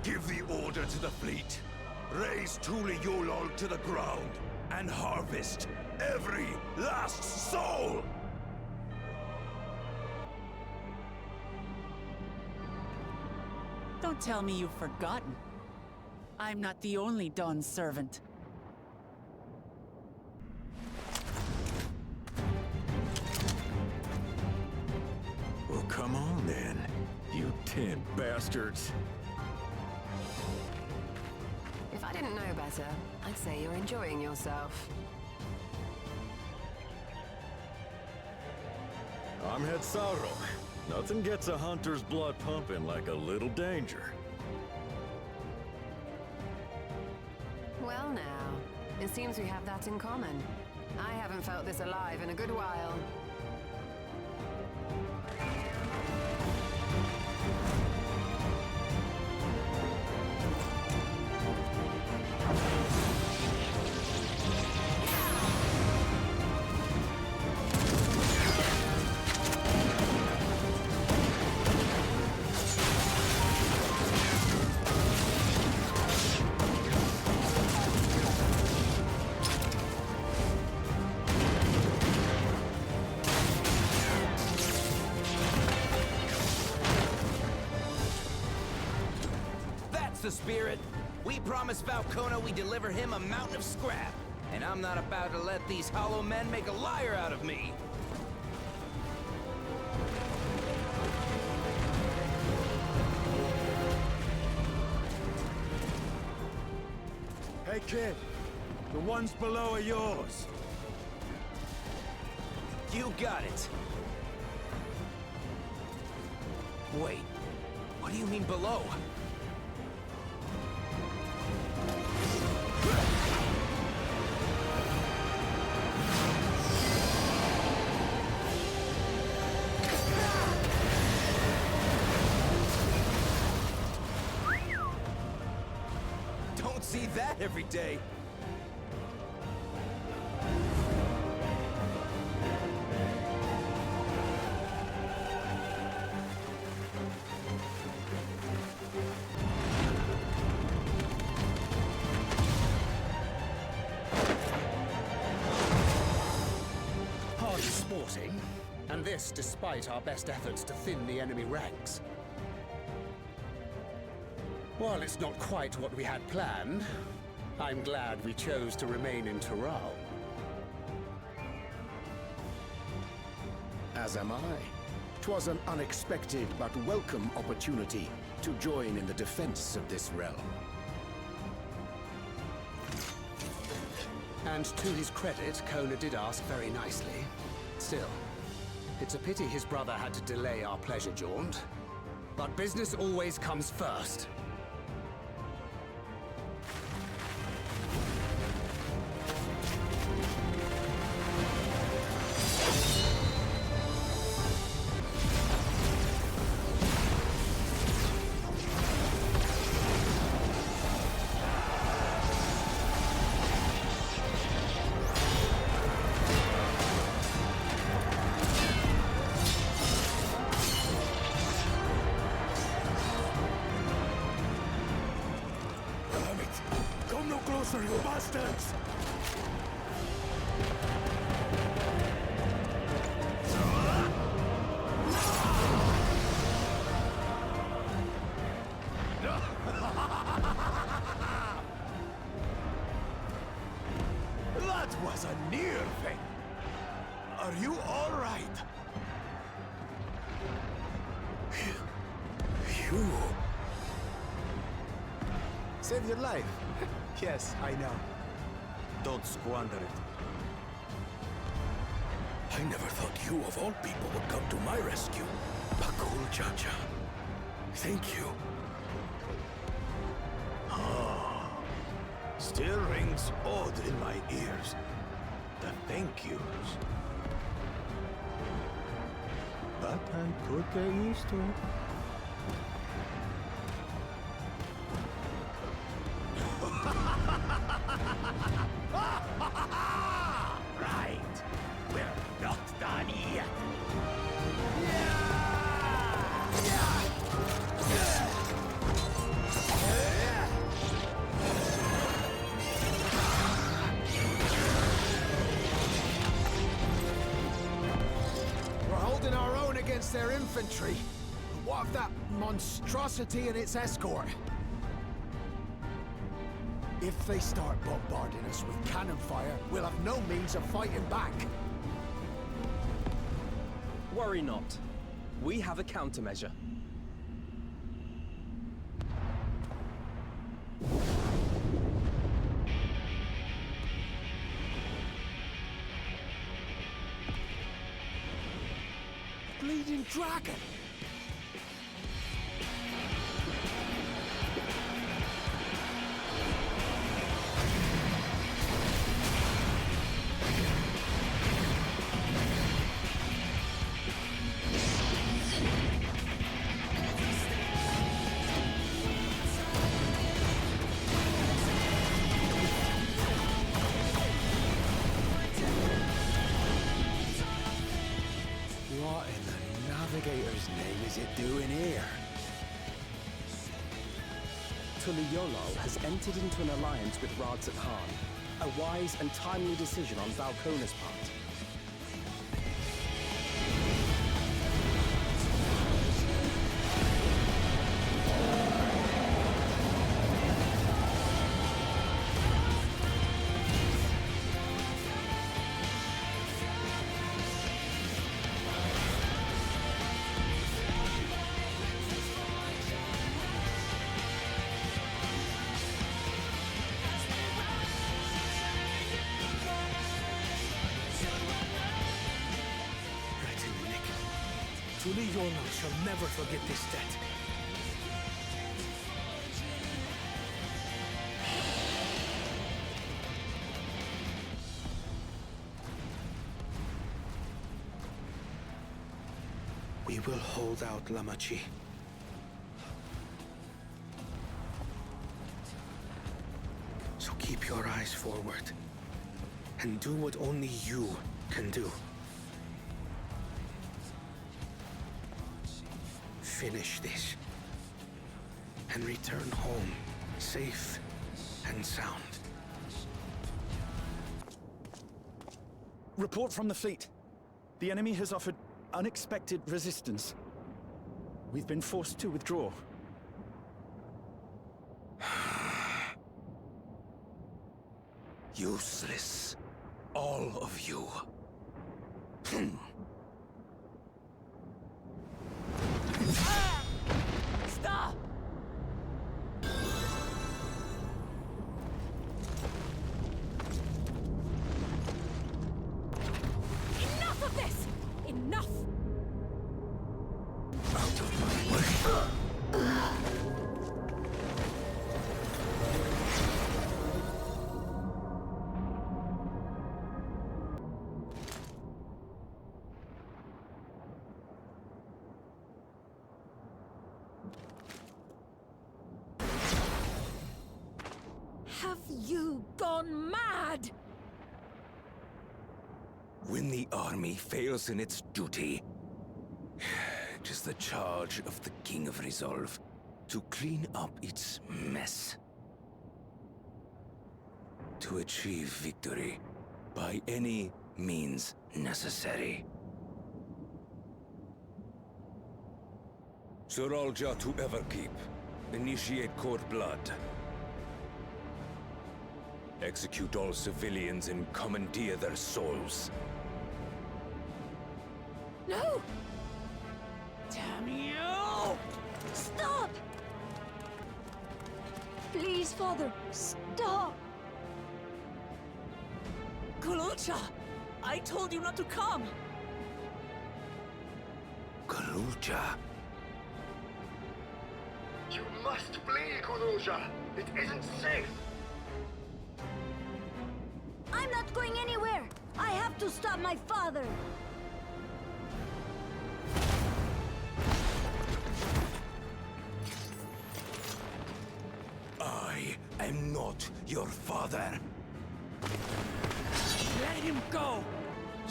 Give the order to the fleet. Raise Tuliyollal to the ground and harvest every last soul! Don't tell me you've forgotten. I'm not the only Dawn servant. Come on then, you 10 bastards. If I didn't know better, I'd say you're enjoying yourself. I'm Head Sauron. Nothing gets a hunter's blood pumping like a little danger. Well now, it seems we have that in common. I haven't felt this alive in a good while. The spirit. We promised Falcona we deliver him a mountain of scrap, and I'm not about to let these hollow men make a liar out of me. Hey kid, the ones below are yours. You got it. Wait, what do you mean below? Don't see that every day. Hardly sporting, and this despite our best efforts to thin the enemy ranks. While it's not quite what we had planned, I'm glad we chose to remain in Tural. As am I. 'Twas an unexpected but welcome opportunity to join in the defense of this realm. And to his credit, Kona did ask very nicely. Still, it's a pity his brother had to delay our pleasure jaunt. But business always comes first. Closer, you bastards! That was a near thing. Are you all right? You... Saved your life. Yes, I know. Don't squander it. I never thought you, of all people, would come to my rescue. Pakul Chacha. Thank you. Ah, still rings odd in my ears. The thank yous. But I could get used to it. Right. We're not done yet. We're holding our own against their infantry. What of that monstrosity and its escort? If they start bombarding us with cannon fire, we'll have no means of fighting back. Worry not. We have a countermeasure. Bleeding dragon! What in the Navigator's name is it doing here? Tuliyollal has entered into an alliance with Radzat Khan. A wise and timely decision on Valkona's part. Tuliyollal shall never forget this debt. We will hold out, Lamachi. So keep your eyes forward, and do what only you can do. Finish this, and return home, safe and sound. Report from the fleet. The enemy has offered unexpected resistance. We've been forced to withdraw. Useless. All of you. Stop! Enough of this! Enough! Out of my way. Have you gone mad? When the army fails in its duty, it is the charge of the King of Resolve to clean up its mess. To achieve victory by any means necessary. Suralja to Everkeep. Initiate court blood. Execute all civilians and commandeer their souls. No! Damn you! Stop! Please, Father, stop! Kululcha! I told you not to come! Kululcha? You must flee, Kozama'uka. It isn't safe. I'm not going anywhere! I have to stop my father! I am not your father. Let him go!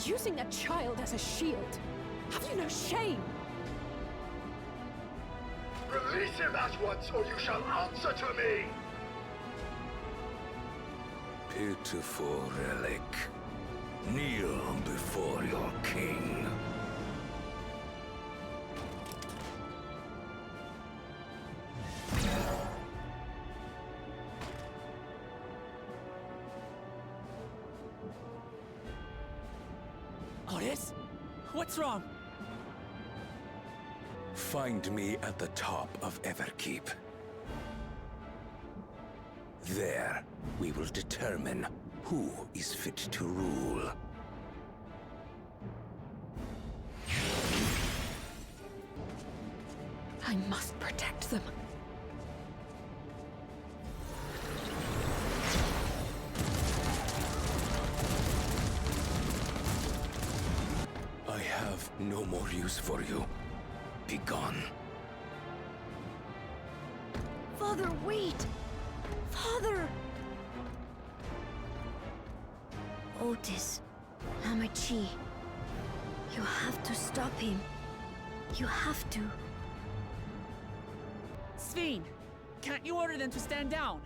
Using a child as a shield. Have you no shame? Release him at once, or you shall answer to me! Pitiful relic. Kneel before your king. Otis? What's wrong? Find me at the top of Everkeep. There, we will determine who is fit to rule. I must protect them. I have no more use for you. Be gone. Father, wait! Father! Otis, Hamachi, you have to stop him. You have to. Sphene, can't you order them to stand down?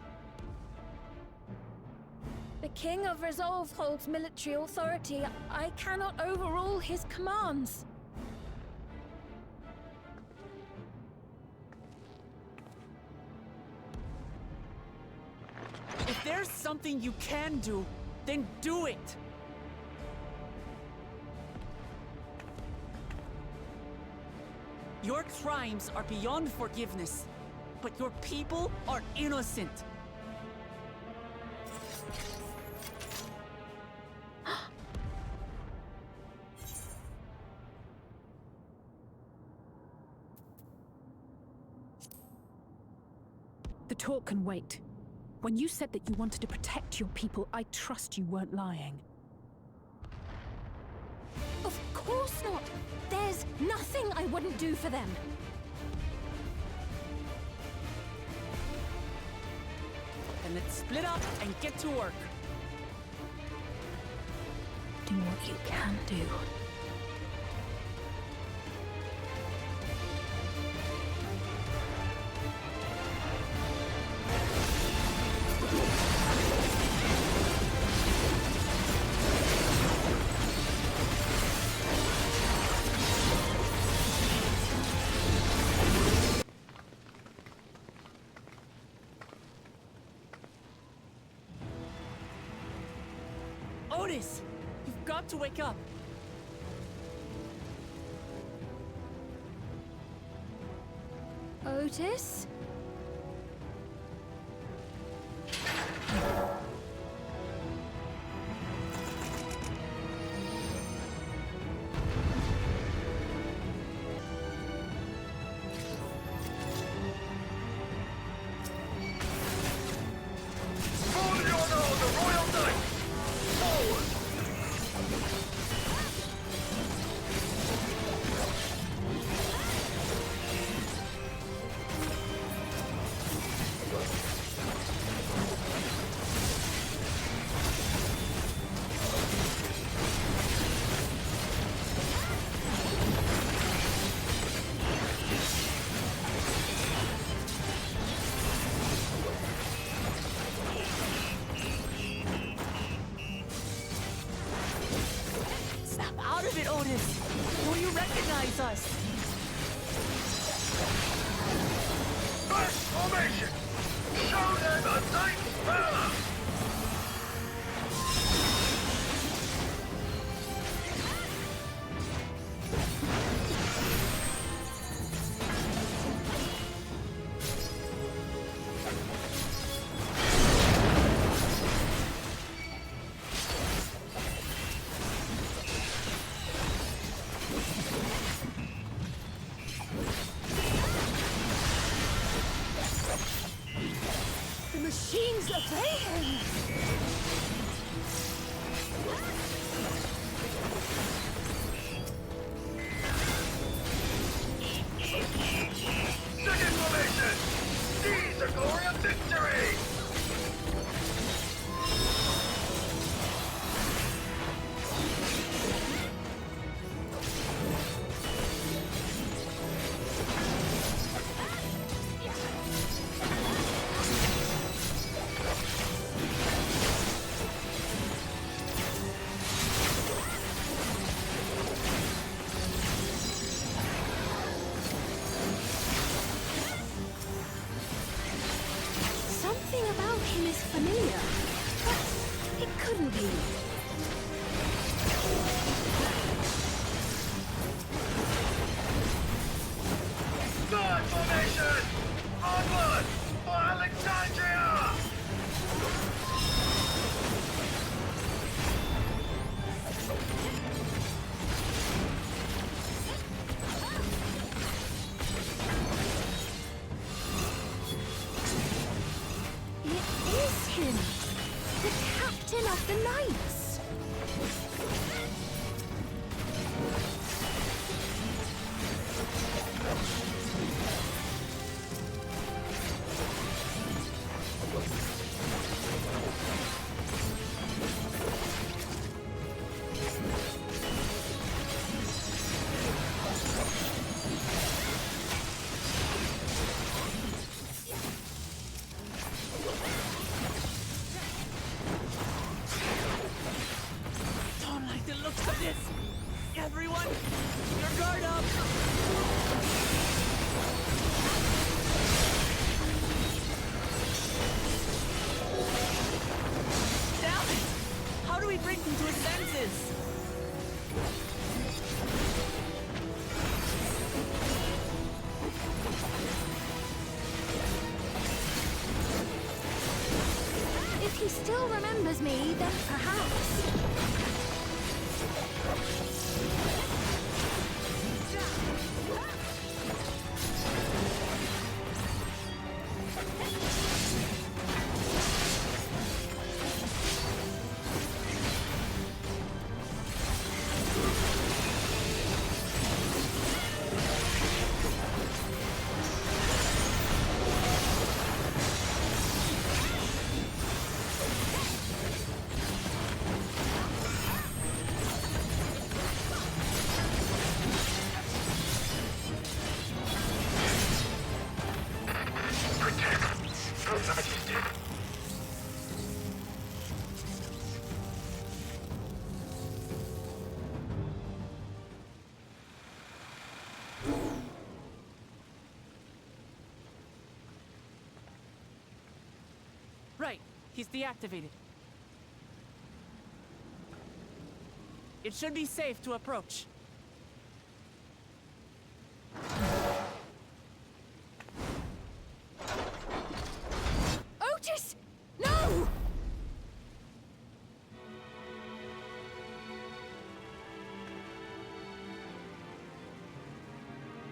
The King of Resolve holds military authority. I cannot overrule his commands. If there's something you can do, then do it! Your crimes are beyond forgiveness, but your people are innocent. The talk can wait. When you said that you wanted to protect your people, I trust you weren't lying. Of course not! There's nothing I wouldn't do for them! Then let's split up and get to work. Do what you can do. Otis! You've got to wake up! Otis? Otis! Will you recognize us? First formation! Show them a knight's valor! Machines obey him! Second formation! Seize the glory of victory! formation! Onward! For Alexandria! It is him! The captain of the knights! Don't like the looks of this! Everyone, your guard up! Damn it! How do we bring him to his senses? If he still remembers me, then perhaps... Right, he's deactivated. It should be safe to approach. Otis! No!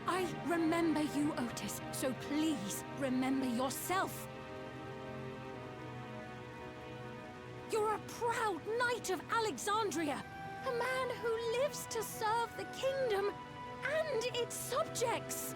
I remember you, Otis, so please remember yourself. You're a proud knight of Alexandria, a man who lives to serve the kingdom and its subjects.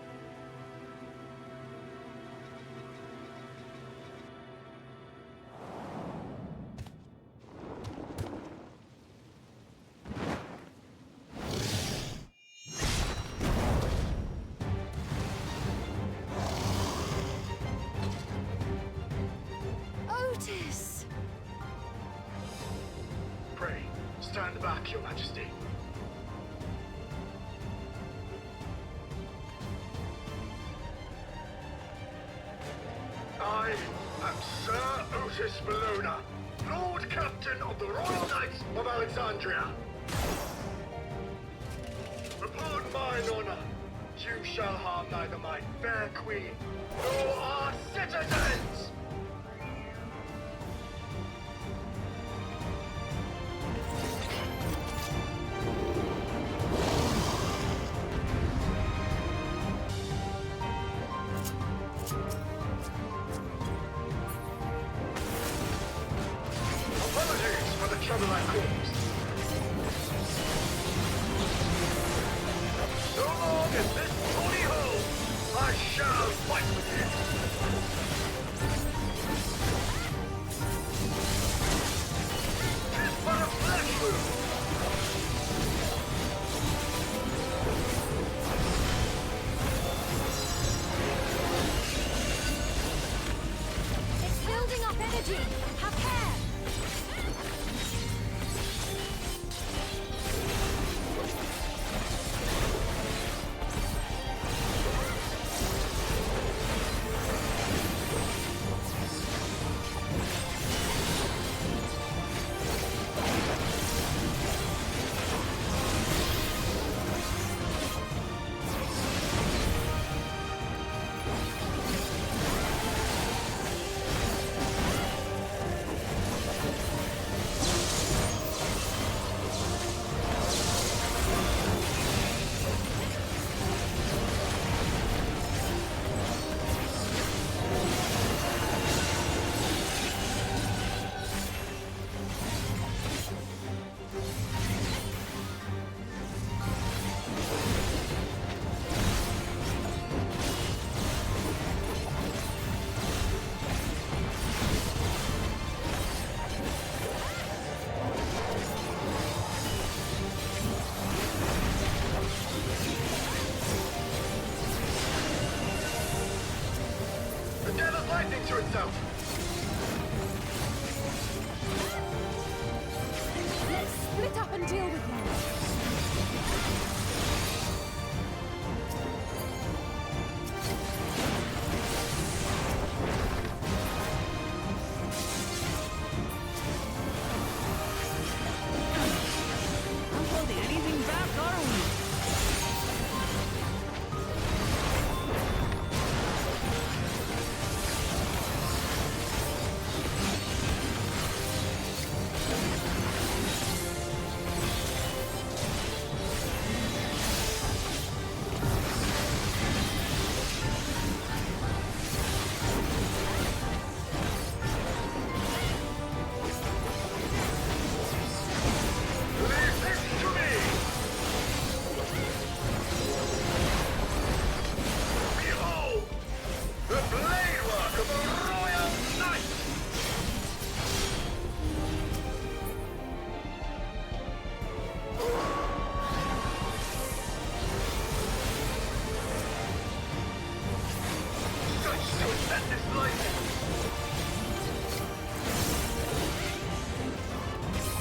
Otis! Pray, stand back, Your Majesty. I am Sir Otis Bologna, Lord Captain of the Royal Knights of Alexandria. Upon mine honor, you shall harm neither my fair queen nor our citizens! Apologies for the trouble I caused. So long as this body holds, I shall fight with you. Tis but a flesh wound. It's building up energy! Have care! gathers lightning to itself. Let's split up and deal with them. Not holding anything back, are we?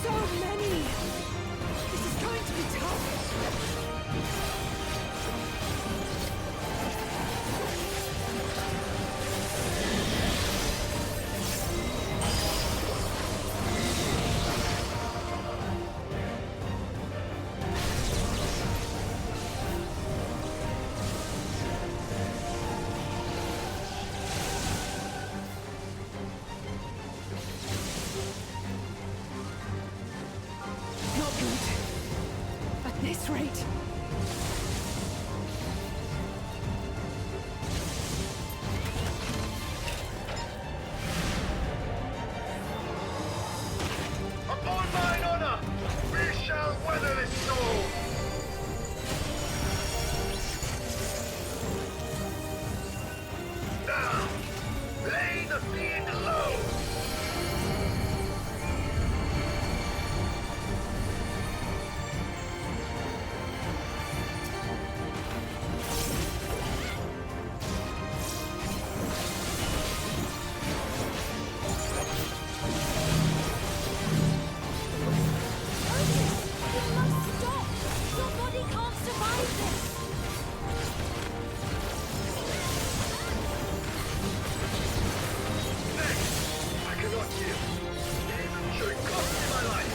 So many! This is going to be tough! Not good. At this rate. Upon mine honor, we shall weather this storm. Now, lay the fiend low. You must stop! Your body can't survive this! I cannot yield, even should it cost me my life.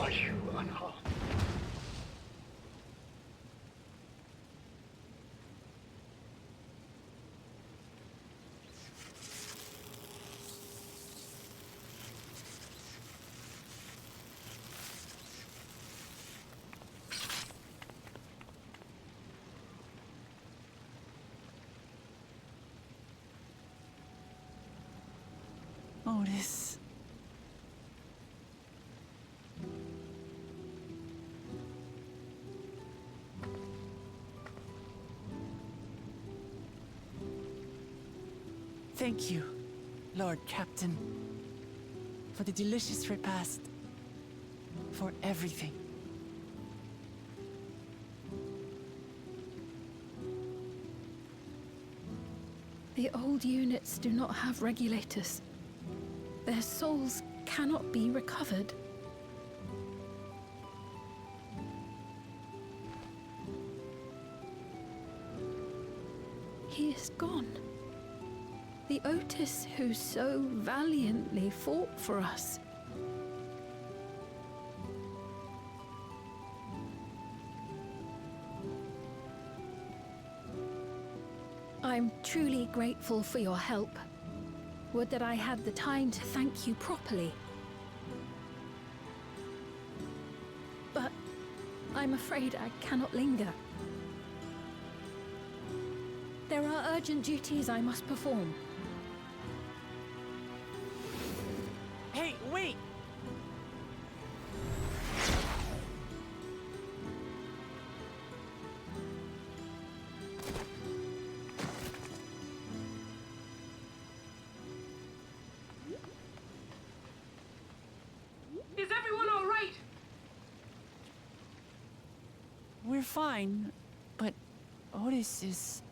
Are you unharmed? Otis. Thank you, Lord Captain, for the delicious repast, for everything. The old units do not have regulators. Their souls cannot be recovered. He is gone. The Otis who so valiantly fought for us. I'm truly grateful for your help. Would that I had the time to thank you properly. But I'm afraid I cannot linger. There are urgent duties I must perform. Hey, wait! Is everyone all right? We're fine, but Otis is...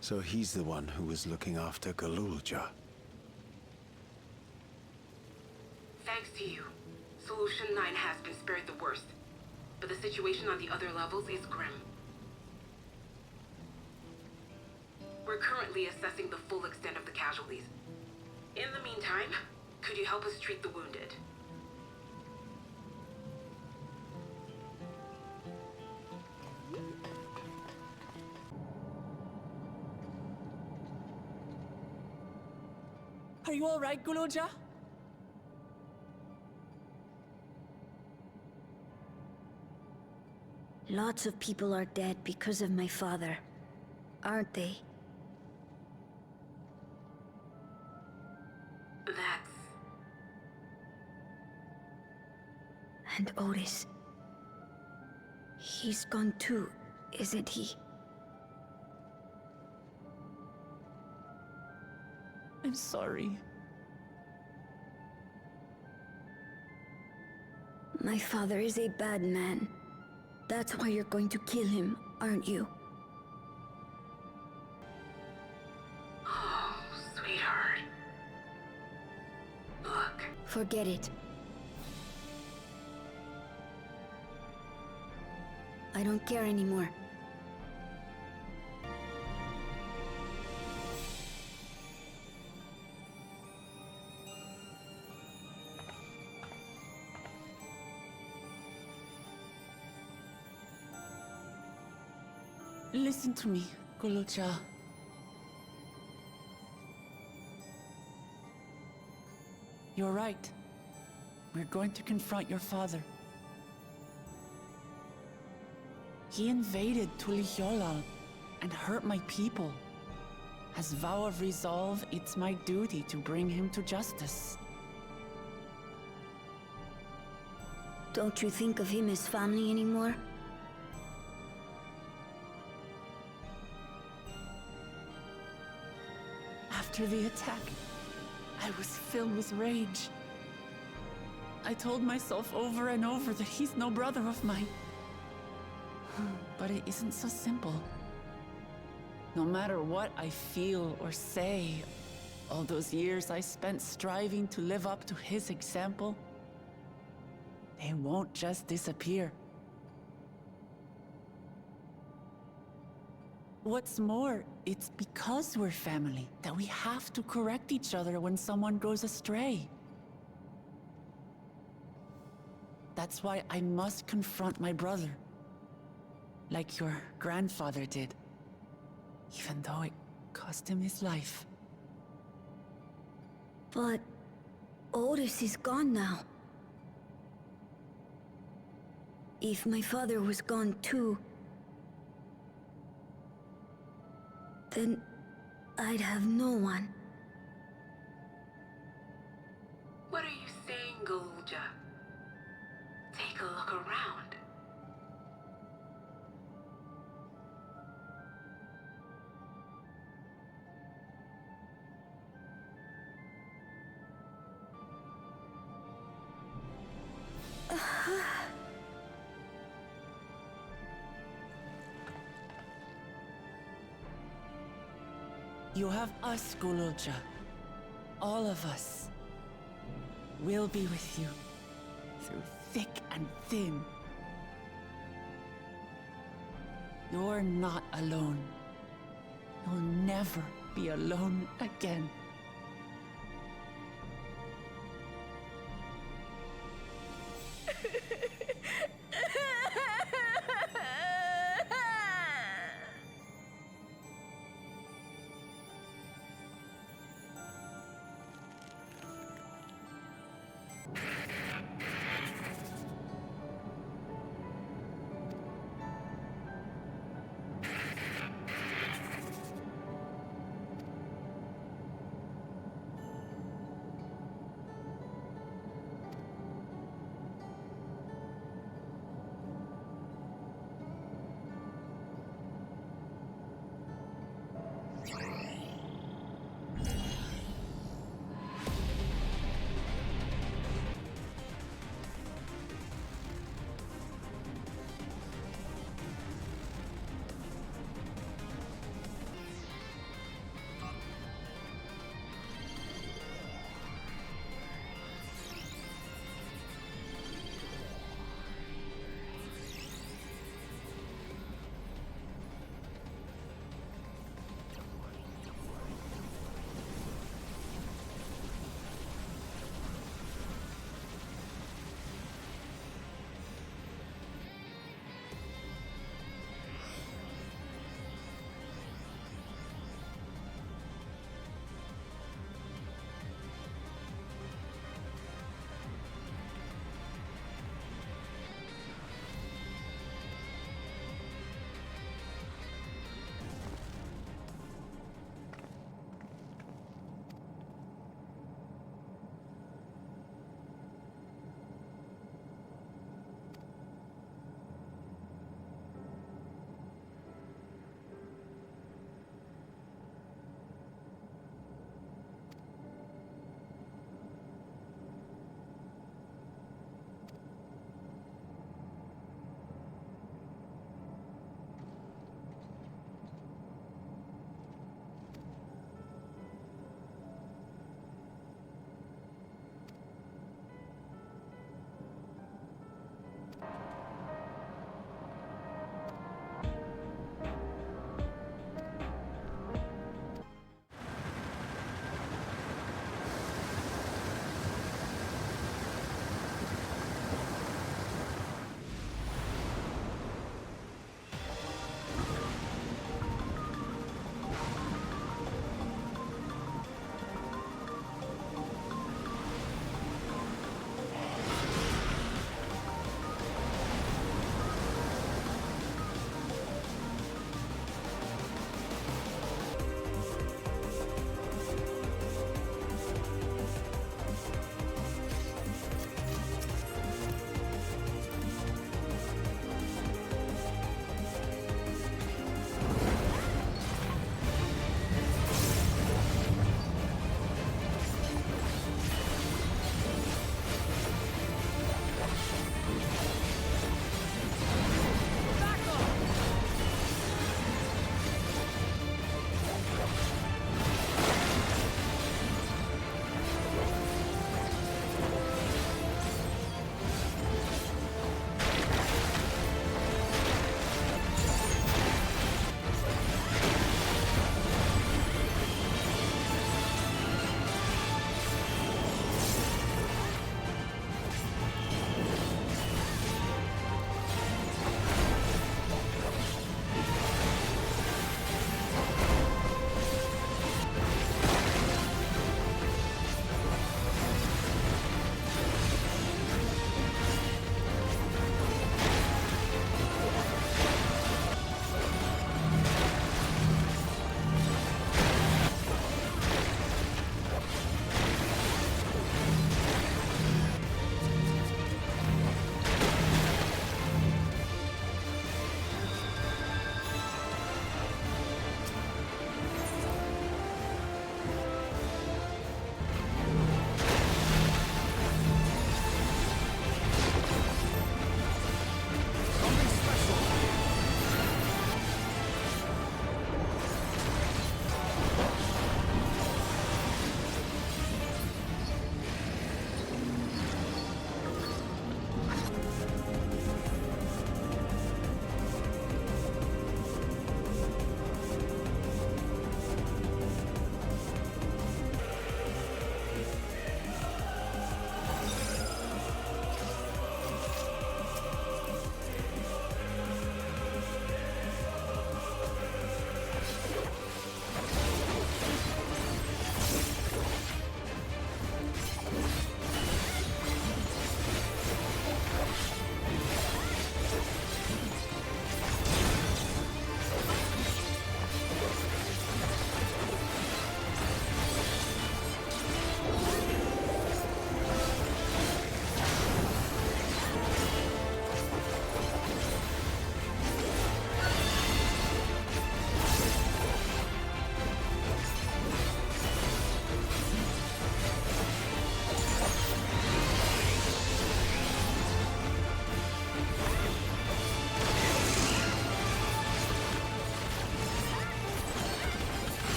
So he's the one who was looking after Galulja. Thanks to you, Solution 9 has been spared the worst. But the situation on the other levels is grim. We're currently assessing the full extent of the casualties. In the meantime, could you help us treat the wounded? Are you all right, Galulja? Lots of people are dead because of my father, aren't they? That's... And Otis. He's gone too, isn't he? I'm sorry. My father is a bad man. That's why you're going to kill him, aren't you? Oh, sweetheart. Look. Forget it. I don't care anymore. Listen to me, Galulja. You're right. We're going to confront your father. He invaded Tulihyolal and hurt my people. As vow of resolve, it's my duty to bring him to justice. Don't you think of him as family anymore? After the attack, I was filled with rage. I told myself over and over that he's no brother of mine. But it isn't so simple. No matter what I feel or say, all those years I spent striving to live up to his example, they won't just disappear. What's more, it's because we're family that we have to correct each other when someone goes astray. That's why I must confront my brother, like your grandfather did, even though it cost him his life. But Otis is gone now. If my father was gone too, then I'd have no one. What are you saying, Galulja? Take a look around. You have us, Galulja. All of us. We'll be with you, through thick and thin. You're not alone. You'll never be alone again.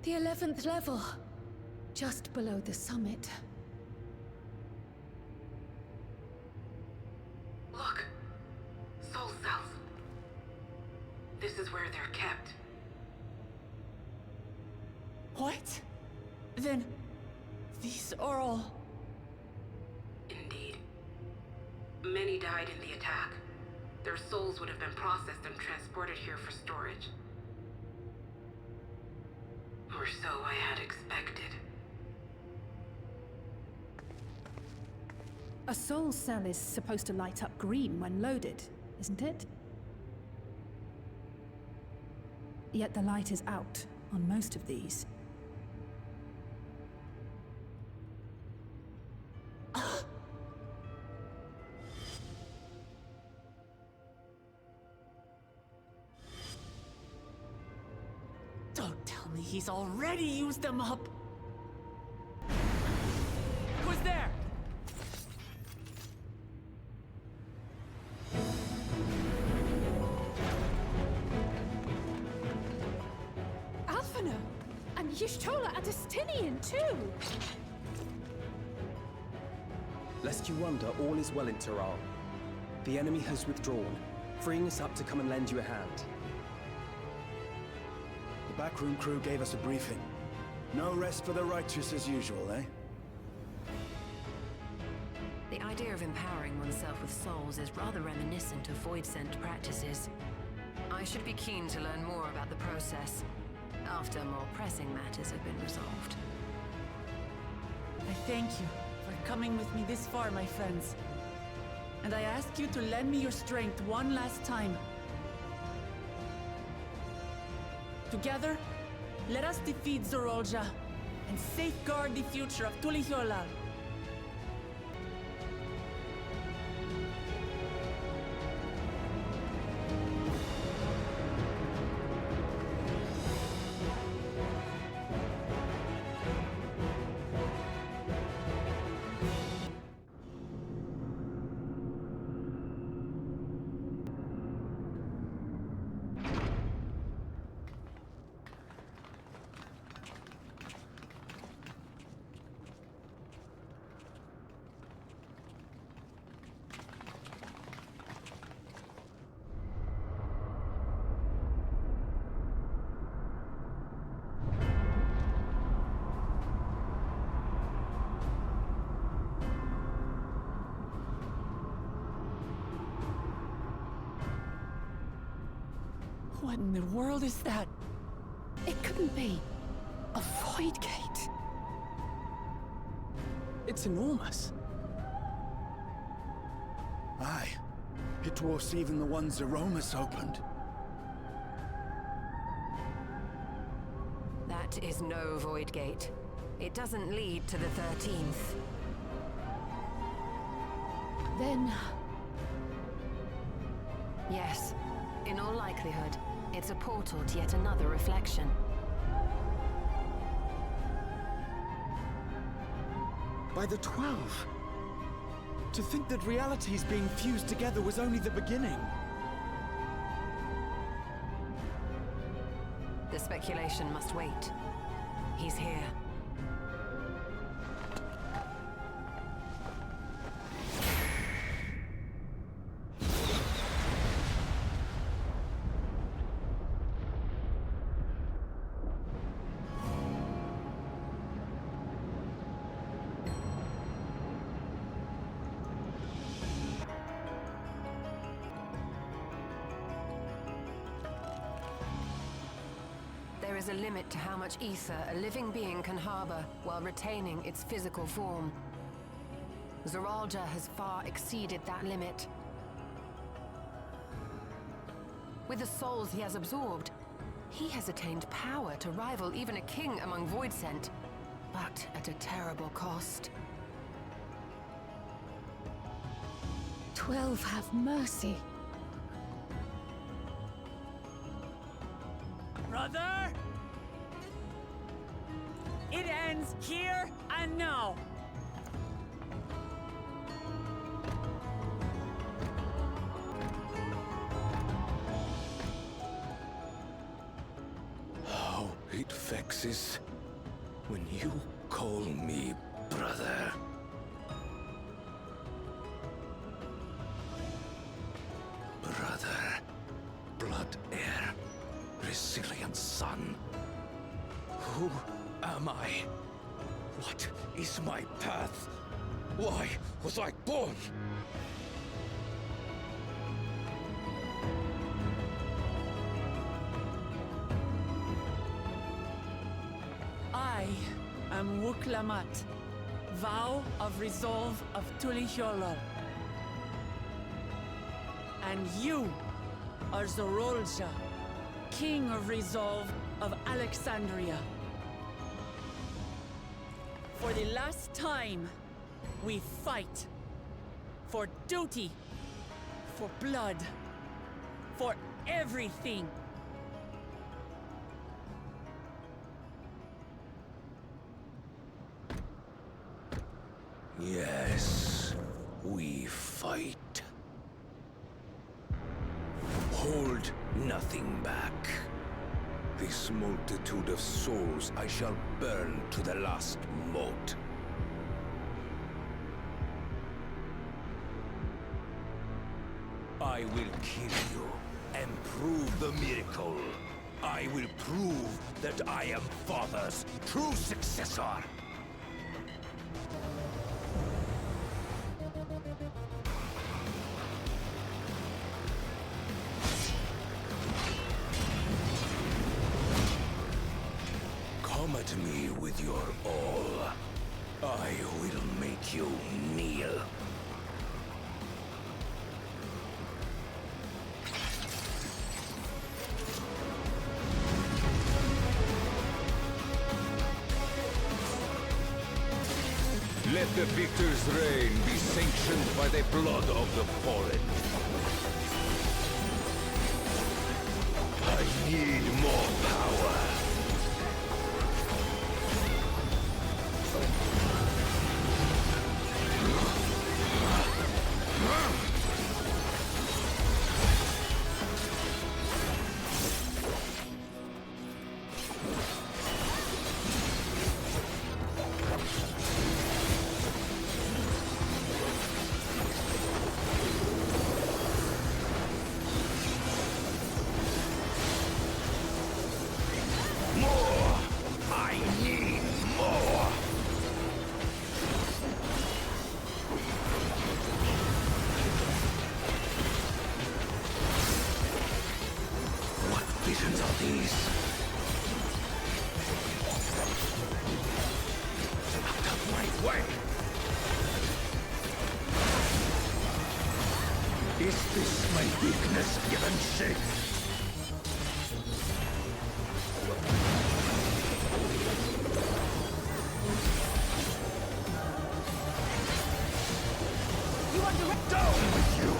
The 11th level. Just below the summit. Look. Soul cells. This is where they're kept. What? Then... these are all... Indeed. Many died in the attack. Their souls would have been processed and transported here for storage. Or so I had expected. A soul cell is supposed to light up green when loaded, isn't it? Yet the light is out on most of these. Don't tell me he's already used them up! Who's there? Alphino! And Y'shtola and Estinian, too! Lest you wonder, all is well in Tiral. The enemy has withdrawn, freeing us up to come and lend you a hand. The backroom crew gave us a briefing. No rest for the righteous as usual, eh? The idea of empowering oneself with souls is rather reminiscent of Void-Sent practices. I should be keen to learn more about the process, after more pressing matters have been resolved. I thank you for coming with me this far, my friends. And I ask you to lend me your strength one last time. Together, let us defeat Zorolja and safeguard the future of Tuliyollal. What in the world is that? It couldn't be. A void gate. It's enormous. Aye. It dwarfs even the one Zeromus opened. That is no void gate. It doesn't lead to the 13th. Then... Yes. In all likelihood, it's a portal to yet another reflection. By the 12! To think that realities being fused together was only the beginning. The speculation must wait. He's here. There is a limit to how much ether a living being can harbor while retaining its physical form. Zorolja has far exceeded that limit. With the souls he has absorbed, he has attained power to rival even a king among Void-Sent, but at a terrible cost. 12 have mercy. Brother! It ends here and now! How it vexes Alexis, when you call me brother. Brother, blood heir, resilient son. Who am I? What is my path? Why was I born? I am Wuklamat, vow of resolve of Tulihyolo. And you are Zorolja, king of resolve of Alexandria. For the last time, we fight. For duty. For blood. For everything. Yes, we fight. Hold nothing back. This multitude of souls I shall burn to the last mote. I will kill you and prove the miracle. I will prove that I am Father's true successor. Come at me with your all. I will make you kneel. Let the victor's reign be sanctioned by the blood of the fallen. I need more power. Visions are these? Out of my way! Is this my weakness given shape? You want to down with you!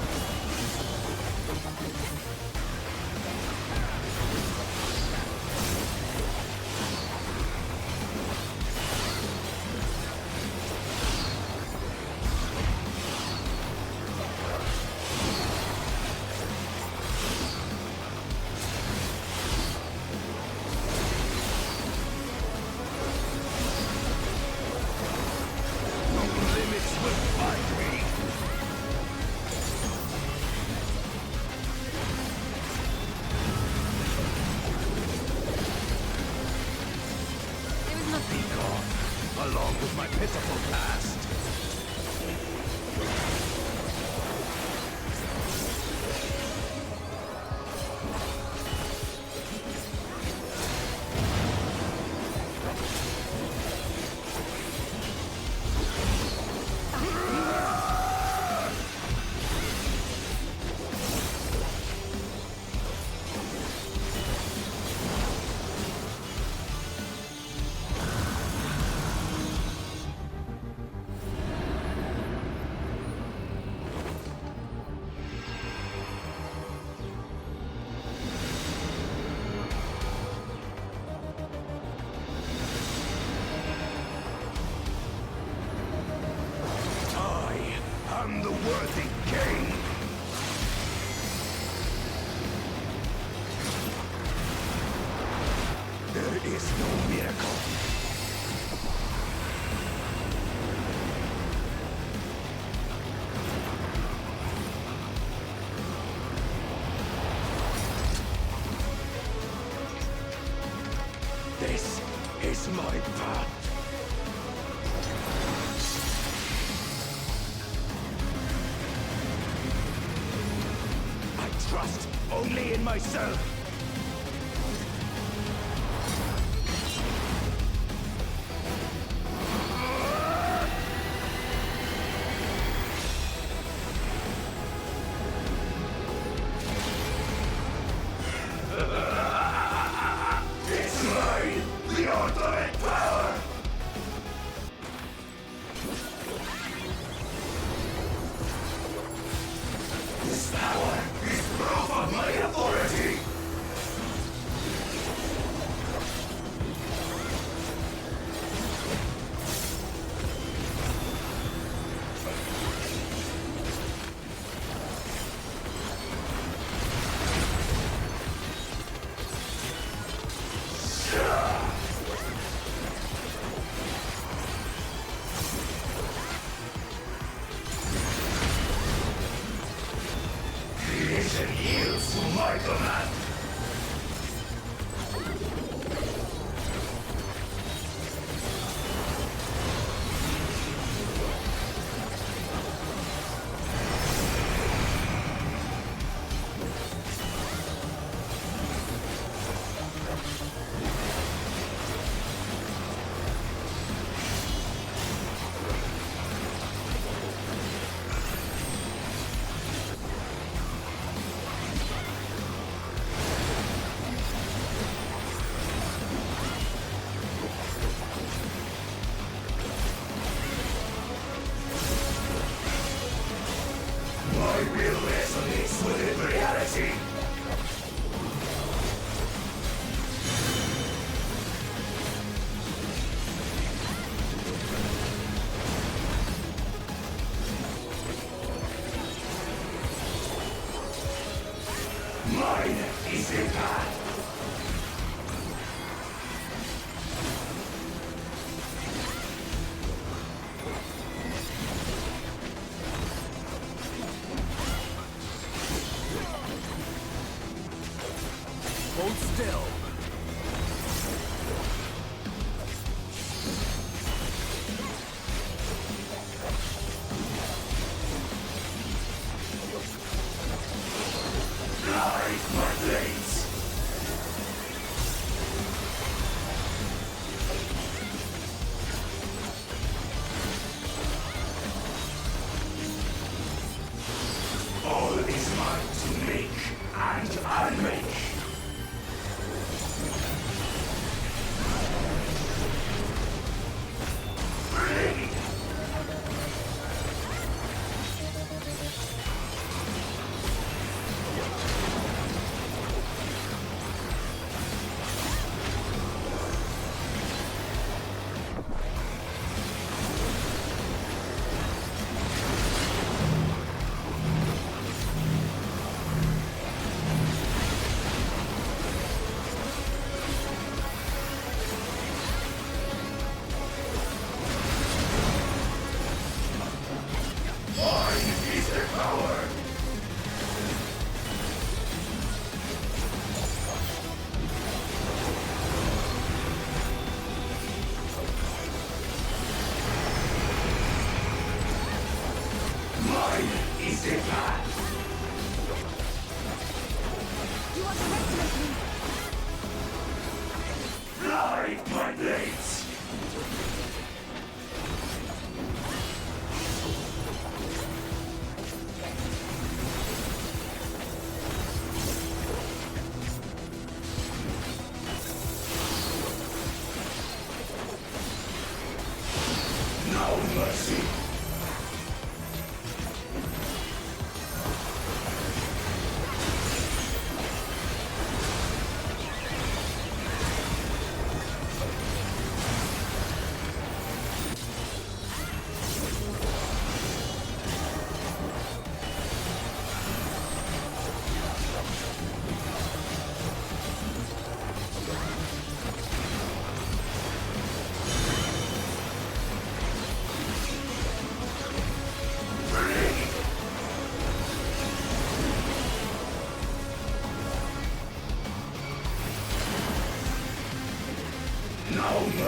Along with my pitiful past. I'm the worthy king! There is no miracle. This is my path. I trust only in myself. It's mine, the ultimate power! This power is proof of my authority! Creation yields to my command! My will resonates within reality! Mine is the path! Hold still. Light my blades! All is mine to make and unmake! Blade! Mine is the power! Mine is the path! You underestimate me! Light my blades! No mercy!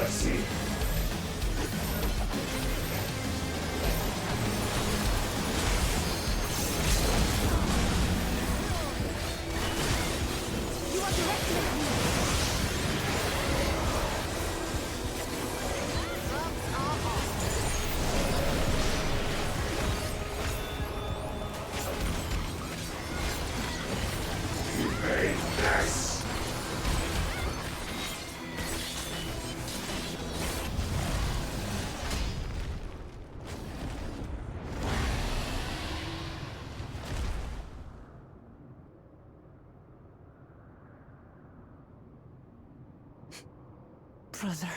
mercy. You are directed at me! Brother.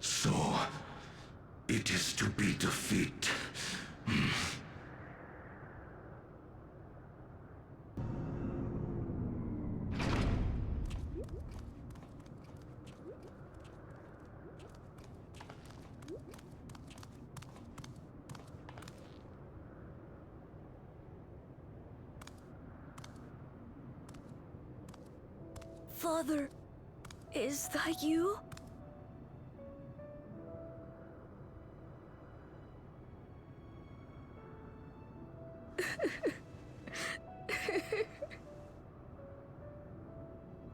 So, it is to be defeat. Father, is that you?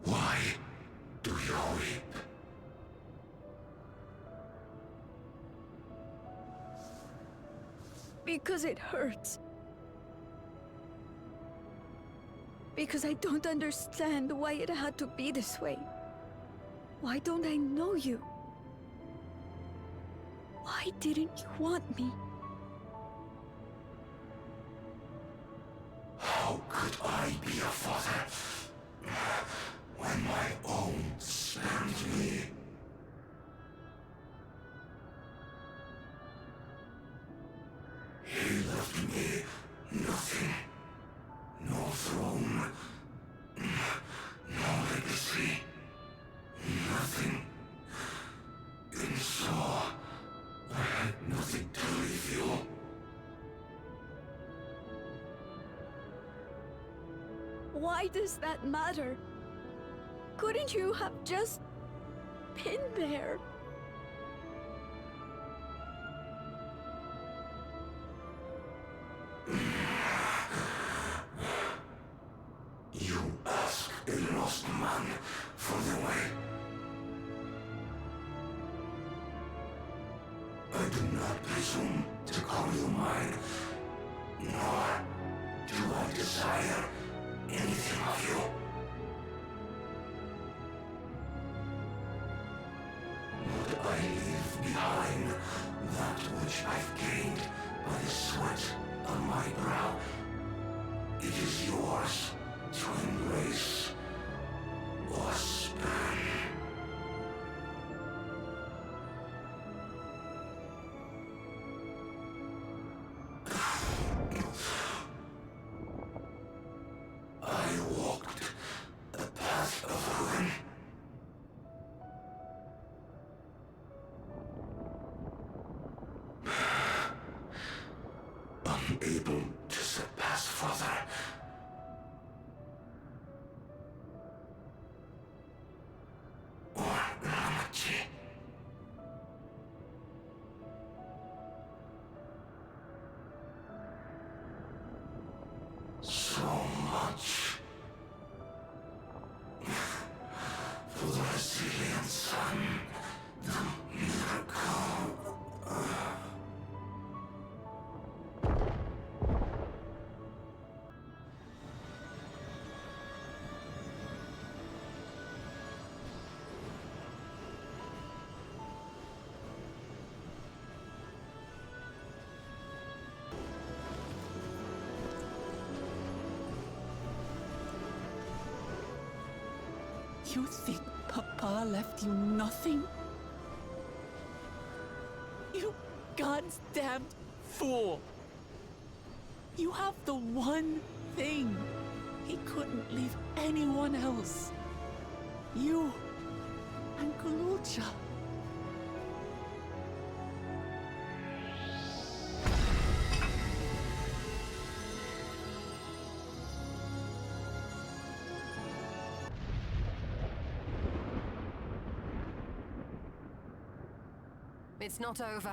Why do you weep? Because it hurts. Because I don't understand why it had to be this way. Why don't I know you? Why didn't you want me? How could I be a father when my own spurned me? He left me nothing. No throne. No legacy. Nothing. And so, I had nothing to leave you. Why does that matter? Couldn't you have just been there? You ask a lost man for the way. I do not presume to call you mine, nor do I desire anything of you. But I leave behind that which I've gained by the sweat on my brow. It is yours to embrace or spurn. I walked the path of ruin. Unable to surpass further. Or Ramachi. So much for the resilient sun, the miracle. You think Papa left you nothing? You goddamned fool! You have the one thing he couldn't leave anyone else. You and Kalucha. It's not over.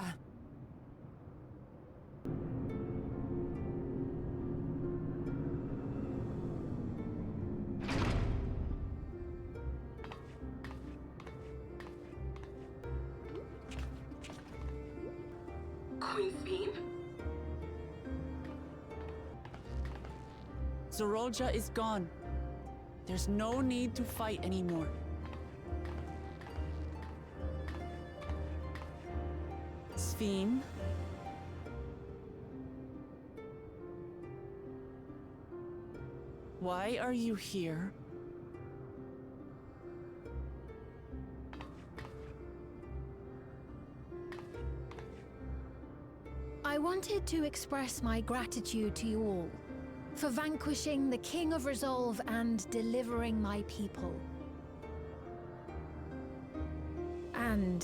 Queen Sphene? Zorolja is gone. There's no need to fight anymore. Sphene? Why are you here? I wanted to express my gratitude to you all for vanquishing the King of Resolve and delivering my people. And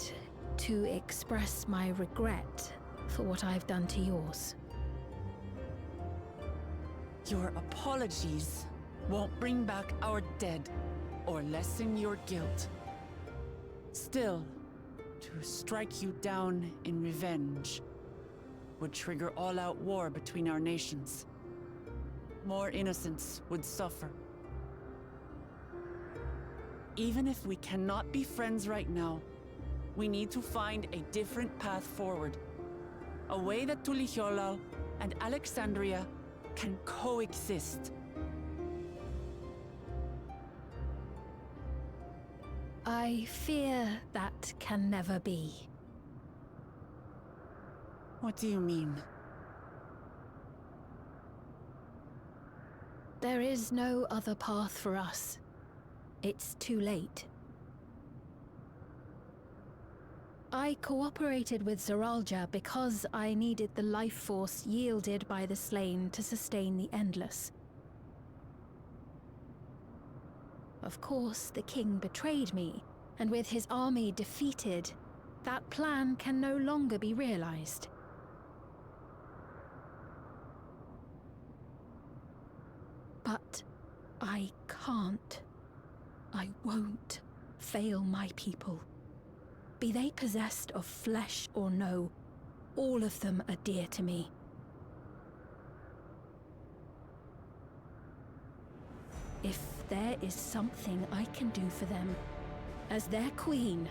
to express my regret for what I've done to yours. Your apologies won't bring back our dead or lessen your guilt. Still, to strike you down in revenge would trigger all-out war between our nations. More innocents would suffer. Even if we cannot be friends right now, we need to find a different path forward. A way that Tuliholal and Alexandria can coexist. I fear that can never be. What do you mean? There is no other path for us. It's too late. I cooperated with Zoralja because I needed the life force yielded by the slain to sustain the Endless. Of course, the king betrayed me, and with his army defeated, that plan can no longer be realized. But I can't. I won't fail my people. Be they possessed of flesh or no, all of them are dear to me. If there is something I can do for them, as their queen,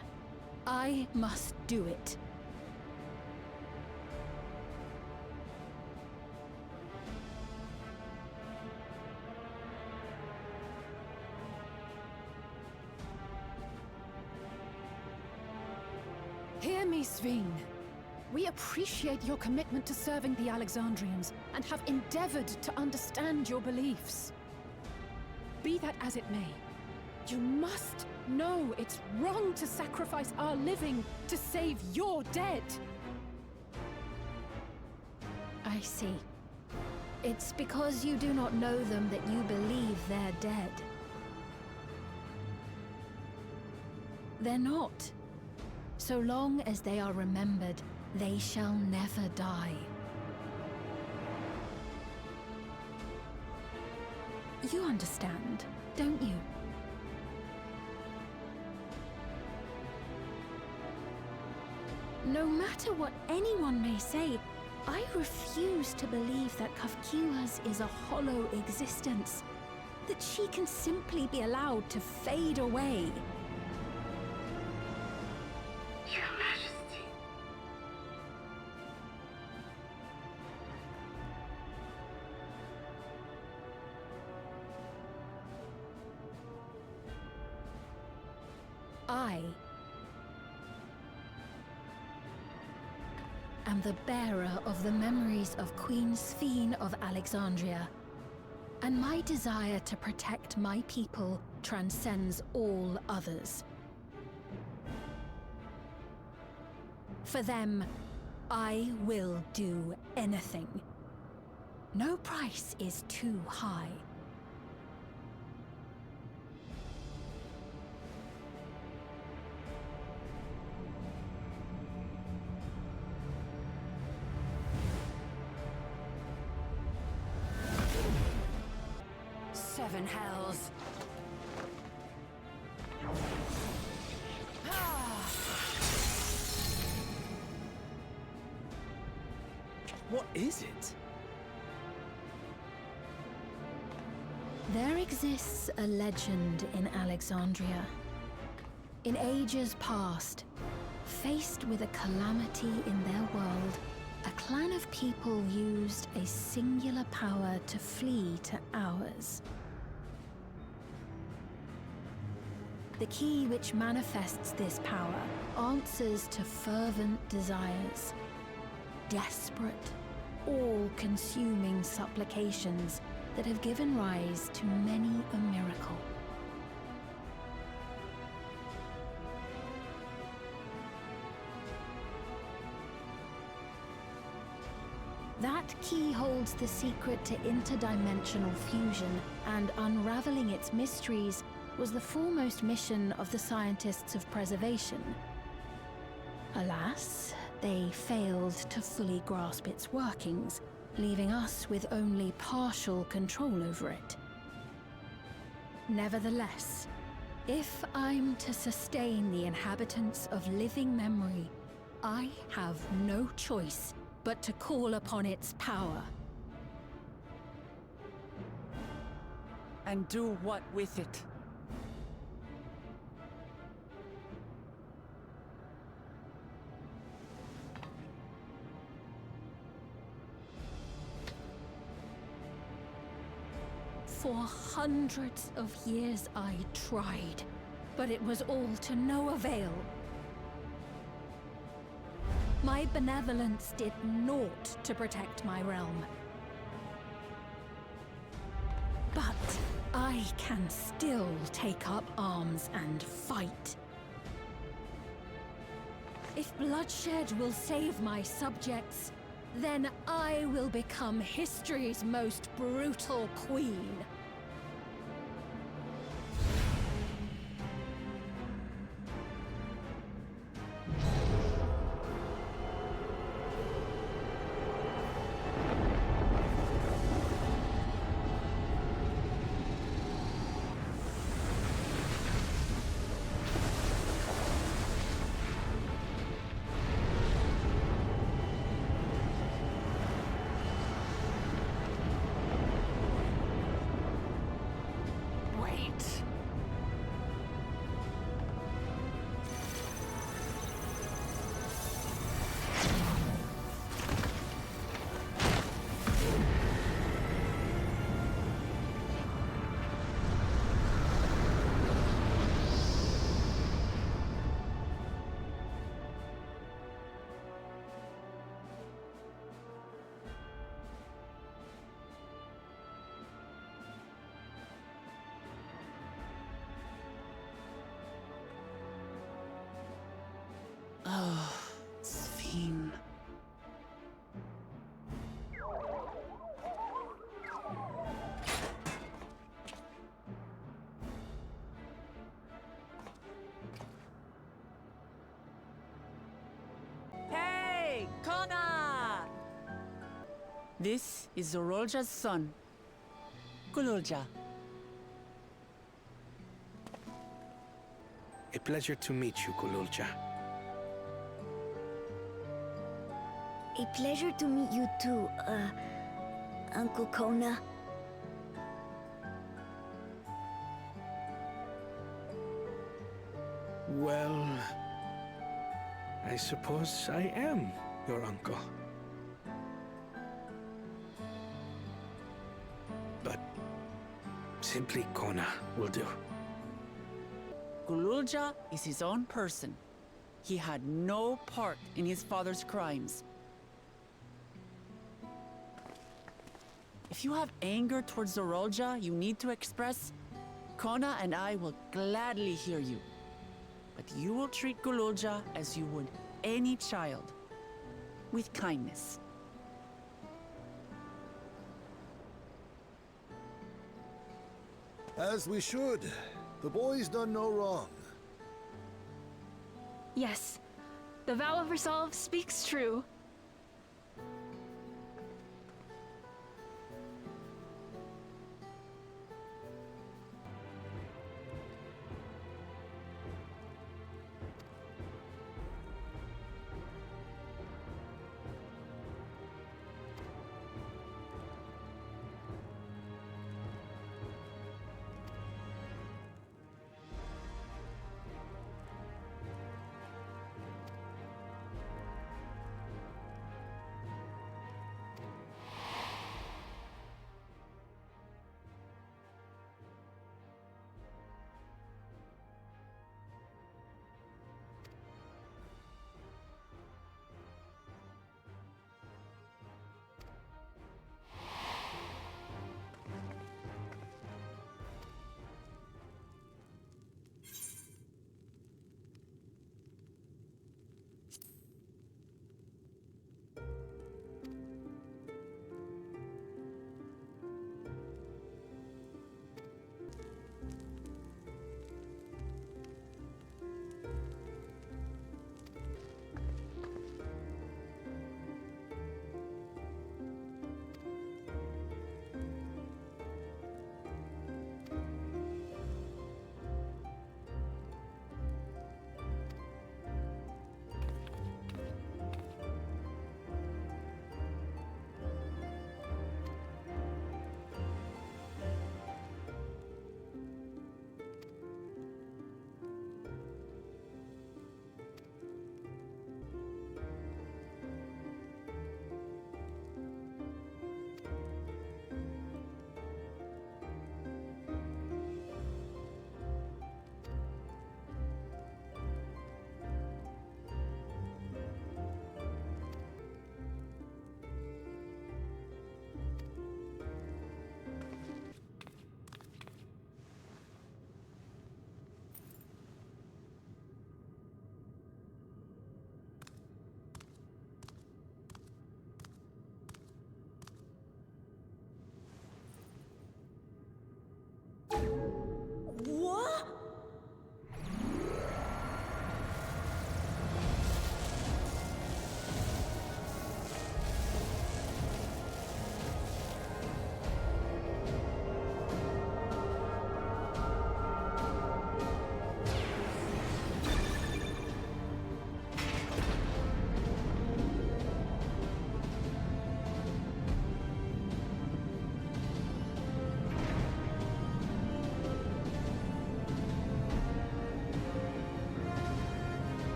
I must do it. Hear me, Sphene. We appreciate your commitment to serving the Alexandrians and have endeavored to understand your beliefs. Be that as it may, you must know it's wrong to sacrifice our living to save your dead. I see. It's because you do not know them that you believe they're dead. They're not. So long as they are remembered, they shall never die. You understand, don't you? No matter what anyone may say, I refuse to believe that Kafkilas is a hollow existence, that she can simply be allowed to fade away. Your Majesty. I am the bearer of the memories of Queen Sphene of Alexandria, and my desire to protect my people transcends all others. For them, I will do anything. No price is too high. Seven hells. What is it? There exists a legend in Alexandria. In ages past, faced with a calamity in their world, a clan of people used a singular power to flee to ours. The key which manifests this power answers to fervent desires, desperate, all-consuming supplications that have given rise to many a miracle. That key holds the secret to interdimensional fusion, and unraveling its mysteries was the foremost mission of the scientists of preservation. Alas, they failed to fully grasp its workings, leaving us with only partial control over it. Nevertheless, if I'm to sustain the inhabitants of living memory, I have no choice but to call upon its power. And do what with it? For hundreds of years I tried, but it was all to no avail. My benevolence did naught to protect my realm. But I can still take up arms and fight. If bloodshed will save my subjects, then I will become history's most brutal queen. Oh, Sphene. Hey, Kona! This is Zorolja's son, Kululja. A pleasure to meet you, Kululja. A pleasure to meet you too, Uncle Kona. Well, I suppose I am your uncle. But simply Kona will do. Kululja is his own person. He had no part in his father's crimes. If you have anger towards Zorolja you need to express, Kona and I will gladly hear you. But you will treat Kululja as you would any child, with kindness. As we should. The boy's done no wrong. Yes, the vow of resolve speaks true.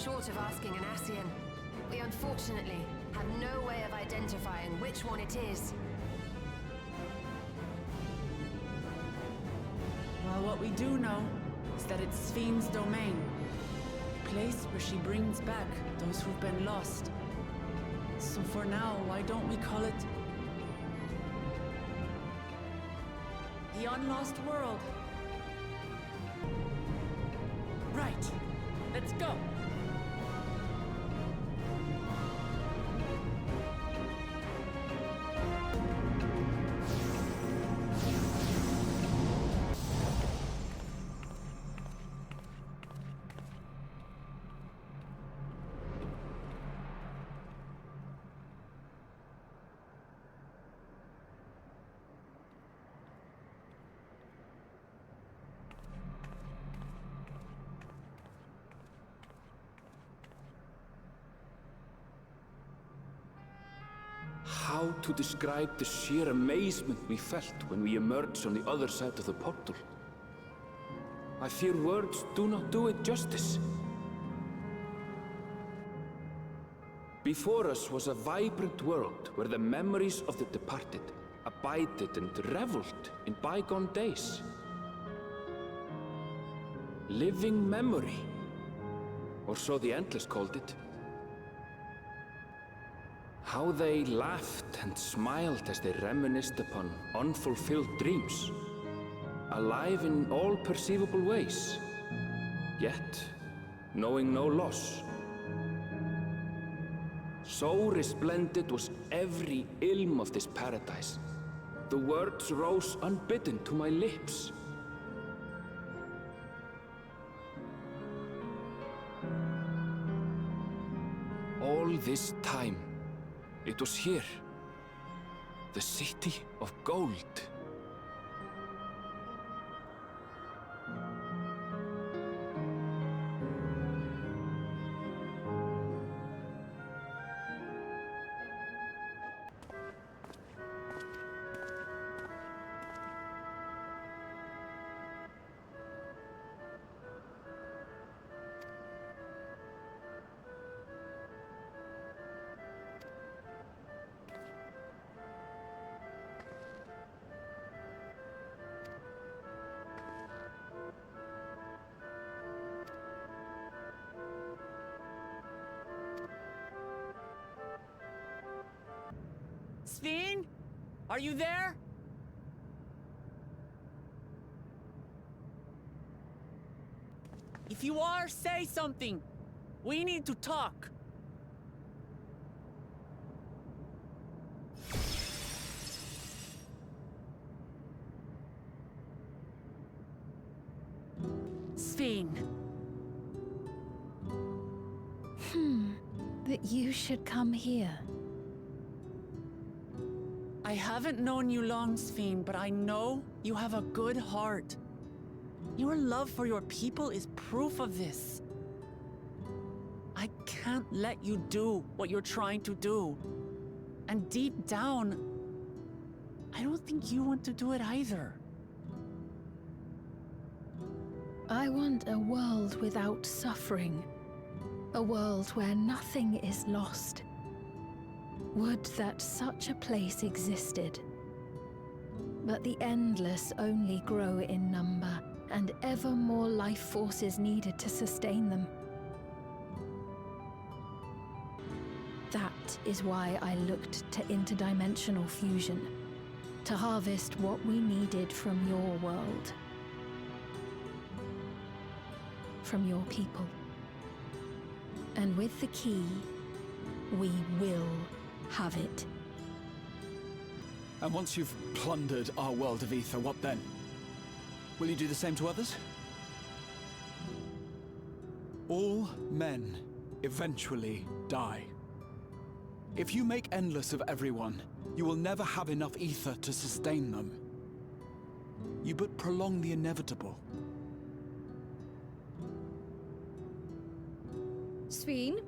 Short of asking an Ascian, we unfortunately have no way of identifying which one it is. Well, what we do know is that it's Sphyn's domain. A place where she brings back those who've been lost. So for now, why don't we call it the Unlost World? Right. Let's go. How to describe the sheer amazement we felt when we emerged on the other side of the portal? I fear words do not do it justice. Before us was a vibrant world where the memories of the departed abided and reveled in bygone days. Living memory, or so the Endless called it. How they laughed and smiled as they reminisced upon unfulfilled dreams, alive in all perceivable ways, yet knowing no loss. So resplendent was every ilm of this paradise. The words rose unbidden to my lips. All this time, it was here, the city of gold. Sphyn? Are you there? If you are, say something. We need to talk. Sphyn. That you should come here. I haven't known you long, Sphyn, but I know you have a good heart. Your love for your people is proof of this. I can't let you do what you're trying to do. And deep down, I don't think you want to do it either. I want a world without suffering. A world where nothing is lost. Would that such a place existed. But the endless only grow in number, and ever more life forces needed to sustain them. That is why I looked to interdimensional fusion, to harvest what we needed from your world. From your people. And with the key, we will have it. And once you've plundered our world of ether, what then? Will you do the same to others? All men eventually die. If you make endless of everyone, you will never have enough ether to sustain them. You but prolong the inevitable. Sphyn,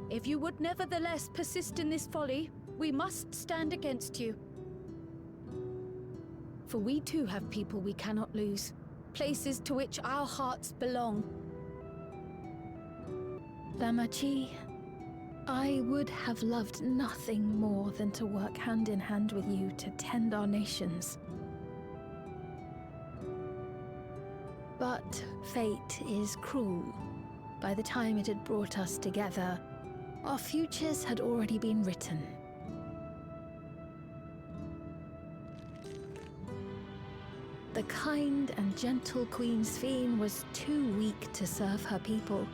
if you would nevertheless persist in this folly, we must stand against you. For we too have people we cannot lose, places to which our hearts belong. Damachi, I would have loved nothing more than to work hand in hand with you to tend our nations. But fate is cruel. By the time it had brought us together, our futures had already been written. The kind and gentle Queen Sphene was too weak to serve her people,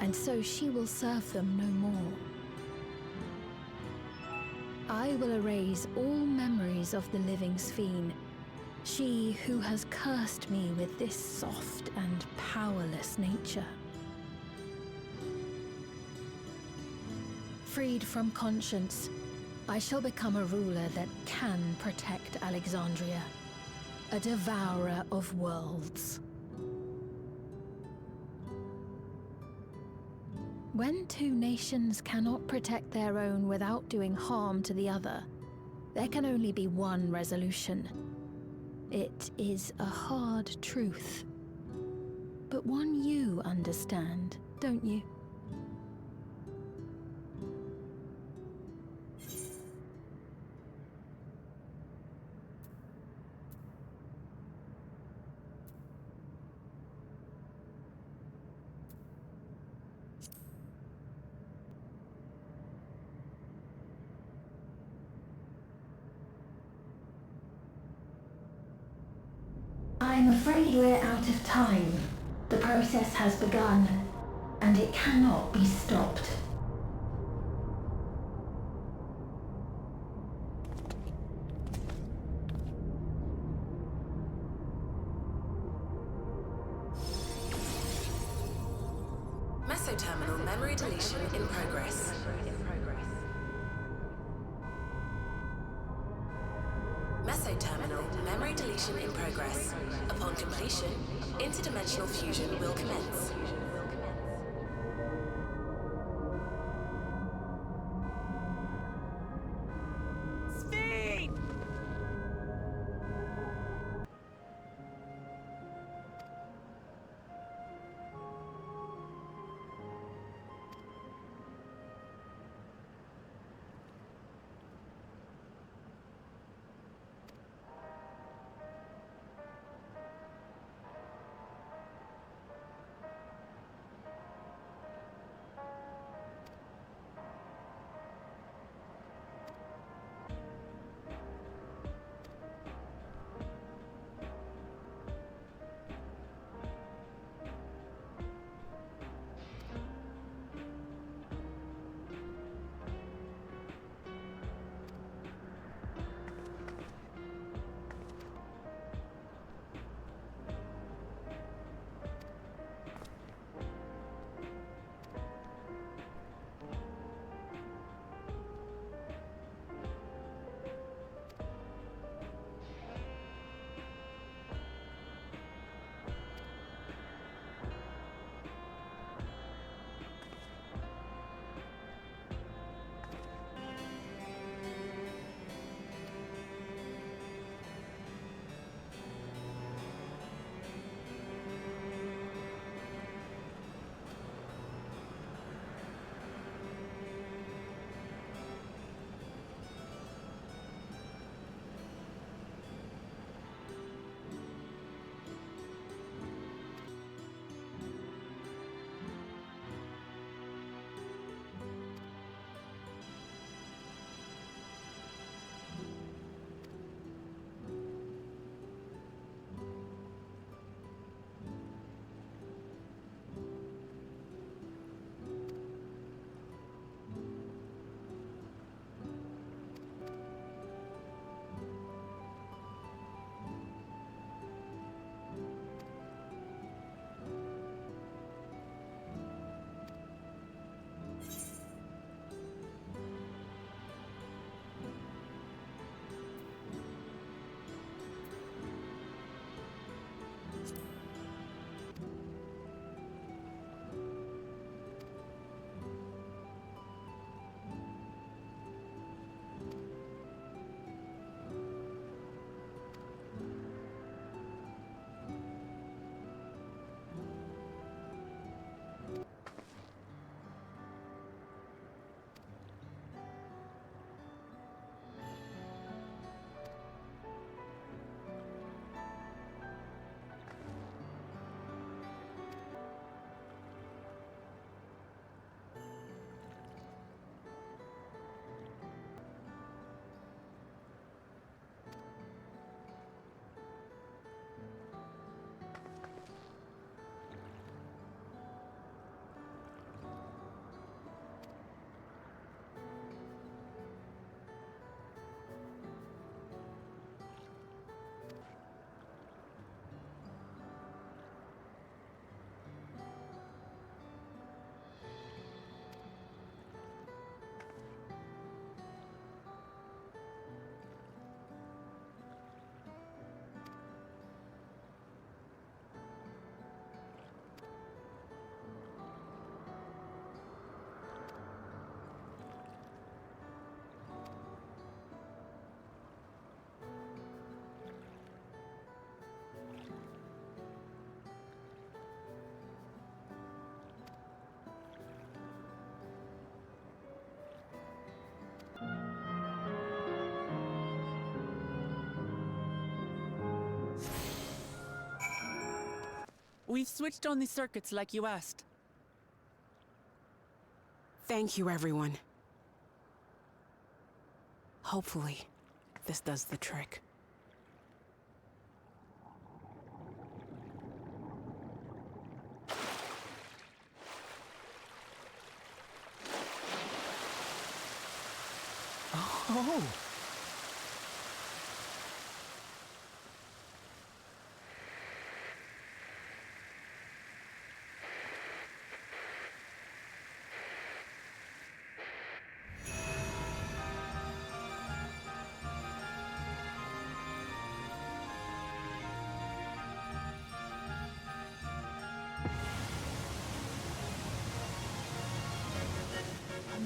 and so she will serve them no more. I will erase all memories of the living Sphene, she who has cursed me with this soft and powerless nature. Freed from conscience, I shall become a ruler that can protect Alexandria, a devourer of worlds. When two nations cannot protect their own without doing harm to the other, there can only be one resolution. It is a hard truth, but one you understand, don't you? I'm afraid we're out of time. The process has begun, and it cannot be stopped. Mesoterminal memory deletion in progress. Mesoterminal memory deletion in progress. Upon completion, interdimensional fusion will commence. Speed! We've switched on the circuits like you asked. Thank you, everyone. Hopefully, this does the trick. Oh!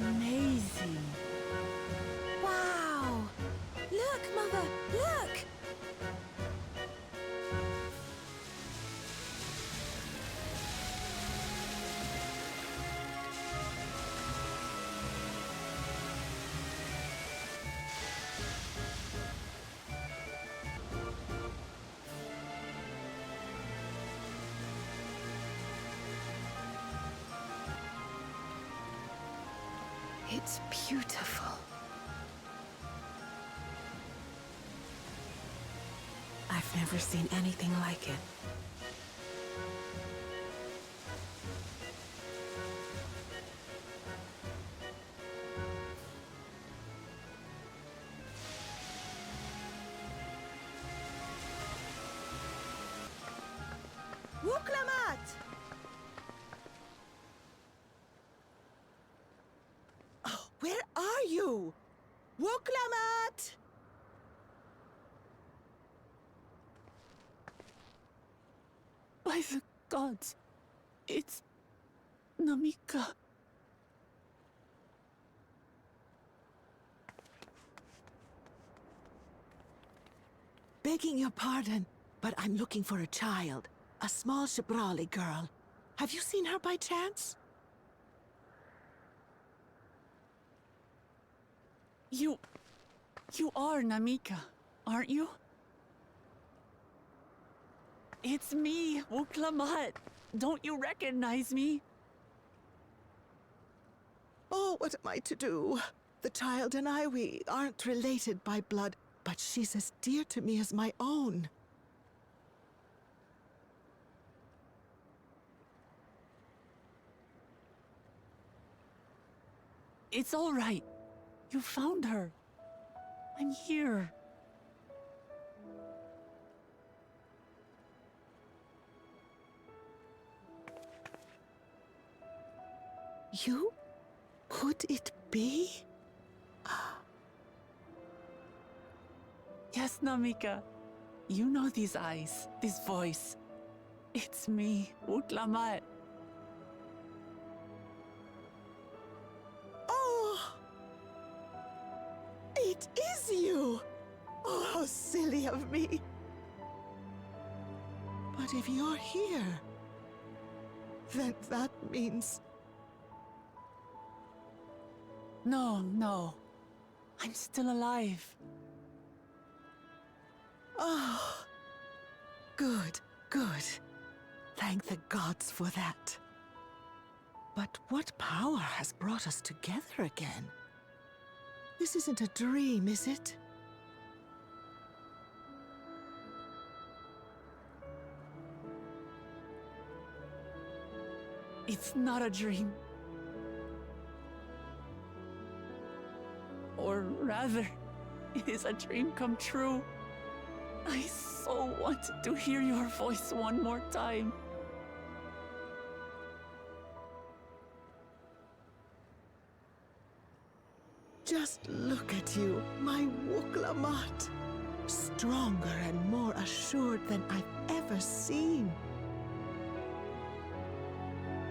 Amazing. Wow! Look, Mother, look! It's beautiful. I've never seen anything like it. Wuklamat! Oh, where are you? Wuklamat! By the gods, it's Namika. Begging your pardon, but I'm looking for a child. A small Shibrali girl. Have you seen her by chance? You are Namika, aren't you? It's me, Wuklamat. Don't you recognize me? Oh, what am I to do? The child and I, we aren't related by blood, but she's as dear to me as my own. It's all right. You found her. I'm here. You? Could it be? Yes, Namika. You know these eyes, this voice. It's me, Wuklamat. Oh! It is you! Oh, how silly of me. But if you're here, then that means... No. I'm still alive. Oh, good. Thank the gods for that. But what power has brought us together again? This isn't a dream, is it? It's not a dream. Or rather, it is a dream come true. I so wanted to hear your voice one more time. Just look at you, my Wuklamat. Stronger and more assured than I've ever seen.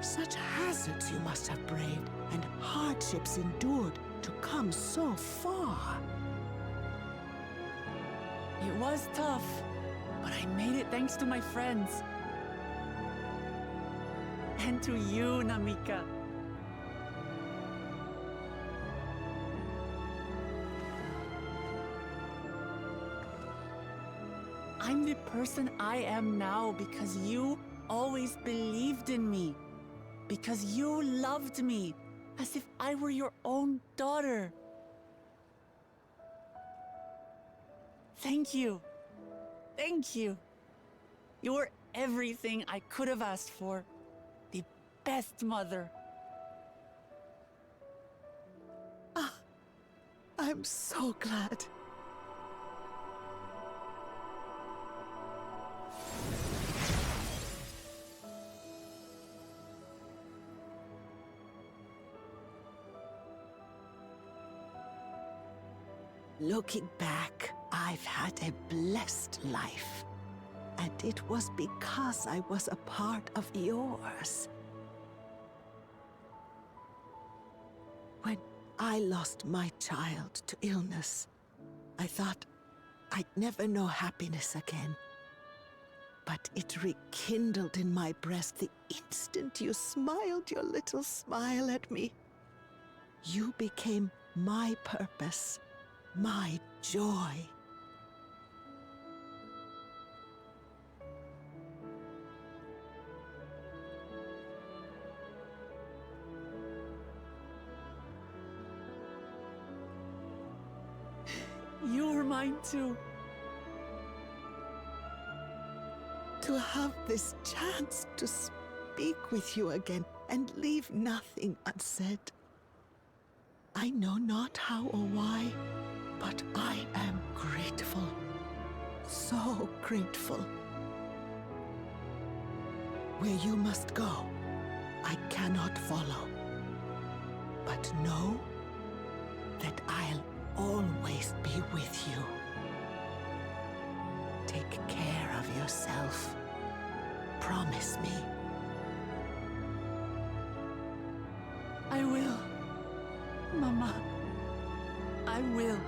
Such hazards you must have braved and hardships endured to come so far. It was tough, but I made it thanks to my friends. And to you, Namika. I'm the person I am now because you always believed in me. Because you loved me, as if I were your own daughter. Thank you. Thank you. You're everything I could have asked for. The best mother. Ah, I'm so glad. Looking back, I've had a blessed life. And it was because I was a part of yours. When I lost my child to illness, I thought I'd never know happiness again. But it rekindled in my breast the instant you smiled your little smile at me. You became my purpose, my joy. You were mine too. To have this chance to speak with you again and leave nothing unsaid. I know not how or why, but I am grateful. So grateful. Where you must go, I cannot follow. But know that I'll always be with you. Take care of yourself. Promise me. I will. Mama. I will.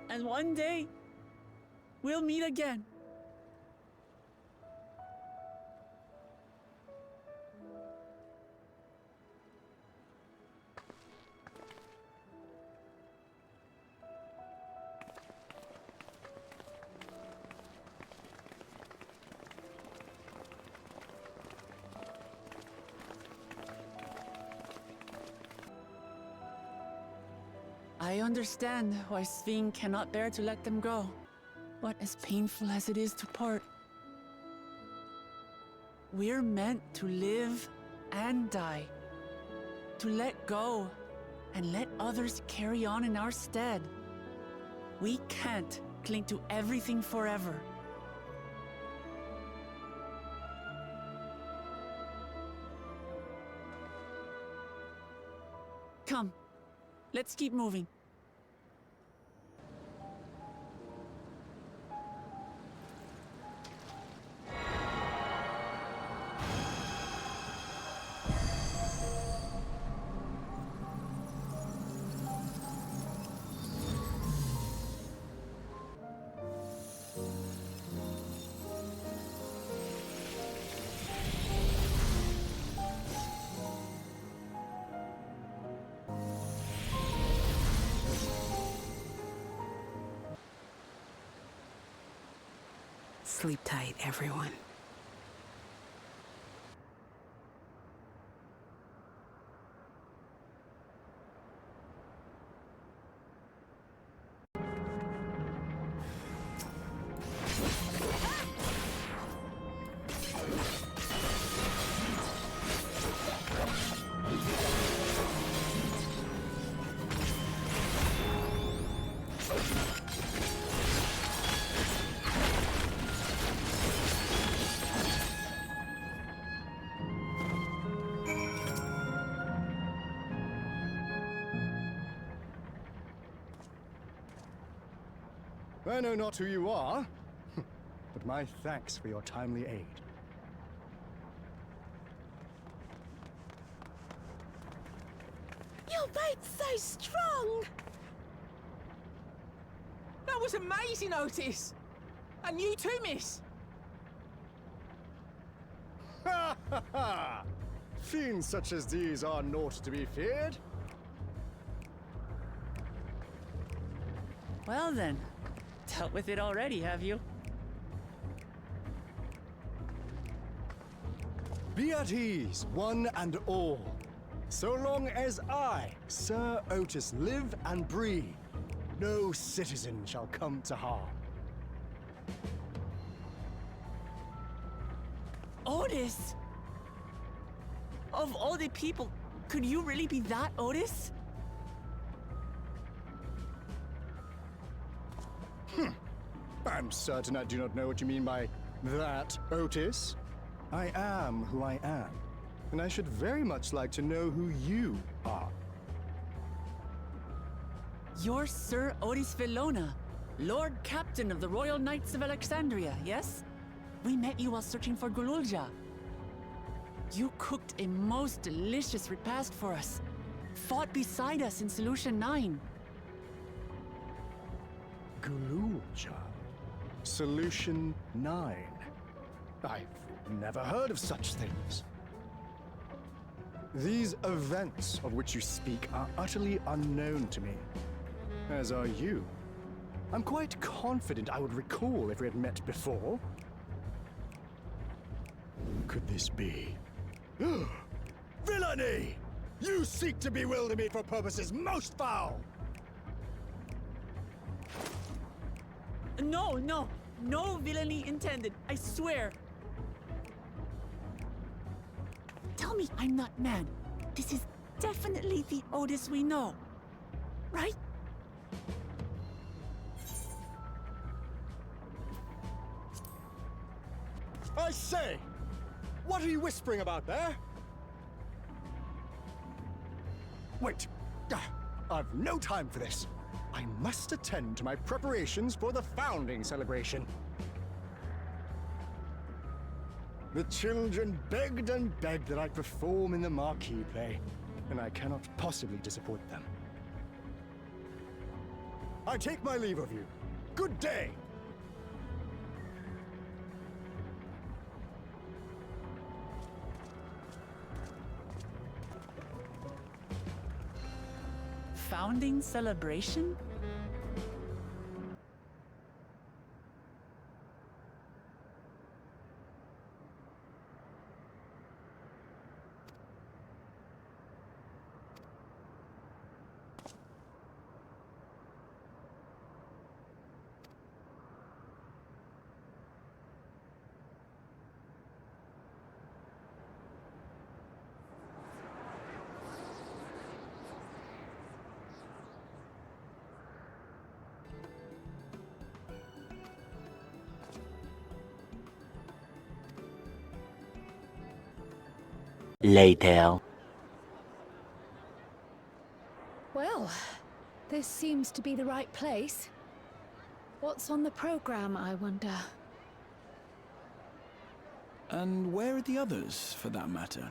And one day, we'll meet again. I understand why Sving cannot bear to let them go. But as painful as it is to part, we're meant to live and die. To let go and let others carry on in our stead. We can't cling to everything forever. Come, let's keep moving. Sleep tight, everyone. I know not who you are, but my thanks for your timely aid. Your bait's so strong! That was amazing, Otis! And you too, miss! Ha ha ha! Fiends such as these are naught to be feared. Well then, dealt with it already, have you? Be at ease, one and all. So long as I, Sir Otis, live and breathe, no citizen shall come to harm. Otis! Of all the people, could you really be that Otis? I'm certain I do not know what you mean by that, Otis. I am who I am, and I should very much like to know who you are. You're Sir Otis Villona, Lord Captain of the Royal Knights of Alexandria, yes? We met you while searching for Gululja. You cooked a most delicious repast for us, fought beside us in Solution 9. Gululja. Solution 9. I've never heard of such things. These events of which you speak are utterly unknown to me, as are you. I'm quite confident I would recall if we had met before. Could this be? Villainy! You seek to bewilder me for purposes most foul! No villainy intended, I swear. Tell me I'm not mad. This is definitely the Otis we know, right? I say! What are you whispering about there? Wait! I've no time for this. I must attend to my preparations for the founding celebration. The children begged and begged that I perform in the marquee play, and I cannot possibly disappoint them. I take my leave of you. Good day! Founding celebration? Later. Well, this seems to be the right place. What's on the program, I wonder? And where are the others, for that matter?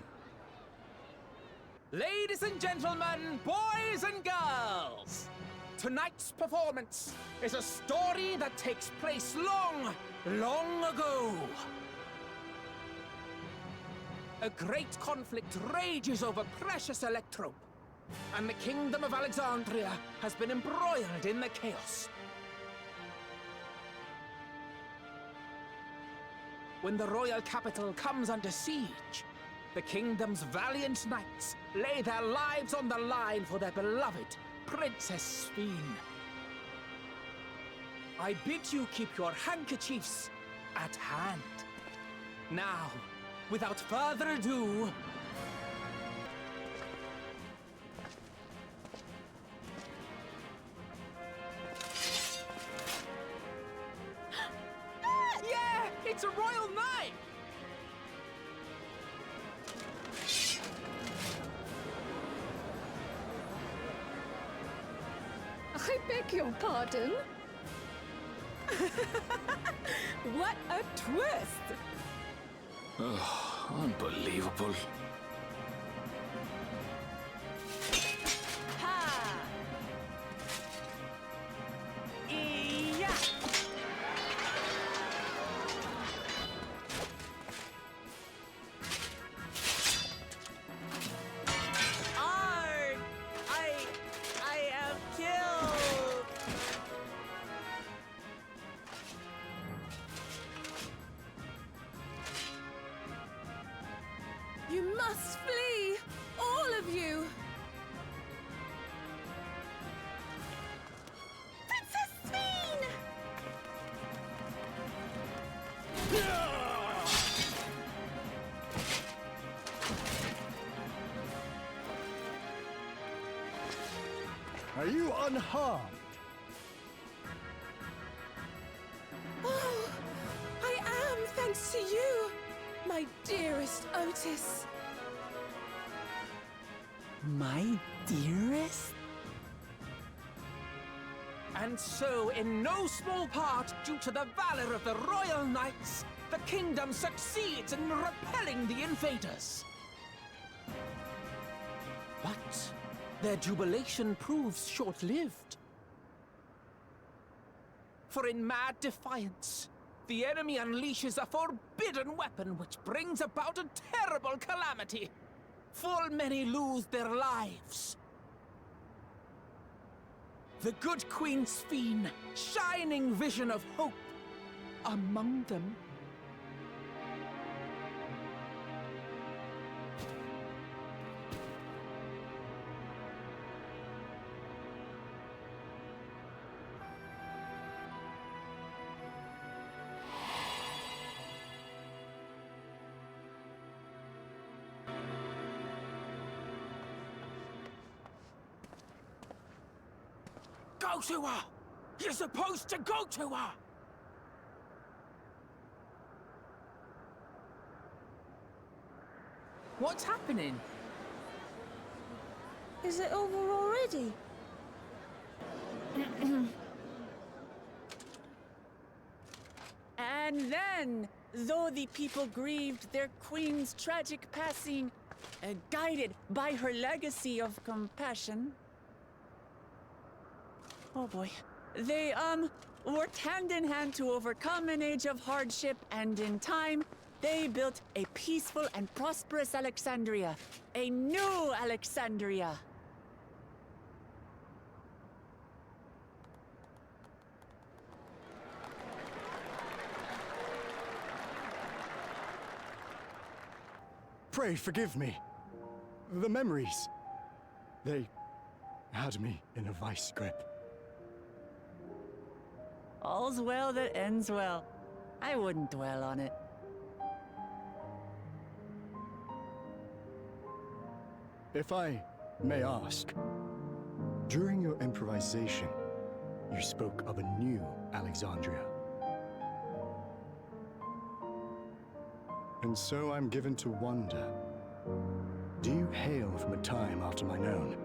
Ladies and gentlemen, boys and girls! Tonight's performance is a story that takes place long, long ago. A great conflict rages over precious electrope, and the kingdom of Alexandria has been embroiled in the chaos. When the royal capital comes under siege, the kingdom's valiant knights lay their lives on the line for their beloved Princess Sphene. I bid you keep your handkerchiefs at hand. Now, without further ado, yeah! It's a royal knife! I beg your pardon? What a twist! Oh, unbelievable. Ha! Yeah! Arg! I am killed! must flee! All of you! Princess Sveen! Are you unharmed? Oh, I am, thanks to you, my dearest Otis. My dearest? And so, in no small part, due to the valor of the royal knights, the kingdom succeeds in repelling the invaders. But their jubilation proves short-lived. For in mad defiance, the enemy unleashes a forbidden weapon which brings about a terrible calamity. Full many lose their lives. The good Queen Sveen, shining vision of hope, among them. Go to her! You're supposed to go to her! What's happening? Is it over already? And then, though the people grieved their queen's tragic passing, guided by her legacy of compassion, oh boy, they, worked hand in hand to overcome an age of hardship, and in time, they built a peaceful and prosperous Alexandria. A new Alexandria. Pray forgive me. The memories. They had me in a vice grip. All's well that ends well. I wouldn't dwell on it. If I may ask, during your improvisation, you spoke of a new Alexandria. And so I'm given to wonder, do you hail from a time after mine own?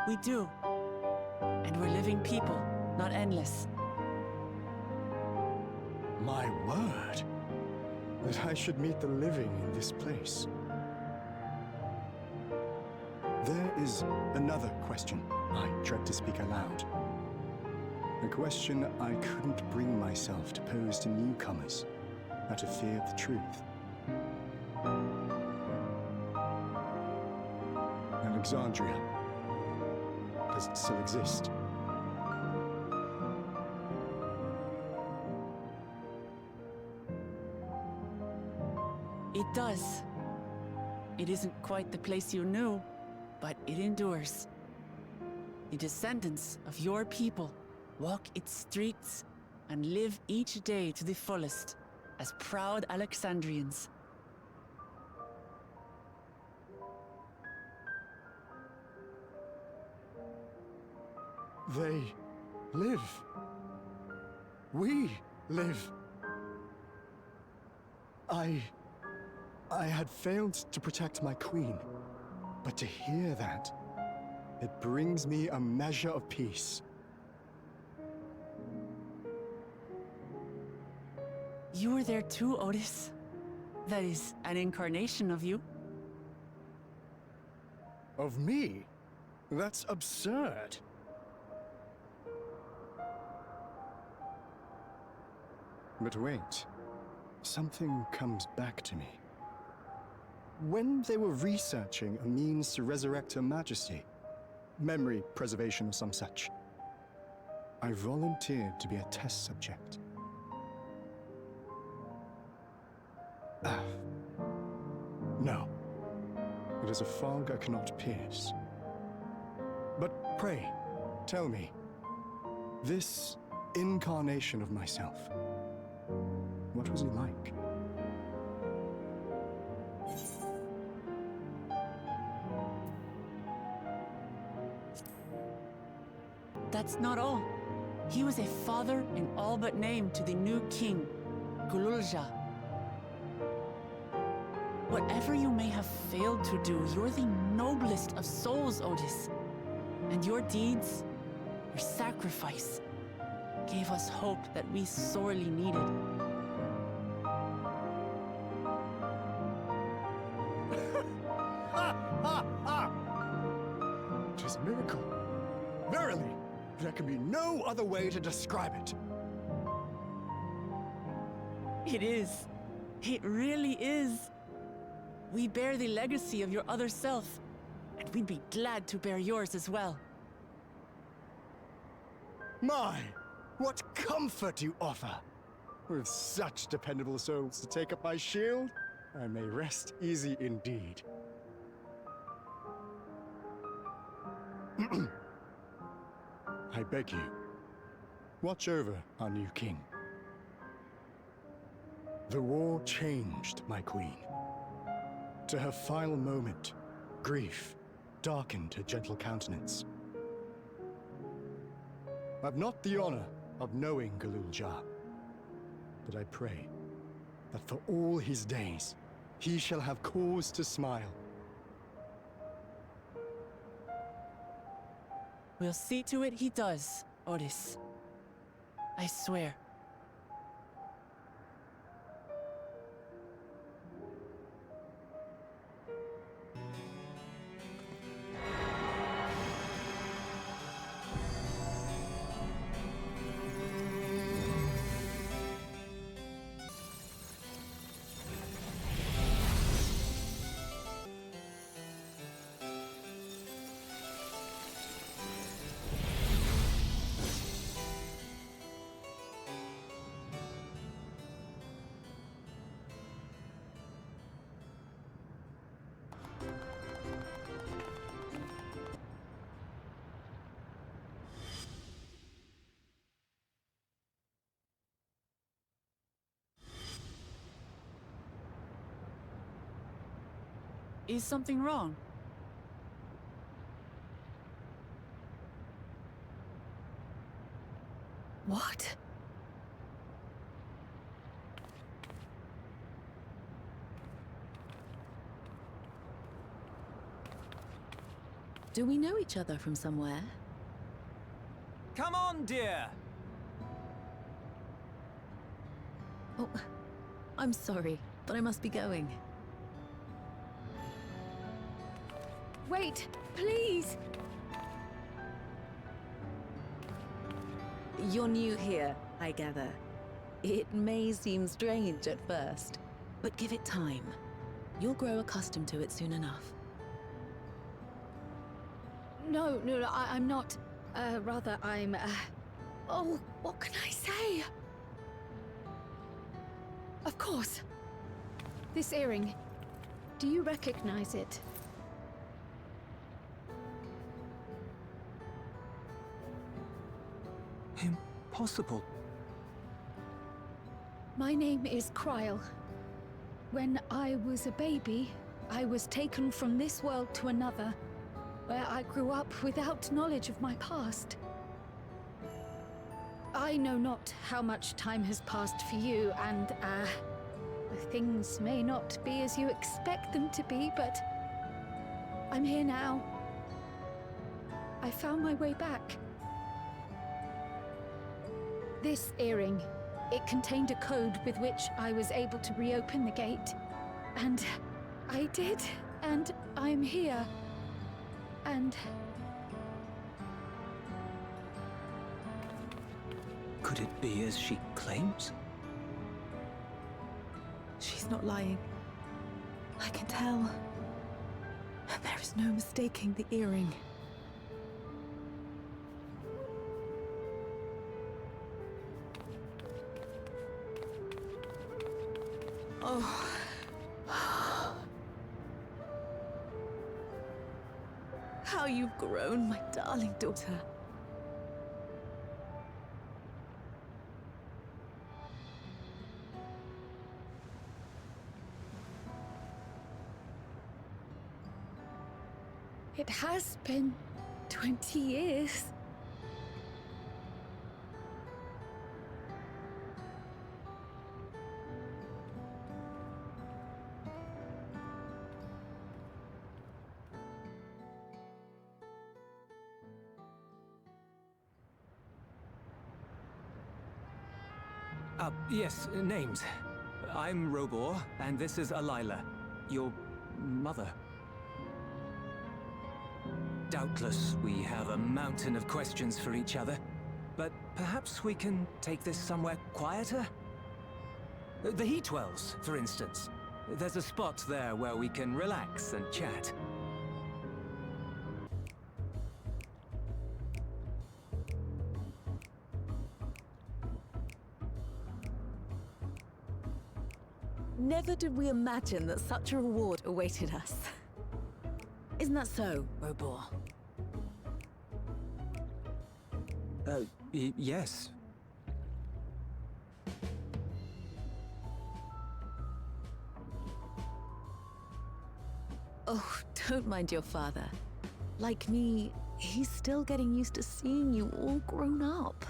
We do. And we're living people, not endless. My word, that I should meet the living in this place. There is another question I dread to speak aloud. A question I couldn't bring myself to pose to newcomers out of fear of the truth. Alexandria, does it still exist? It does. It isn't quite the place you knew, but it endures. The descendants of your people walk its streets and live each day to the fullest as proud Alexandrians. They live. We live. I had failed to protect my queen, but to hear that, it brings me a measure of peace. You were there too, Otis. That is an incarnation of you. Of me? That's absurd. But wait, something comes back to me. When they were researching a means to resurrect Her Majesty, memory preservation or some such, I volunteered to be a test subject. No. It is a fog I cannot pierce. But pray, tell me, this incarnation of myself, what was he like? That's not all. He was a father in all but name to the new king, Gululja. Whatever you may have failed to do, you're the noblest of souls, Otis. And your deeds, your sacrifice, gave us hope that we sorely needed. It is a miracle. Verily, there can be no other way to describe it. It is. It really is. We bear the legacy of your other self, and we'd be glad to bear yours as well. My, what comfort you offer! With such dependable souls to take up my shield, I may rest easy indeed. I beg you, watch over our new king. The war changed my queen. To her final moment, grief darkened her gentle countenance. I've not the honor of knowing Gululja, but I pray that for all his days, he shall have cause to smile. We'll see to it he does, Otis. I swear. Is something wrong? What? Do we know each other from somewhere? Come on, dear! Oh, I'm sorry, but I must be going. Wait, please! You're new here, I gather. It may seem strange at first, but give it time. You'll grow accustomed to it soon enough. No, I'm not. Rather, I'm, Oh, what can I say? Of course. This earring. Do you recognize it? Impossible. My name is Kryl. When I was a baby, I was taken from this world to another, where I grew up without knowledge of my past. I know not how much time has passed for you, and, things may not be as you expect them to be, but I'm here now. I found my way back. This earring, it contained a code with which I was able to reopen the gate. And I did, and I'm here. And... Could it be as she claims? She's not lying. I can tell. And there is no mistaking the earring. Oh. How you've grown, my darling daughter. It has been 20 years. Yes, names. I'm Robor, and this is Alila, your mother. Doubtless, we have a mountain of questions for each other, but perhaps we can take this somewhere quieter? The Heatwells, for instance. There's a spot there where we can relax and chat. Never did we imagine that such a reward awaited us. Isn't that so, Robor? Yes. Oh, don't mind your father. Like me, he's still getting used to seeing you all grown up.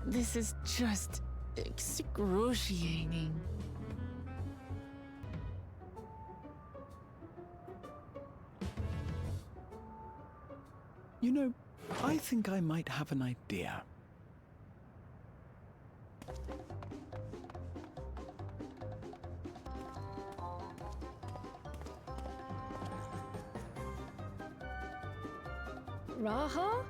This is just excruciating. You know, I think I might have an idea. Raha?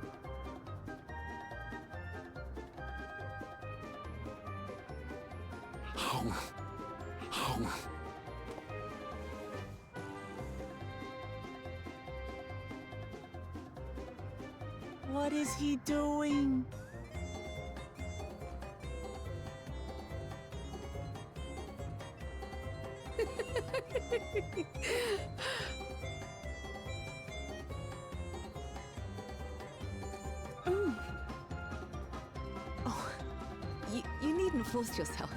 What is he doing? Oh, you needn't force yourself.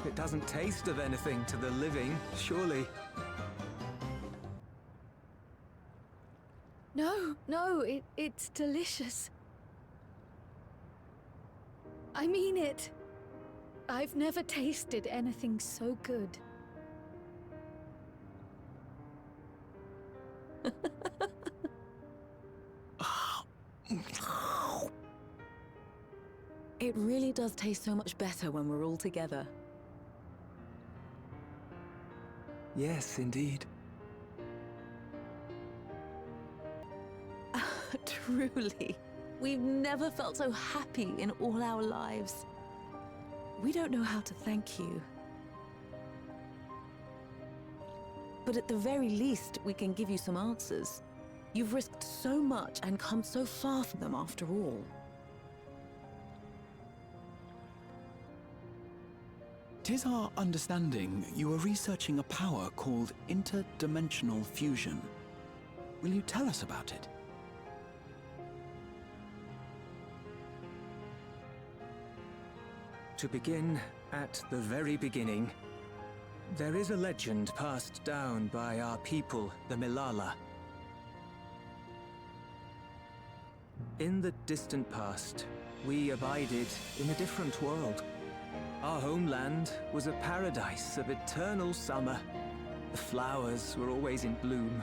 It doesn't taste of anything to the living, surely. No, it's delicious. I mean it. I've never tasted anything so good. It really does taste so much better when we're all together. Yes, indeed. Truly, we've never felt so happy in all our lives. We don't know how to thank you. But at the very least, we can give you some answers. You've risked so much and come so far from them after all. Tis our understanding you are researching a power called interdimensional fusion. Will you tell us about it? To begin at the very beginning, there is a legend passed down by our people, the Milala. In the distant past, we abided in a different world. Our homeland was a paradise of eternal summer. The flowers were always in bloom.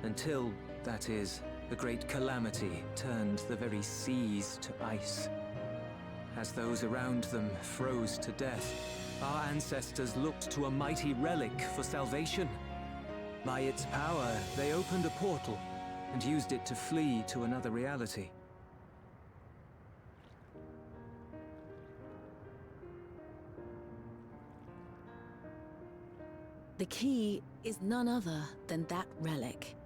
Until, that is, the great calamity turned the very seas to ice. As those around them froze to death, our ancestors looked to a mighty relic for salvation. By its power, they opened a portal and used it to flee to another reality. The key is none other than that relic,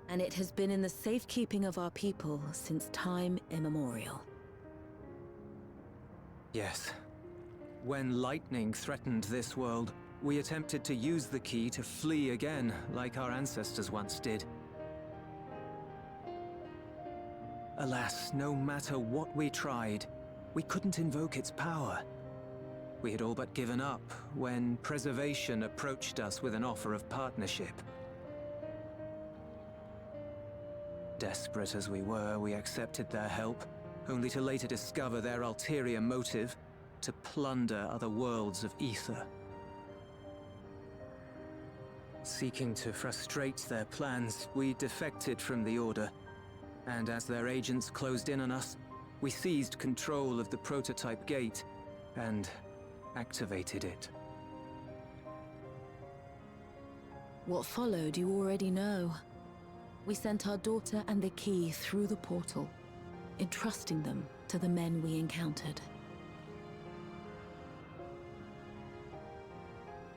and it has been in the safekeeping of our people since time immemorial. Yes. When lightning threatened this world, we attempted to use the key to flee again, like our ancestors once did. Alas, no matter what we tried, we couldn't invoke its power. We had all but given up when Preservation approached us with an offer of partnership. Desperate as we were, we accepted their help, only to later discover their ulterior motive: to plunder other worlds of ether. Seeking to frustrate their plans, we defected from the Order, and as their agents closed in on us, we seized control of the prototype gate and activated it. What followed you already know. We sent our daughter and the key through the portal, entrusting them to the men we encountered.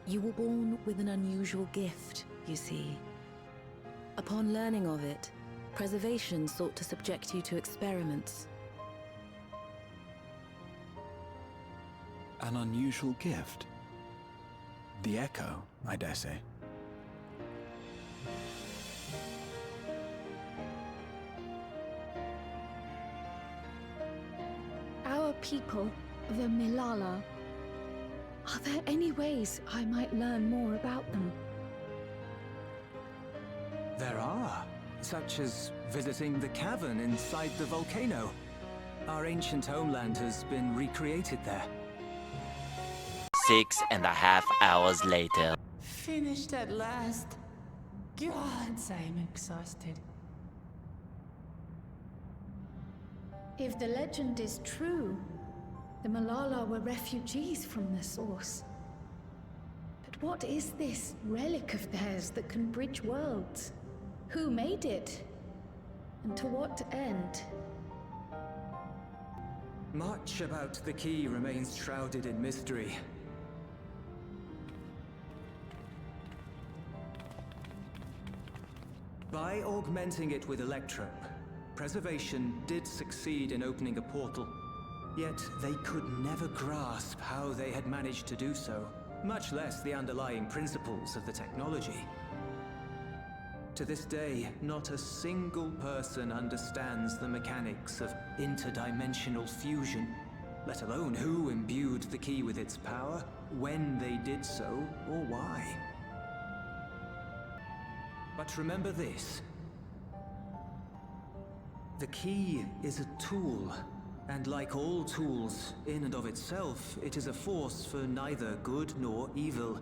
You were born with an unusual gift, you see. Upon learning of it, Preservation sought to subject you to experiments. An unusual gift? The echo, I dare say. Our people, the Milala, are there any ways I might learn more about them? There are, such as visiting the cavern inside the volcano. Our ancient homeland has been recreated there. 6.5 hours later. Finished at last. Gods, I'm exhausted. If the legend is true, the Malala were refugees from the source. But what is this relic of theirs that can bridge worlds? Who made it? And to what end? Much about the key remains shrouded in mystery. By augmenting it with Electrope, Preservation did succeed in opening a portal. Yet they could never grasp how they had managed to do so, much less the underlying principles of the technology. To this day, not a single person understands the mechanics of interdimensional fusion, let alone who imbued the key with its power, when they did so, or why. But remember this. The key is a tool, and like all tools, in and of itself, it is a force for neither good nor evil.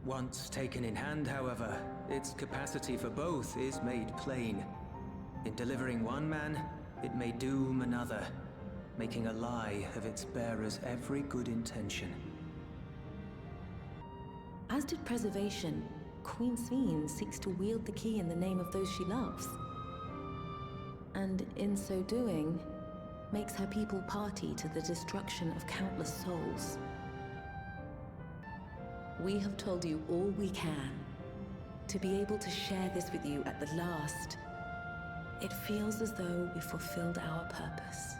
Once taken in hand, however, its capacity for both is made plain. In delivering one man, it may doom another, making a lie of its bearer's every good intention. As did Preservation, Queen Sveen seeks to wield the key in the name of those she loves. And in so doing, makes her people party to the destruction of countless souls. We have told you all we can. To be able to share this with you at the last, it feels as though we fulfilled our purpose.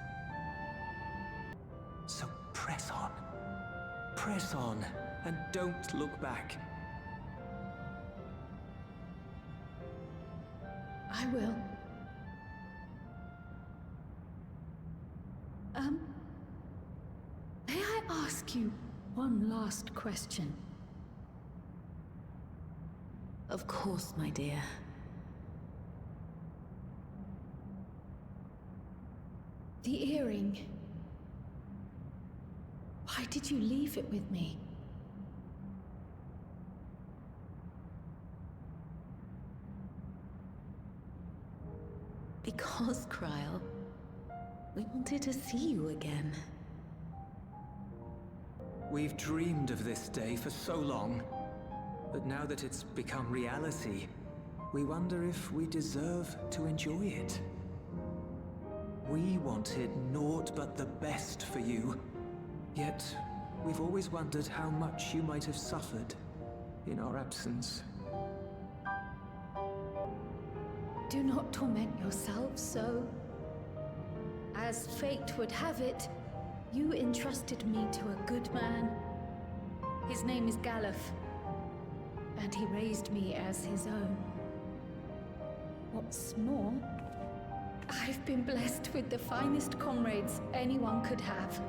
So press on. Press on, and don't look back. I will. May I ask you one last question? Of course, my dear. The earring. Why did you leave it with me? Because, Kryl, we wanted to see you again. We've dreamed of this day for so long, but now that it's become reality, we wonder if we deserve to enjoy it. We wanted naught but the best for you, yet we've always wondered how much you might have suffered in our absence. Do not torment yourselves so. As fate would have it, you entrusted me to a good man. His name is Galuf, and he raised me as his own. What's more, I've been blessed with the finest comrades anyone could have.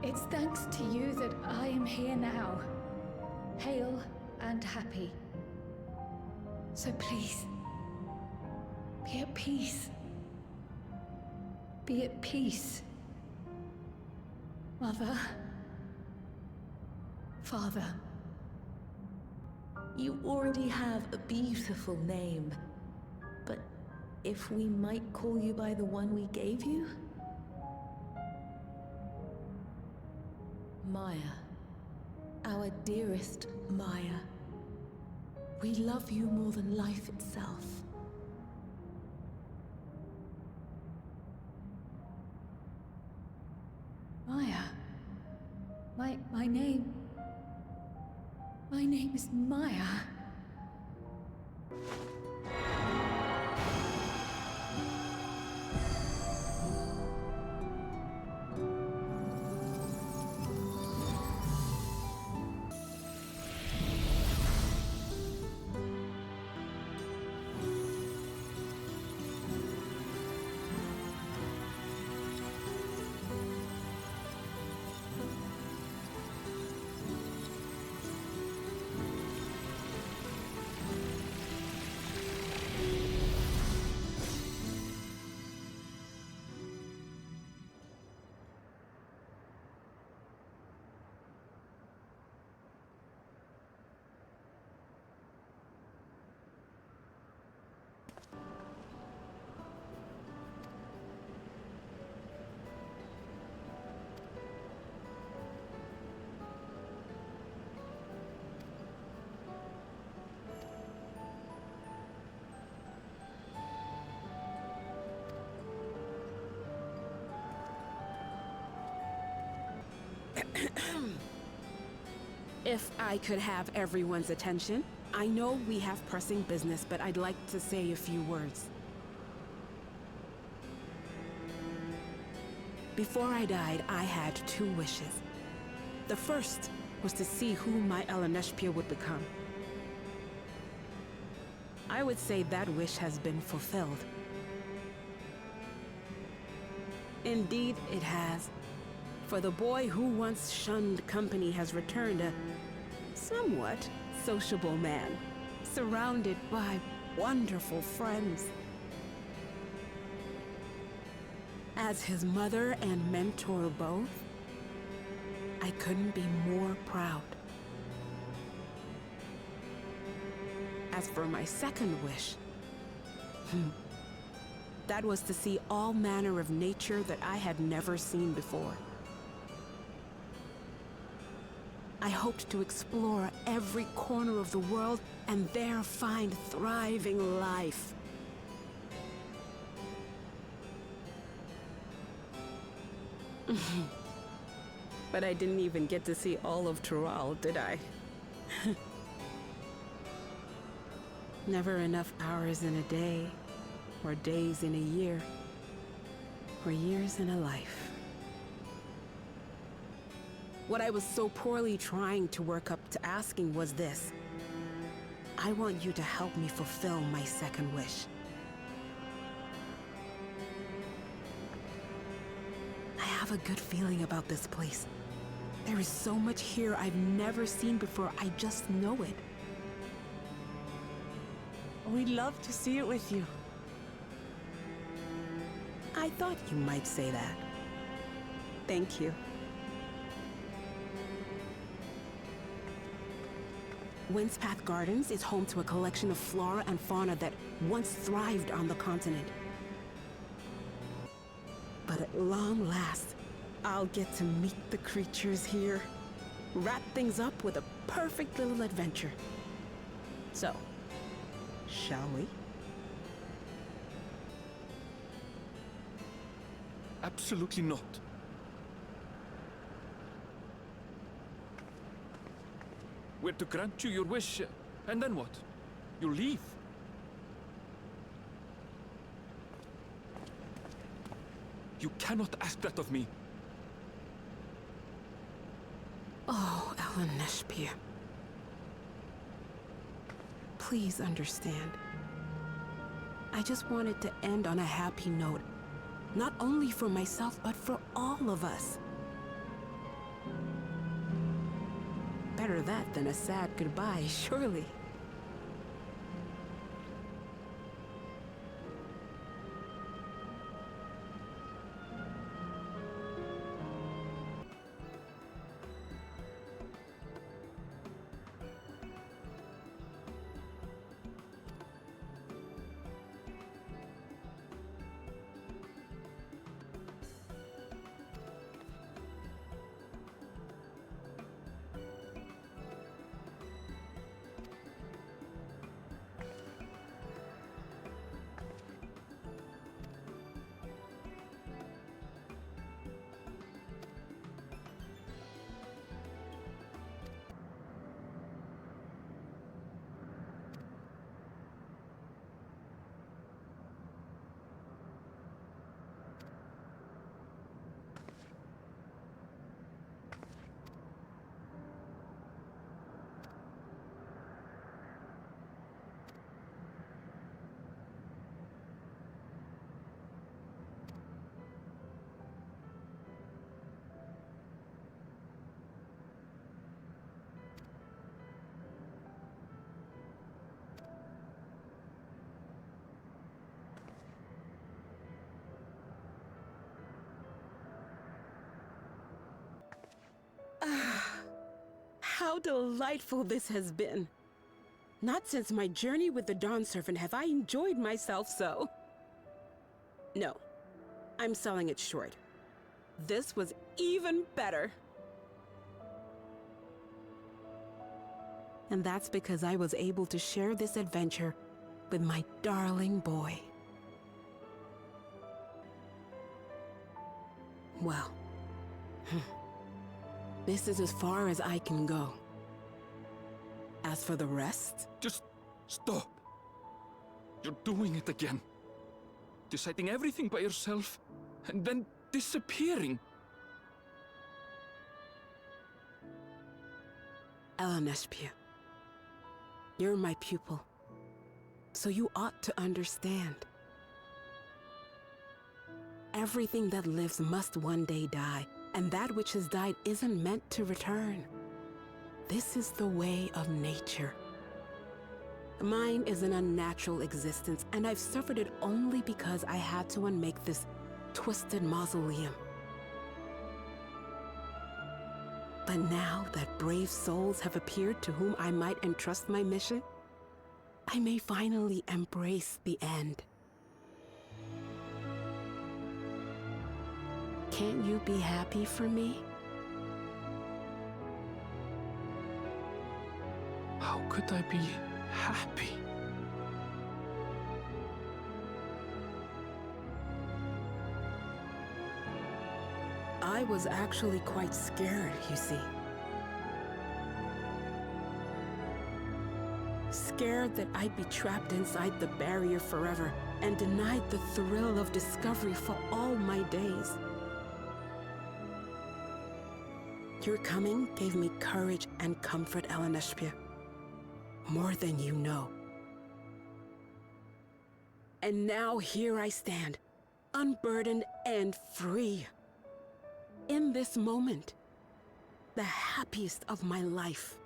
It's thanks to you that I am here now, hale and happy. So please, be at peace. Be at peace. Mother. Father. You already have a beautiful name, but if we might call you by the one we gave you? Maya. Our dearest Maya. We love you more than life itself. Maya. My name is Maya. If I could have everyone's attention, I know we have pressing business, but I'd like to say a few words. Before I died, I had 2 wishes. The first was to see who my Eleneshpia would become. I would say that wish has been fulfilled. Indeed, it has. For the boy who once shunned company has returned a somewhat sociable man, surrounded by wonderful friends. As his mother and mentor both, I couldn't be more proud. As for my second wish, that was to see all manner of nature that I had never seen before. I hoped to explore every corner of the world and there find thriving life. But I didn't even get to see all of Tural, did I? Never enough hours in a day, or days in a year, or years in a life. What I was so poorly trying to work up to asking was this. I want you to help me fulfill my second wish. I have a good feeling about this place. There is so much here I've never seen before, I just know it. We'd love to see it with you. I thought you might say that. Thank you. Windspath Gardens is home to a collection of flora and fauna that once thrived on the continent. But at long last, I'll get to meet the creatures here, wrap things up with a perfect little adventure. So, shall we? Absolutely not. We're to grant you your wish, and then what? You leave? You cannot ask that of me. Oh, Ellen Neshpia. Please understand. I just wanted to end on a happy note. Not only for myself, but for all of us. Better that than a sad goodbye, surely. How delightful this has been. Not since my journey with the Dawn Servant have I enjoyed myself so. No, I'm selling it short. This was even better. And that's because I was able to share this adventure with my darling boy. Well, this is as far as I can go. As for the rest... Just stop. You're doing it again. Deciding everything by yourself, and then disappearing. Ellen Neshpia, you're my pupil, so you ought to understand. Everything that lives must one day die, and that which has died isn't meant to return. This is the way of nature. Mine is an unnatural existence, and I've suffered it only because I had to unmake this twisted mausoleum. But now that brave souls have appeared to whom I might entrust my mission, I may finally embrace the end. Can't you be happy for me? How could I be happy? I was actually quite scared, you see. Scared that I'd be trapped inside the barrier forever and denied the thrill of discovery for all my days. Your coming gave me courage and comfort, Ellen Neshpia. More than you know. And now here I stand, unburdened and free. In this moment, the happiest of my life.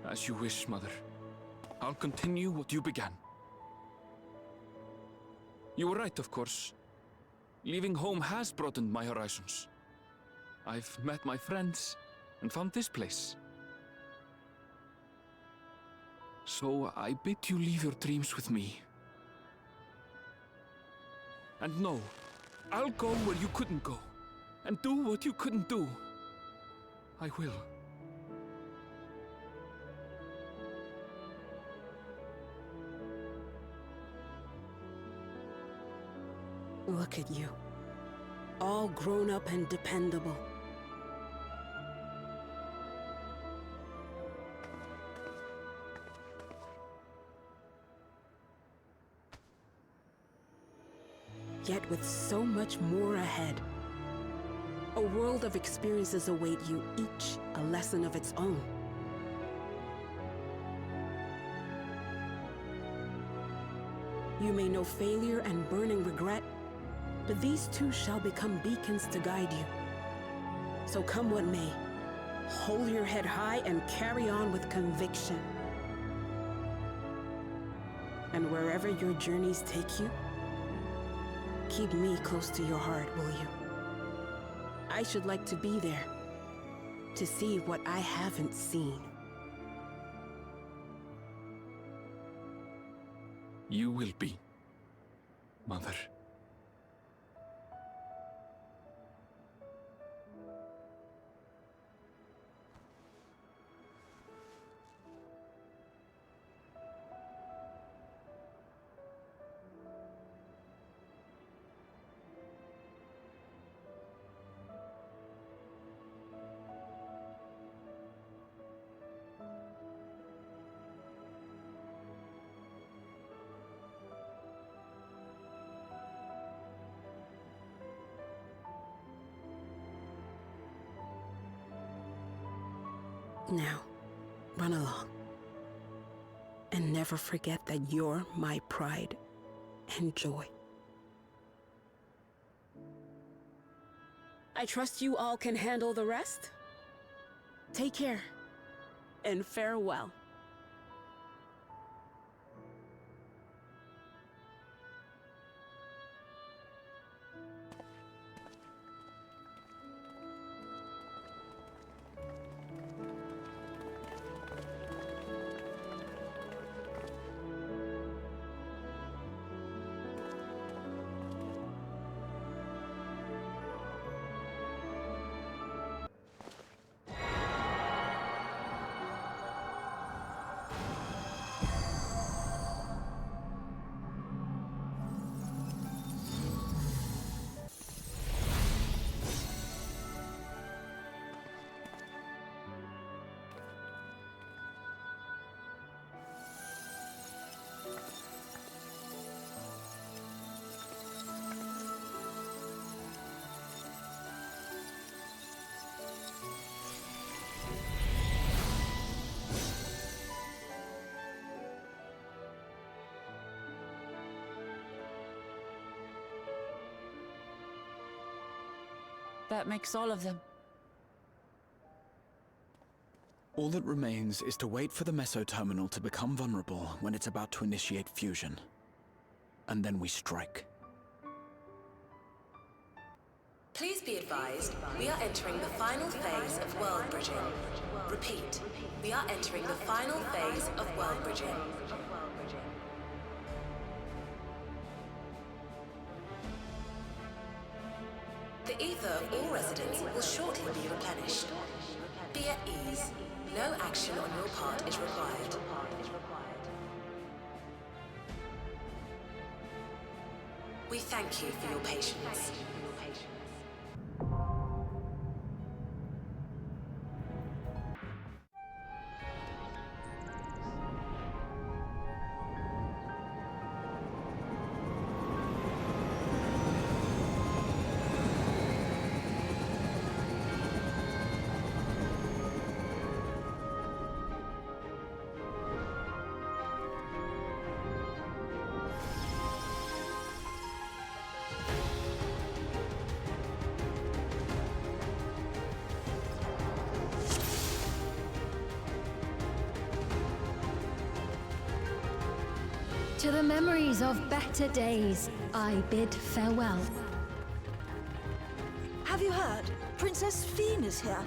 As you wish, Mother. I'll continue what you began. You were right, of course. Leaving home has broadened my horizons. I've met my friends and found this place. So I bid you leave your dreams with me. And no, I'll go where you couldn't go, and do what you couldn't do. I will. Look at you. All grown up and dependable. Yet with so much more ahead. A world of experiences await you, each a lesson of its own. You may know failure and burning regret, but these too shall become beacons to guide you. So come what may, hold your head high and carry on with conviction. And wherever your journeys take you, keep me close to your heart, will you? I should like to be there, to see what I haven't seen. You will be, Mother. Now, run along. And never forget that you're my pride and joy. I trust you all can handle the rest. Take care, and farewell. That makes all of them. All that remains is to wait for the Meso Terminal to become vulnerable when it's about to initiate fusion. And then we strike. Please be advised, we are entering the final phase of world bridging. Repeat, we are entering the final phase of world bridging. The ether of all residents will shortly be replenished. Be at ease. No action on your part is required. We thank you for your patience. To the memories of better days, I bid farewell. Have you heard? Princess Fienne is here.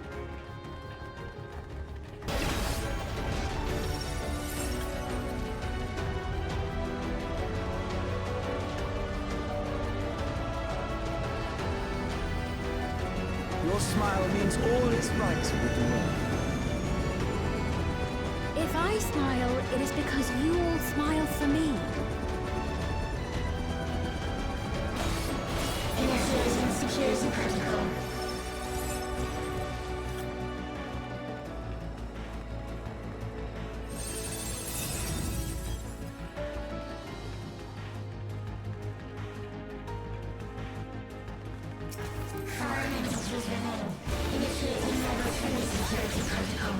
smile means all is right with the world. If I smile, it is because you all smile for me. Initiating security protocol. Foreign entities remain. Initiating level 3 security protocol.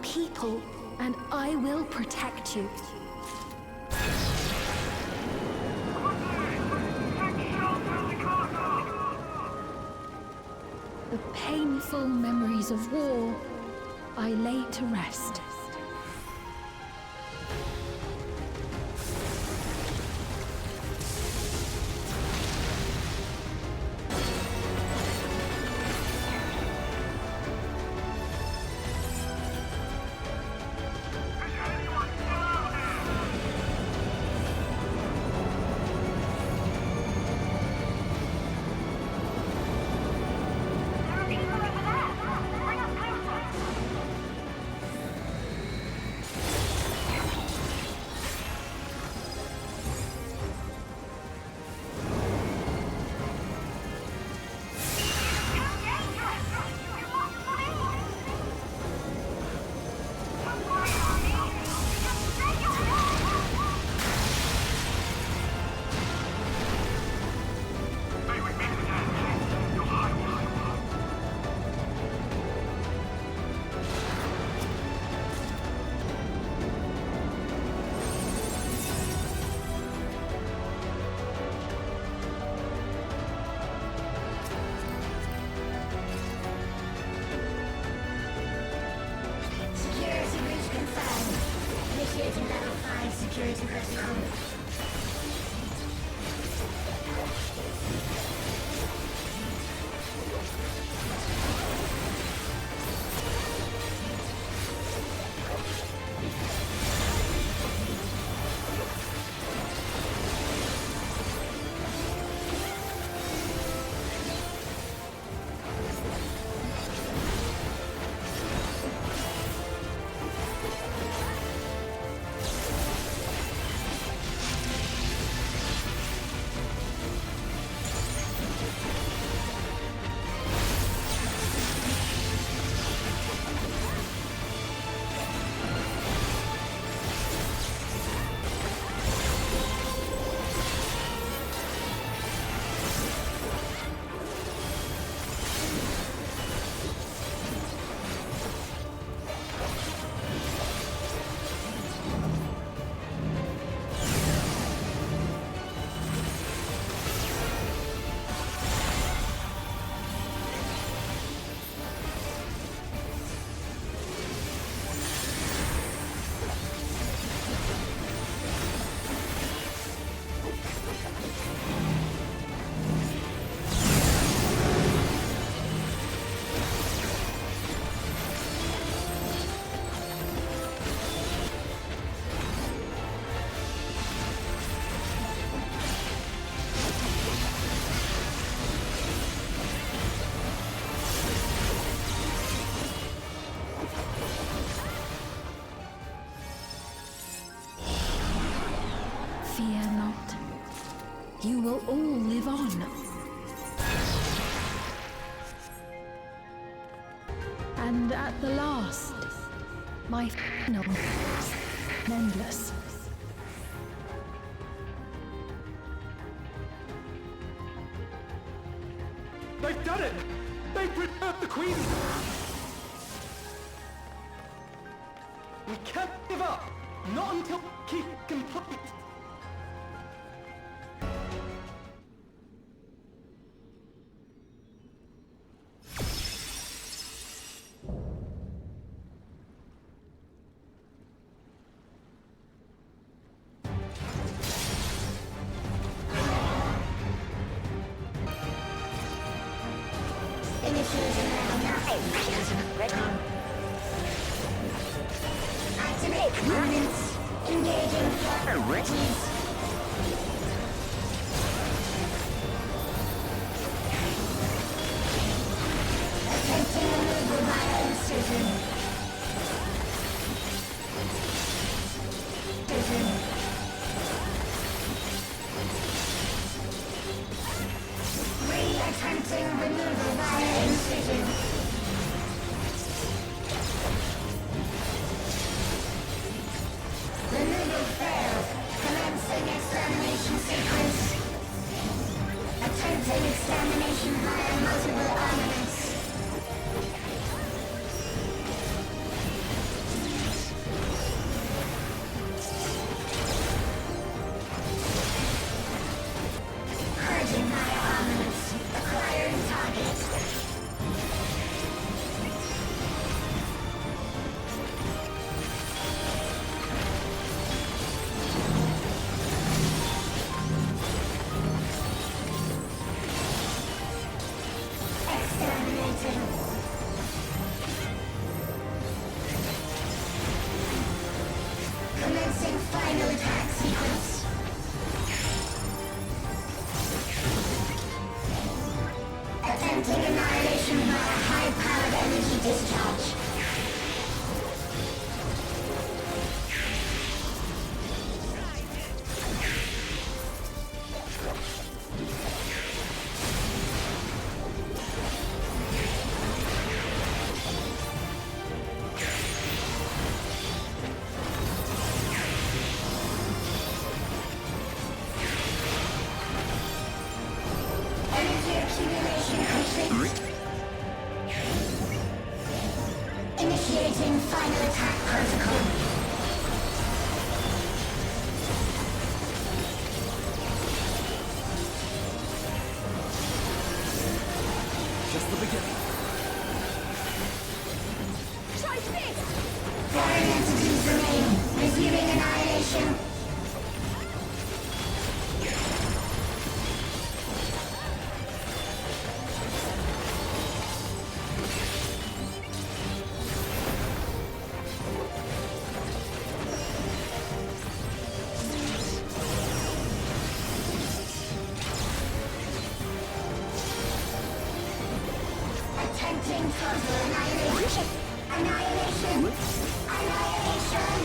People, and I will protect you. The painful memories of war I lay to rest. Security protocol. Fear not. You will all live on. And at the last, my final endless. They've done it! They've preserved the Queen! We can't give up! Not until we keep it complete! Activate components. Engaging priorities. Attempting removal via incision. Attempting removal via incision. Removal failed. Commencing extermination sequence. Attempting extermination via multiple armaments. Purging via armaments. Acquiring target. Exterminating. Commencing final attack sequence. Attempting annihilation via high-powered energy discharge. Energy accumulation complete. Initiating final attack protocol. Just the beginning. Try this! Foreign entities remain. Resuming annihilation. Attempting total annihilation. Annihilation. Annihilation.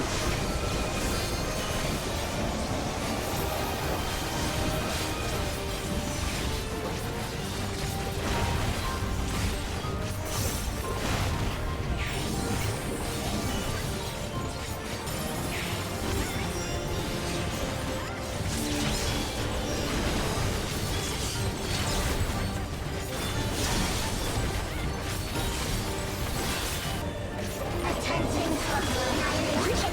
Attempting total annihilation.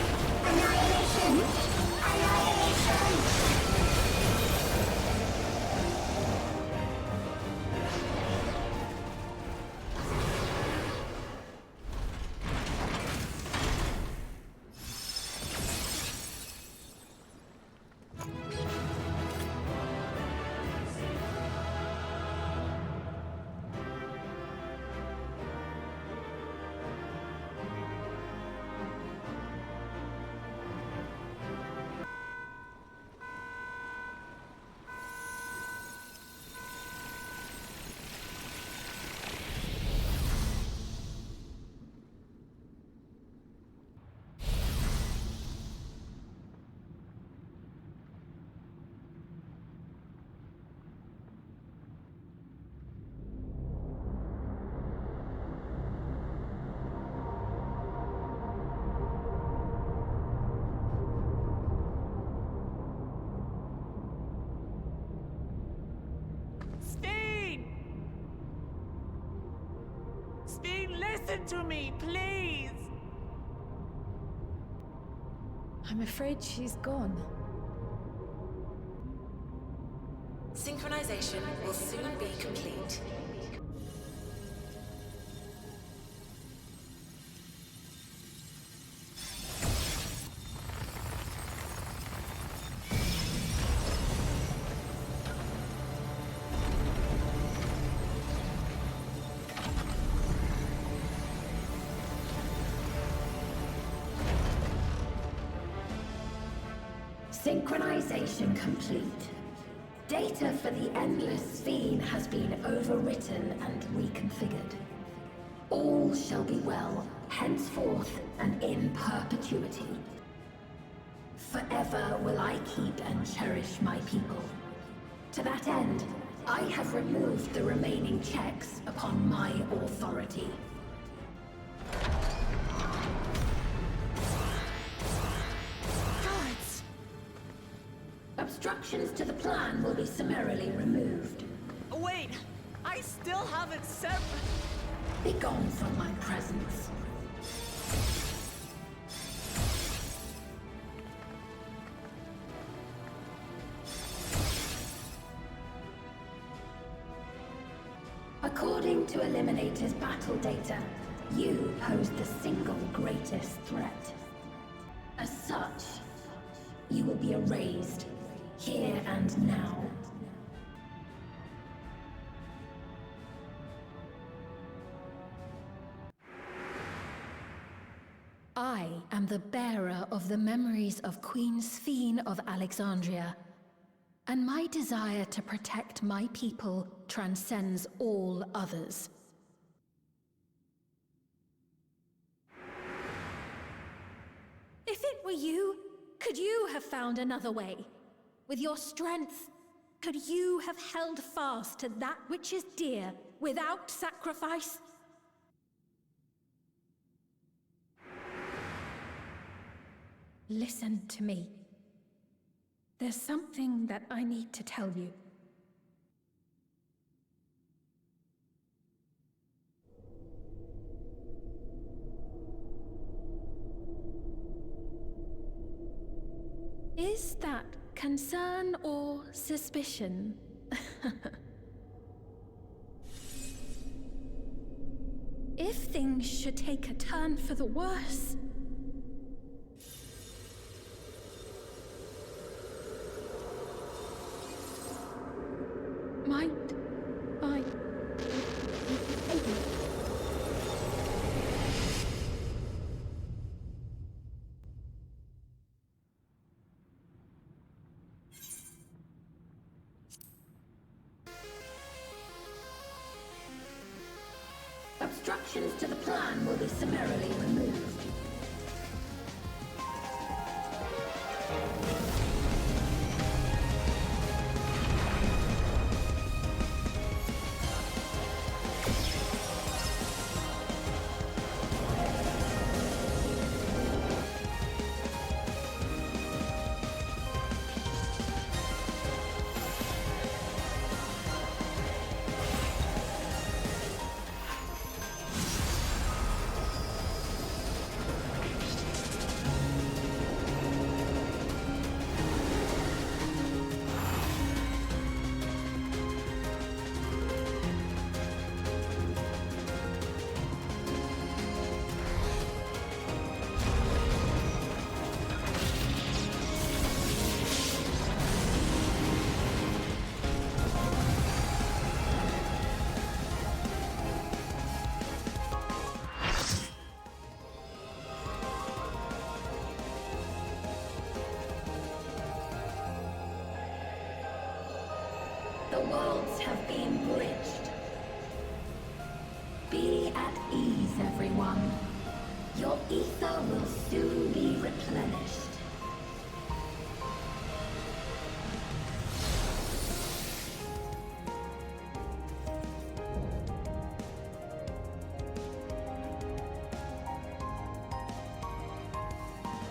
it to me, please! I'm afraid she's gone. Synchronization will soon be complete. Synchronization complete. Data for the Endless Fiend has been overwritten and reconfigured. All shall be well, henceforth and in perpetuity. Forever will I keep and cherish my people. To that end, I have removed the remaining checks upon my authority. Obstructions to the plan will be summarily removed. Wait! I still haven't said... Be gone from my presence. According to Eliminator's battle data, you pose the single greatest threat. As such, you will be erased. Here and now. I am the bearer of the memories of Queen Sphene of Alexandria, and my desire to protect my people transcends all others. If it were you, could you have found another way? With your strength, could you have held fast to that which is dear without sacrifice? Listen to me. There's something that I need to tell you. Is that concern or suspicion? If things should take a turn for the worse... might I... Obstructions to the plan will be summarily removed. The worlds have been bridged. Be at ease, everyone. Your ether will soon be replenished.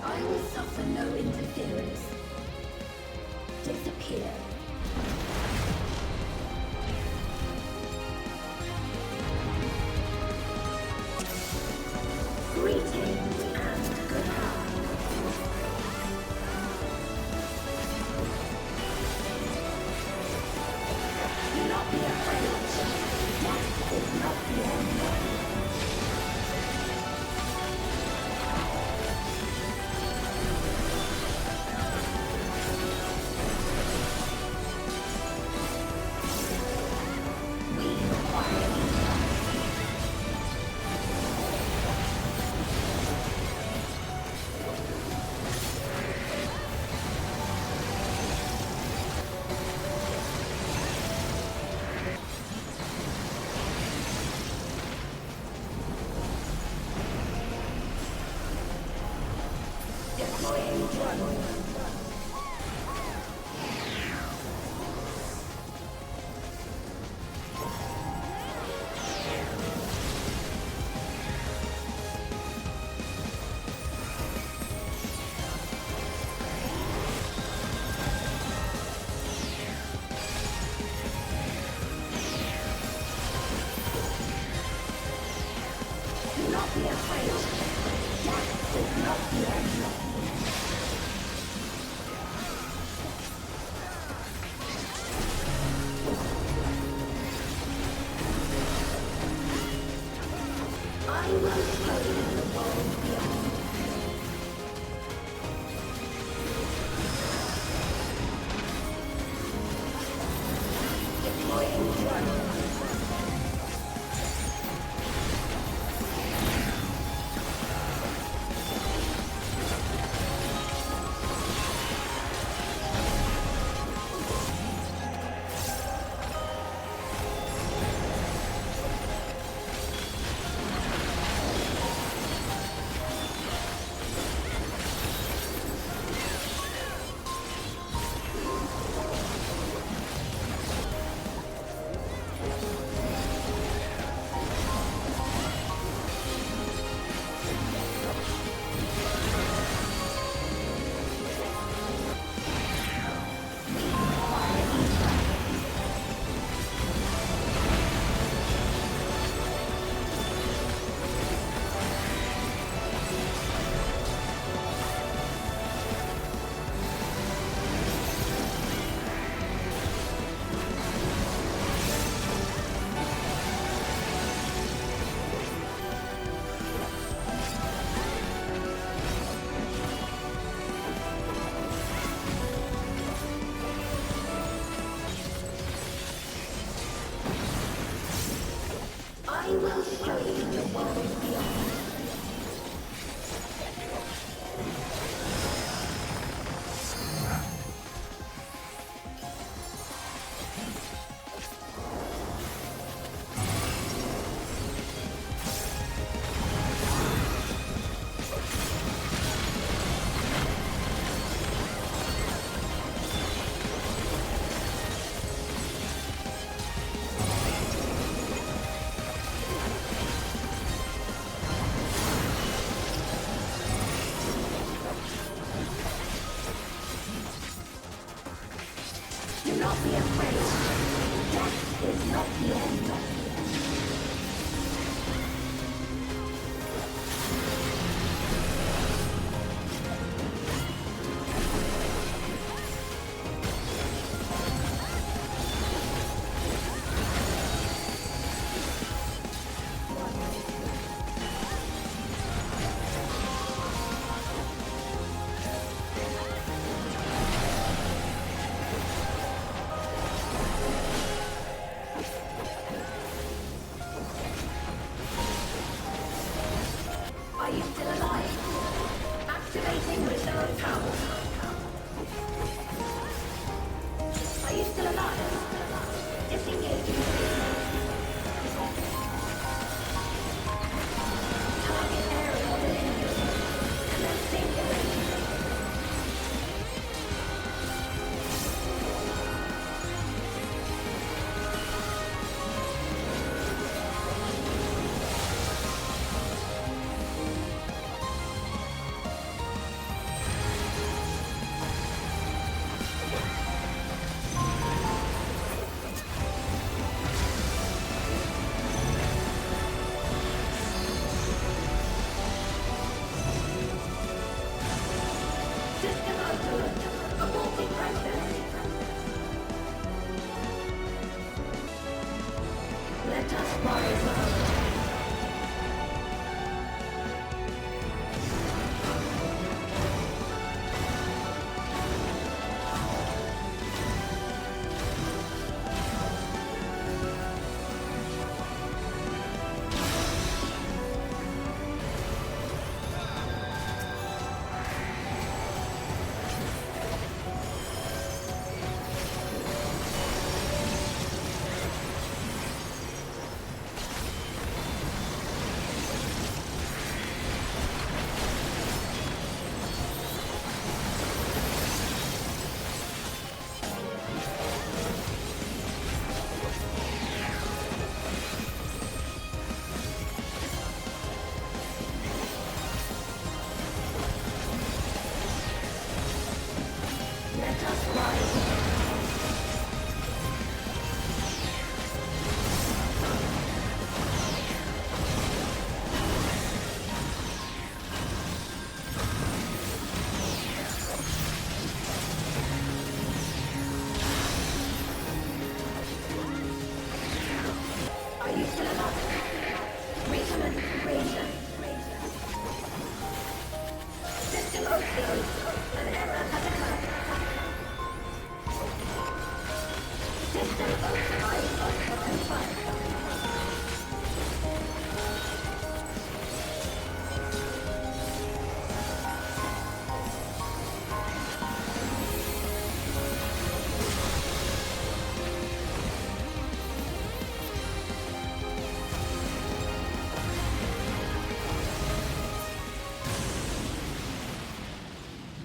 I will suffer no interference. Disappear.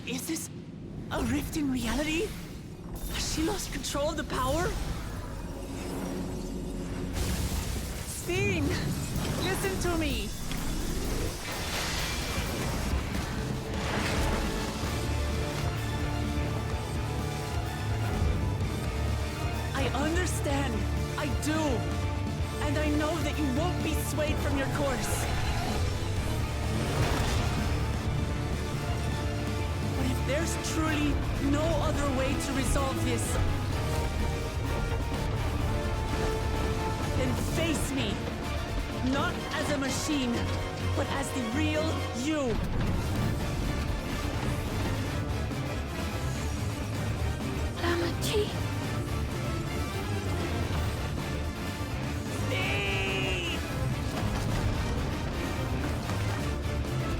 Is this a rift in reality? Has she lost control of the power? Sphene! Listen to me! I understand. I do. And I know that you won't be swayed from your course. But if there's truly no other way to resolve this, then face me. Not as a machine, but as the real you. Lamachi.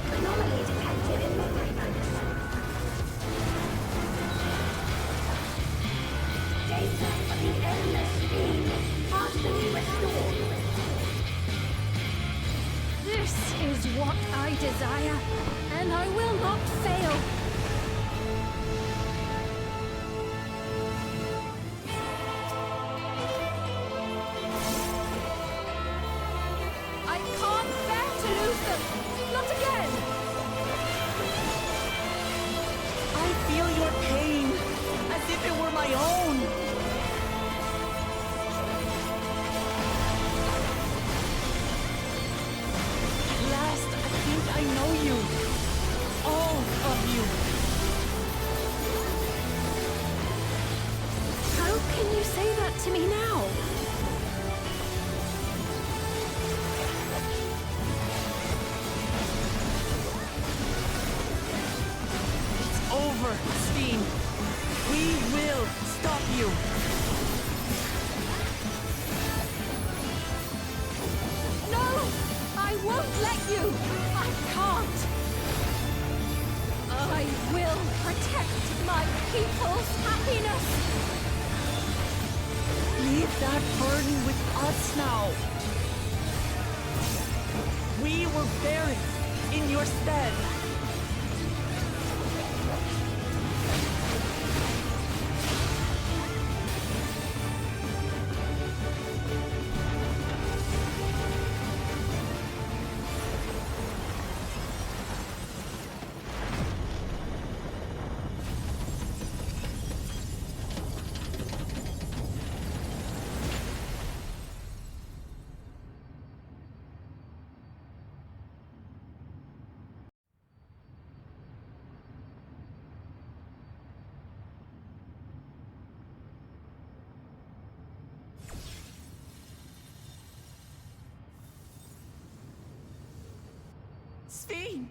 Anomaly detected in memory banks. Data for the MSQ partially restored. This is what I desire, and I will not fail. I can't bear to lose them! Not again! I feel your pain, as if it were my own. At last, I think I know you. All of you. How can you say that to me now? It's over, Sphene. We will stop you. No! I won't let you! I can't! I will protect my people's happiness! Leave that burden with us now. We will bear it in your stead. Sphene!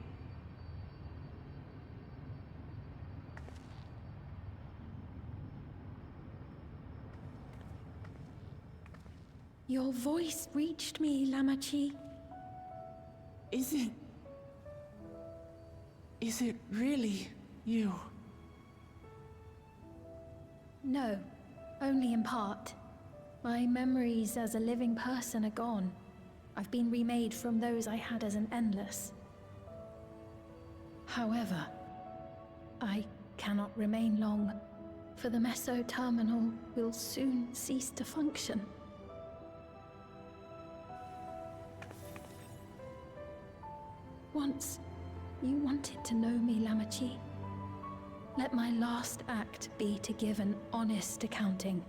Your voice reached me, Lamachi. Is it really you? No, only in part. My memories as a living person are gone. I've been remade from those I had as an endless. However, I cannot remain long, for the meso-terminal will soon cease to function. Once, you wanted to know me, Lamachi. Let my last act be to give an honest accounting.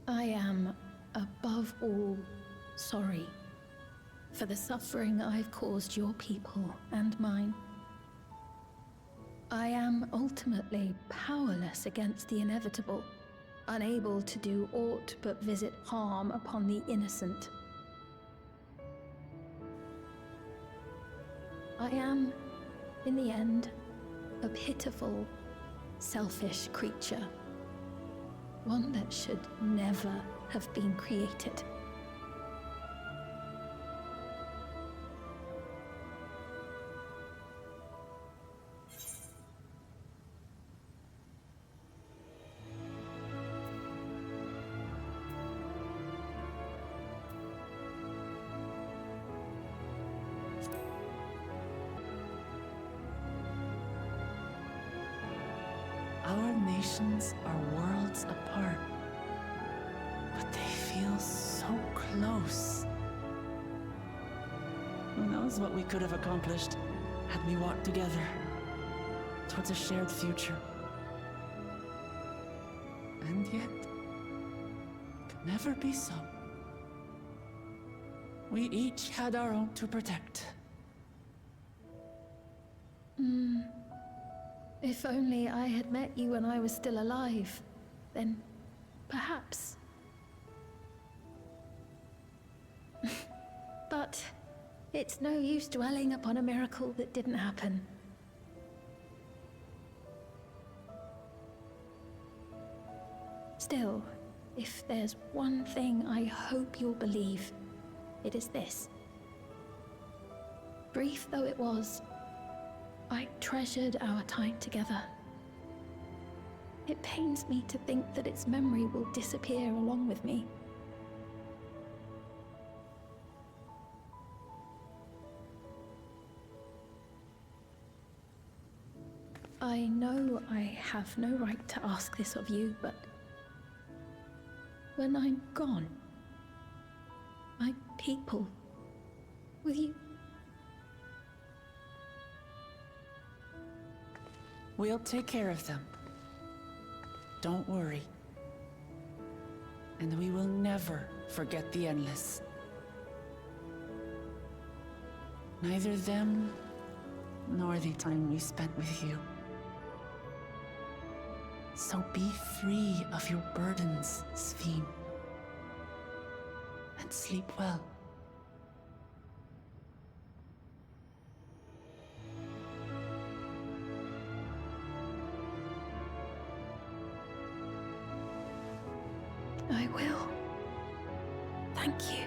I am, above all, sorry for the suffering I've caused your people and mine. I am ultimately powerless against the inevitable, unable to do aught but visit harm upon the innocent. I am, in the end, a pitiful, selfish creature. One that should never have been created. dimensions are worlds apart, but they feel so close. Who knows what we could have accomplished had we walked together towards a shared future. And yet, it could never be so. We each had our own to protect. If only I had met you when I was still alive, then perhaps. But it's no use dwelling upon a miracle that didn't happen. Still, if there's one thing I hope you'll believe, it is this. Brief though it was, I treasured our time together. It pains me to think that its memory will disappear along with me. I know I have no right to ask this of you, but when I'm gone, my people, will you? We'll take care of them. Don't worry. And we will never forget the Endless. Neither them, nor the time we spent with you. So be free of your burdens, Sphene. And sleep well. I will. Thank you.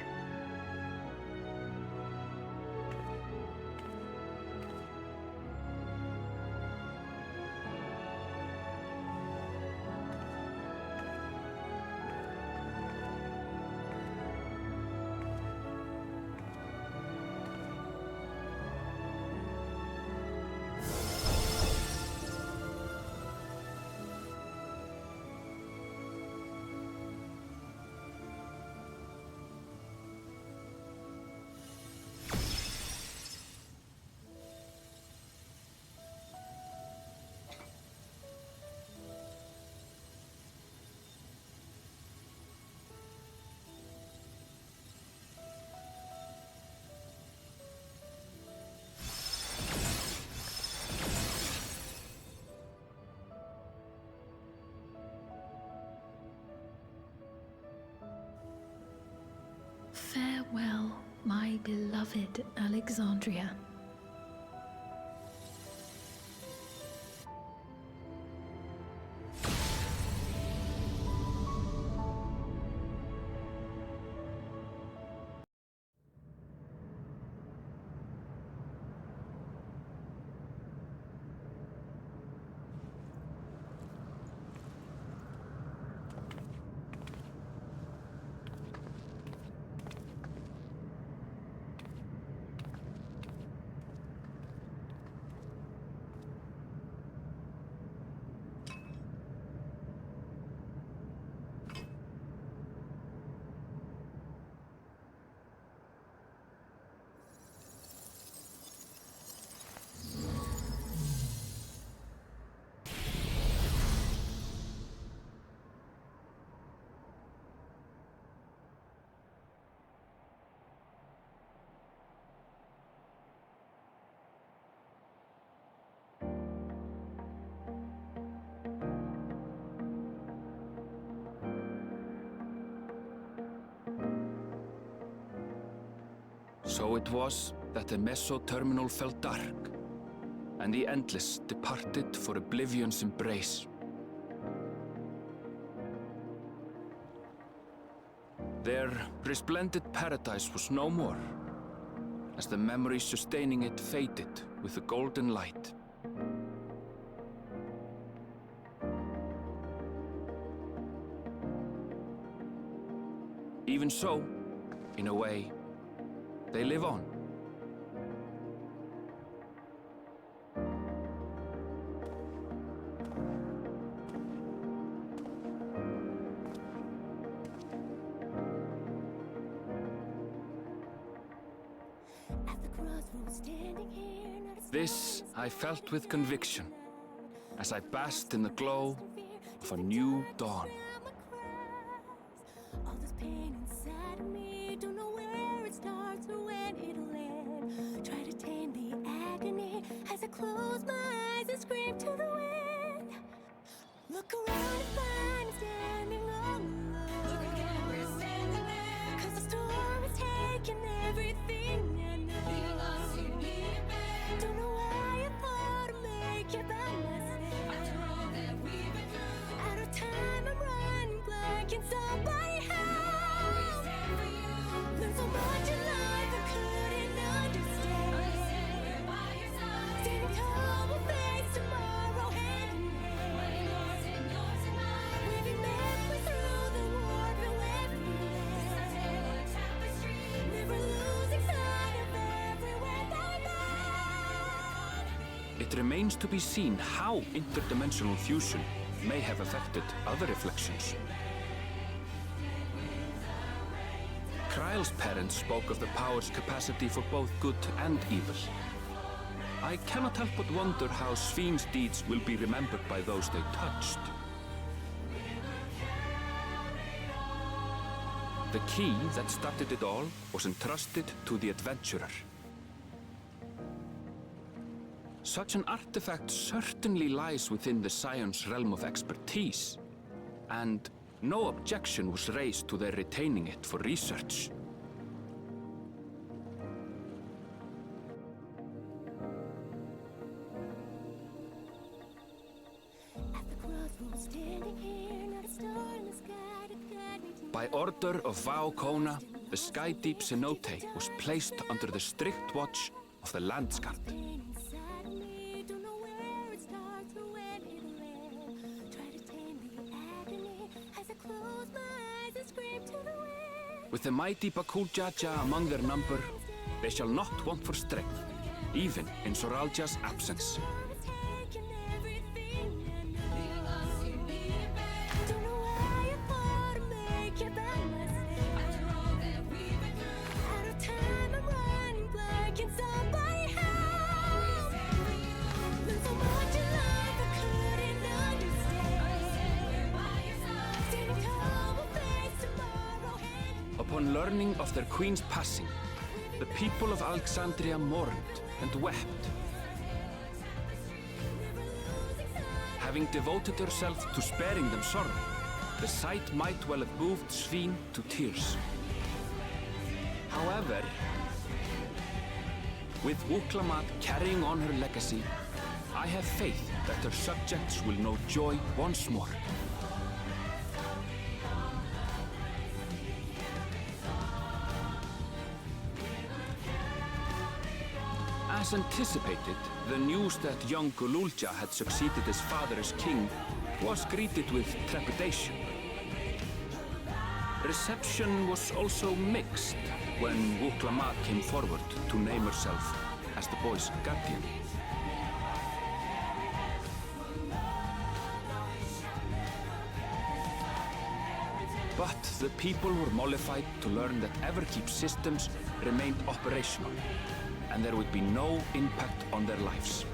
Farewell, my beloved Alexandria. So it was that the Meso-terminal fell dark, and the Endless departed for oblivion's embrace. Their resplendent paradise was no more, as the memory sustaining it faded with the golden light. Even so, in a way, they live on. This I felt with conviction as I basked in the glow of a new dawn. All this pain inside of me, don't know where it starts or when it'll end. Try to tame the agony as I close my eyes and scream to the wind. Look around and find me standing all alone. Look again, we're standing there. 'Cause the storm has taken everything I know. Being lost, you need a bed. Don't know why I thought I'd make it by myself. After all that we've been through, out of time I'm running blank. Can somebody help? Learned so much in life I couldn't understand. We're by your side. Standing tall, we'll face tomorrow hand in hand. Yours and mine. Weaving memories through the warp and web we land. It's our tale of tapestry. Never losing sight of everywhere that we've been. It remains to be seen how interdimensional fusion may have affected other reflections. Kryle's parents spoke of the power's capacity for both good and evil. I cannot help but wonder how Svíne's deeds will be remembered by those they touched. The key that started it all was entrusted to the adventurer. Such an artifact certainly lies within the Scion's realm of expertise, and no objection was raised to their retaining it for research. By order of Vau Kona, the Sky Deep Cenote was placed under the strict watch of the Landsguard. With the mighty Bakuljaja among their number, they shall not want for strength, even in Soralja's absence. Upon learning of their queen's passing, the people of Alexandria mourned and wept. Having devoted herself to sparing them sorrow, the sight might well have moved Svíne to tears. However, with Wuklamat carrying on her legacy, I have faith that her subjects will know joy once more. As anticipated, the news that young Gululja had succeeded his father as king was greeted with trepidation. Reception was also mixed when Wuklamat came forward to name herself as the boy's guardian. But the people were mollified to learn that Everkeep systems remained operational, and there would be no impact on their lives.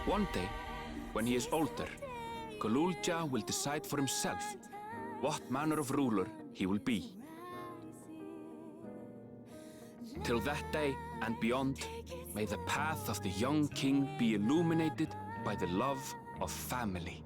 One day, when he is older, Gululja will decide for himself what manner of ruler he will be. Till that day and beyond, may the path of the young king be illuminated by the love of family.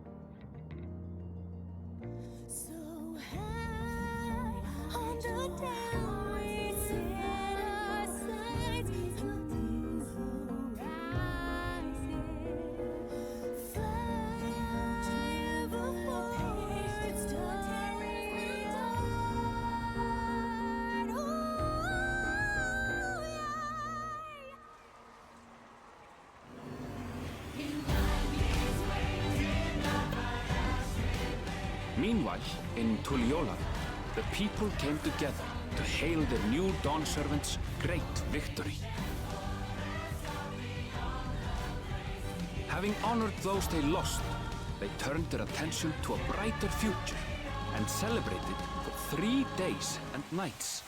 Meanwhile, in Tuliyola, the people came together to hail their new Dawn servant's great victory. Having honored those they lost, they turned their attention to a brighter future and celebrated for 3 days and nights.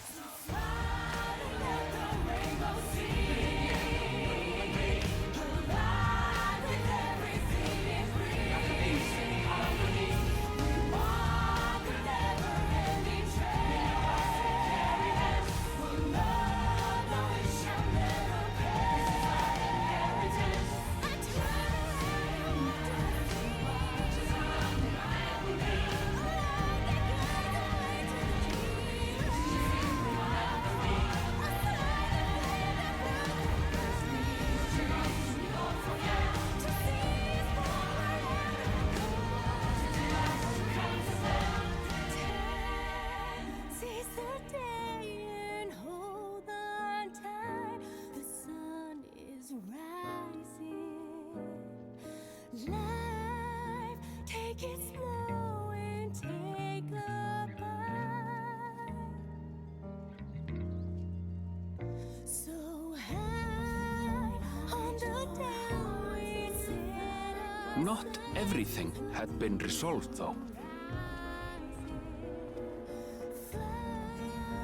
Not everything had been resolved, though.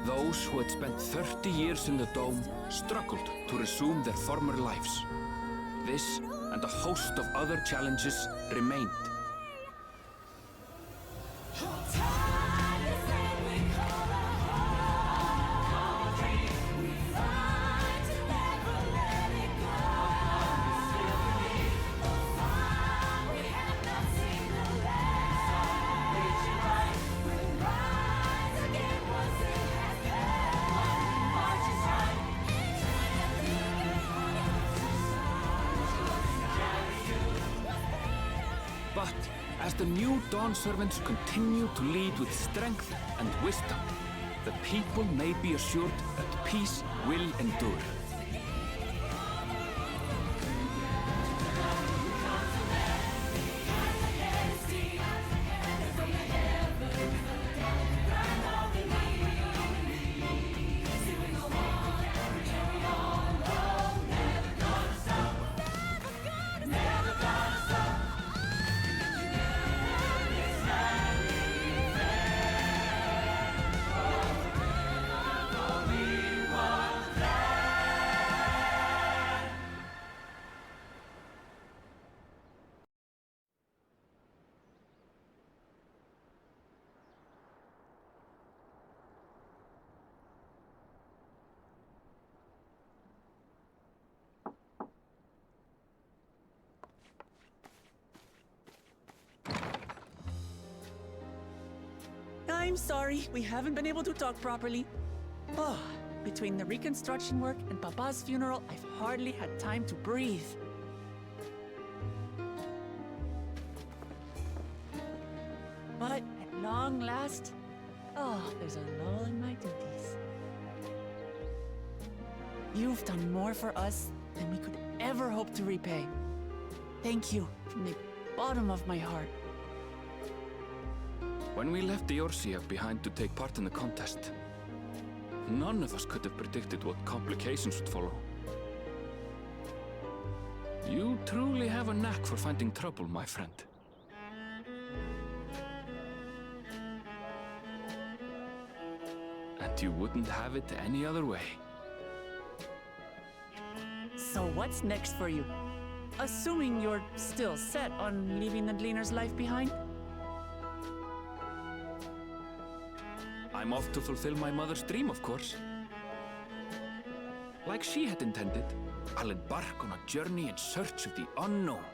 Those who had spent 30 years in the Dome struggled to resume their former lives. This and a host of other challenges remained. But as the new Dawn servants continue to lead with strength and wisdom, the people may be assured that peace will endure. I'm sorry, we haven't been able to talk properly. Oh, between the reconstruction work and Papa's funeral, I've hardly had time to breathe. But at long last, there's a lull in my duties. You've done more for us than we could ever hope to repay. Thank you from the bottom of my heart. When we left Eorzea behind to take part in the contest, none of us could have predicted what complications would follow. You truly have a knack for finding trouble, my friend. And you wouldn't have it any other way. So what's next for you? Assuming you're still set on leaving the Gleaner's life behind? I'm off to fulfill my mother's dream, of course. Like she had intended, I'll embark on a journey in search of the unknown.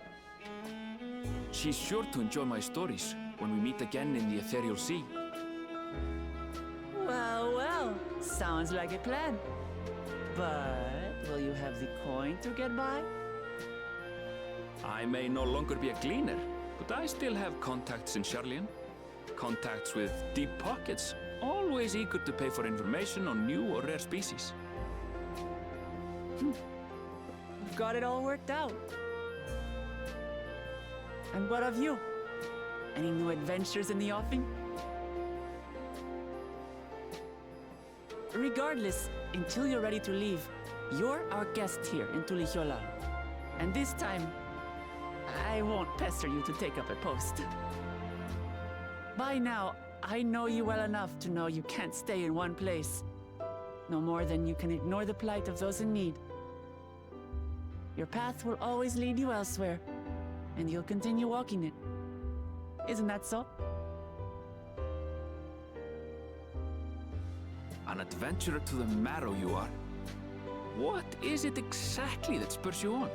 She's sure to enjoy my stories when we meet again in the Ethereal Sea. Well, well, sounds like a plan. But will you have the coin to get by? I may no longer be a gleaner, but I still have contacts in Sharlayan. Contacts with deep pockets, always eager to pay for information on new or rare species. We've got it all worked out. And what of you? Any new adventures in the offing? Regardless, until you're ready to leave, you're our guest here in Tulihiola. And this time, I won't pester you to take up a post. By now, I know you well enough to know you can't stay in one place. No more than you can ignore the plight of those in need. Your path will always lead you elsewhere, and you'll continue walking it. Isn't that so? An adventurer to the marrow you are. What is it exactly that spurs you on?